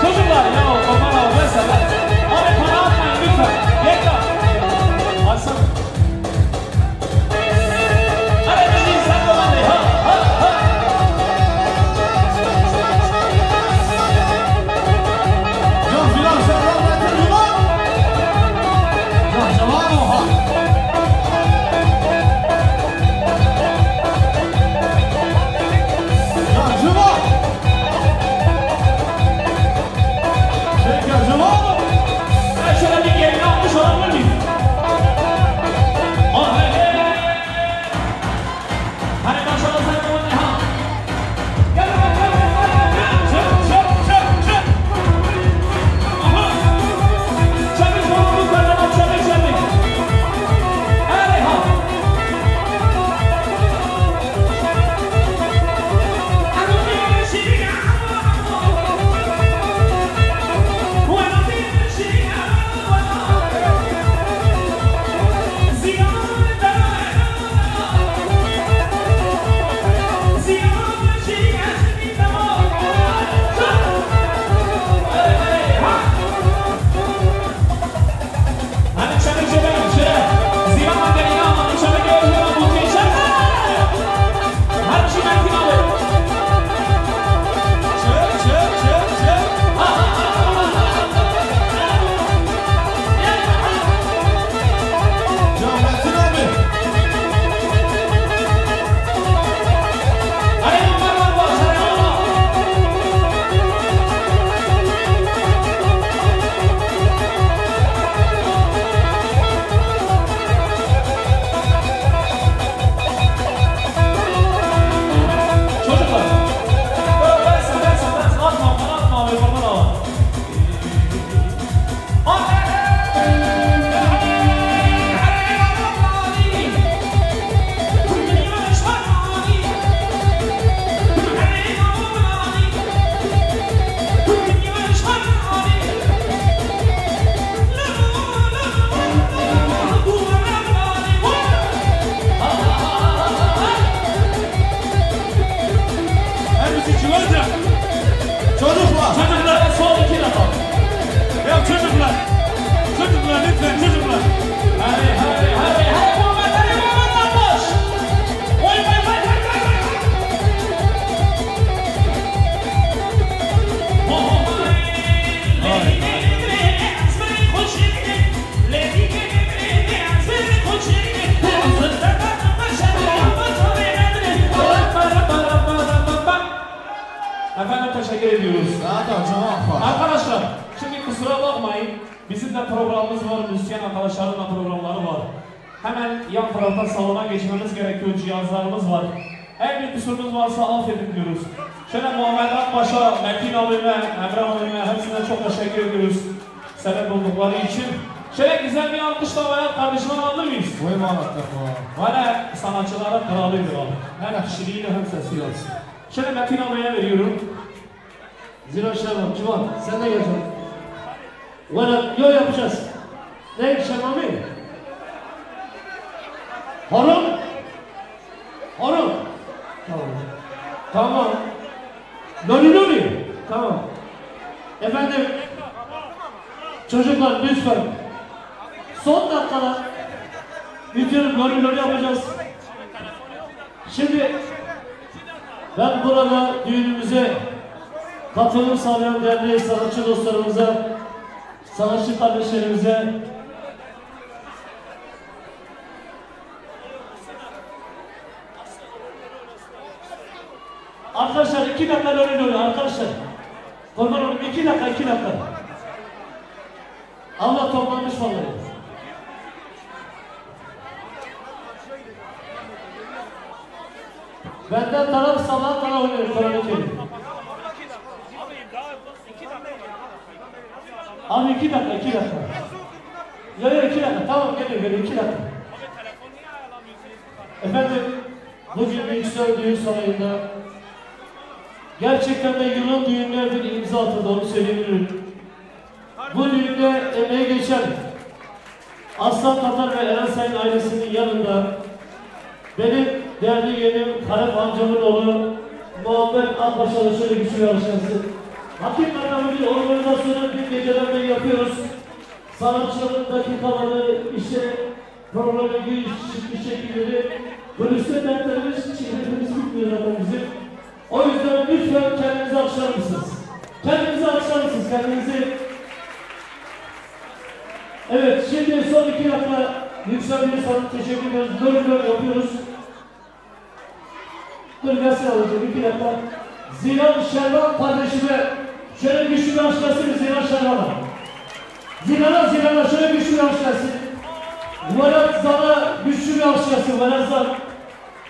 Çocuklar ya aman Allah mesela. Abi para atmayın lütfen. Yekta. Alsana. Hadi müziği sen komandayı ha ha ha. Can filan sen rahmetin yuvan. Can zaman oha. Can yuvan. Şeker yuvan. Ben şöyle bir yerini almış olabilir miyim? Hani maşallah sen komandayı ha. Gel gel gel gel. Çık çık çık çık. Aha. Çabuk sorumluluk benden al çabuk çabuk. Hadi ha. Hadi çabuk çabuk şöyle. Ziyan mandalyayı almadım çabuk geliyor. Muhteşem. Hadi şu Metin abi. Çık çık çık çık. Can Metin abi. Hadi onlar var bak. Hadi onlar. Çocuklar. Ben atma abi bana var. Hepsi çıvarca. Çocuklar. Çocuklar son 2 dakika. Ya çocuklar. Çocuklar lütfen çocuklar. Hadi hadi hadi hadi Muhammed hadi Muhammed boş. Vay vay vay vay vay. Efendim teşekkür ediyoruz. Arkadaşlar şimdi kusura bakmayın. Bizim de programımız var. Müzisyen arkadaşların da programları var. Hemen yan tarafta salona geçmemiz gerekiyor. Cihazlarımız var. Eğer bir kusurumuz varsa affedin diyoruz. Şöyle Muhammed Akbaş'a, Metin abime, Emre abime hepsine çok teşekkür ediyoruz. Sebep oldukları için. Şöyle güzel bir alkışla bayağı kardeşime alır mıyız? Valla sanatçıların kralıydır abi. Hem kişiliğiyle hem sesiyle. Şöyle Metin abiye veriyorum. Zira Şerman, Civan, sen de geleceksin. Valla, yo yapacağız. Ne Şerman Bey? Harun? Harun? Tamam. Tamam. Loli Loli? Tamam. Efendim, çocuklar lütfen. Son dakikada bütün Loli Loli yapacağız. Şimdi ben burada düğünümüze katılım sağlayan değerli sanatçı dostlarımıza, sanatçı kardeşlerimize arkadaşlar 2 dakika öyle arkadaşlar. Kurban olayım 2 dakika. Allah toplanmış vallahi. Benden taraf sabah taraf oluyor Kur'an-ı Abi 2 dakika. Yok 2 dakika. Tamam geliyor 2 dakika. Efendim bugün Yüksel Düğün Sarayı'nda gerçekten de yılın düğününe bir imza atıldı, onu söyleyebilirim. Bu düğünde emeği geçen Aslan Tatar ve Eren Sayın ailesinin yanında benim değerli yeğenim Karep amcamın oğlu Muhammed Akbaşar'a şöyle güçlü bir alışması. Hakikaten bir organizasyonu bir geceden beri yapıyoruz. Sanatçıların dakikaları, işte programın giriş çıkış şekilleri, bölüşte dertlerimiz, çiğnerimiz bitmiyor zaten bizim. O yüzden lütfen kendinizi alkışlar mısınız? Kendinizi alkışlar mısınız? Kendinizi... Evet, şimdi son 2 dakika Yüksel Birsan'a teşekkür ediyoruz. Dön yapıyoruz. Dur gelsin alacağım 2 dakika. Zilan Şervan kardeşime şöyle güçlü bir alkış gelsin Zilan Şervan'a. Zilan'a şöyle güçlü bir alkış gelsin. Velat Zan'a güçlü bir alkış gelsin. Velat Zan.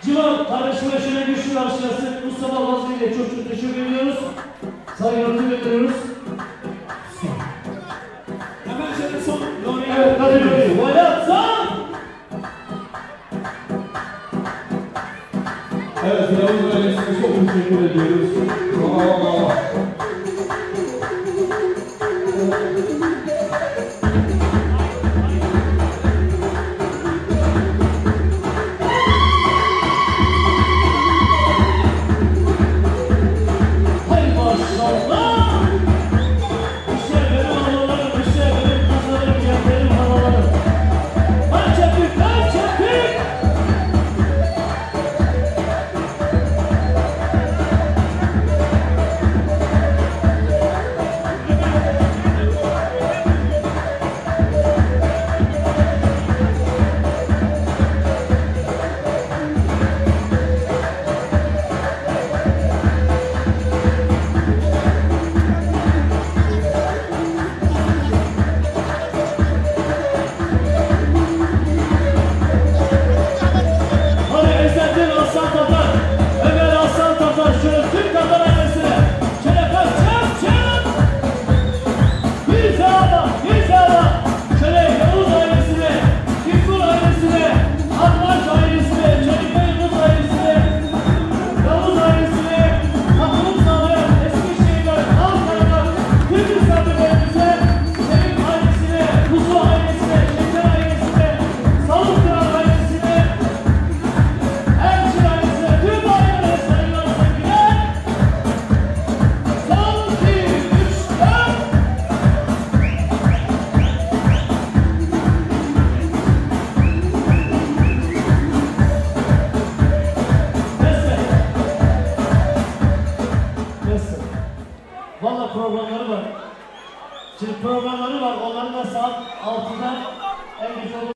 Civan kardeşime şöyle güçlü bir alkış gelsin. Mustafa Vazlı ile çok teşekkür ediyoruz. Saygılarımızı gönderiyoruz. Hemen şöyle son. Evet, hadi Velat Zan. Evet, Yavuz ailesine çok teşekkür ediyoruz. Hay maşallah. İşte benim havalarım, işte benim kızlarım, benim havalarım. Kaç çepik. Hadi Esen'den Aslan Tatar, Ömer Aslan Tatar, şöyle Türk Tatar ailesine. Şöyle kaç, çap. Bir sağda. Şöyle Yavuz ailesine, Kifur ailesine, Atmaş ailesine, Çelik'e Yavuz ailesine, Yavuz ailesine, Takım Sağlayan, Eskişehir'den, Ankara'dan, tüm misafirlerimize, Çelik ailesine, Kuzu ailesine, Şeker ailesine, Salık Kıran ailesine, Elçin ailesine, tüm ailelere saygılar sevgiler. Son 2, 3, 4. Neyse. Valla programları var. Şimdi programları var. Onların da saat 6'da en geç olur.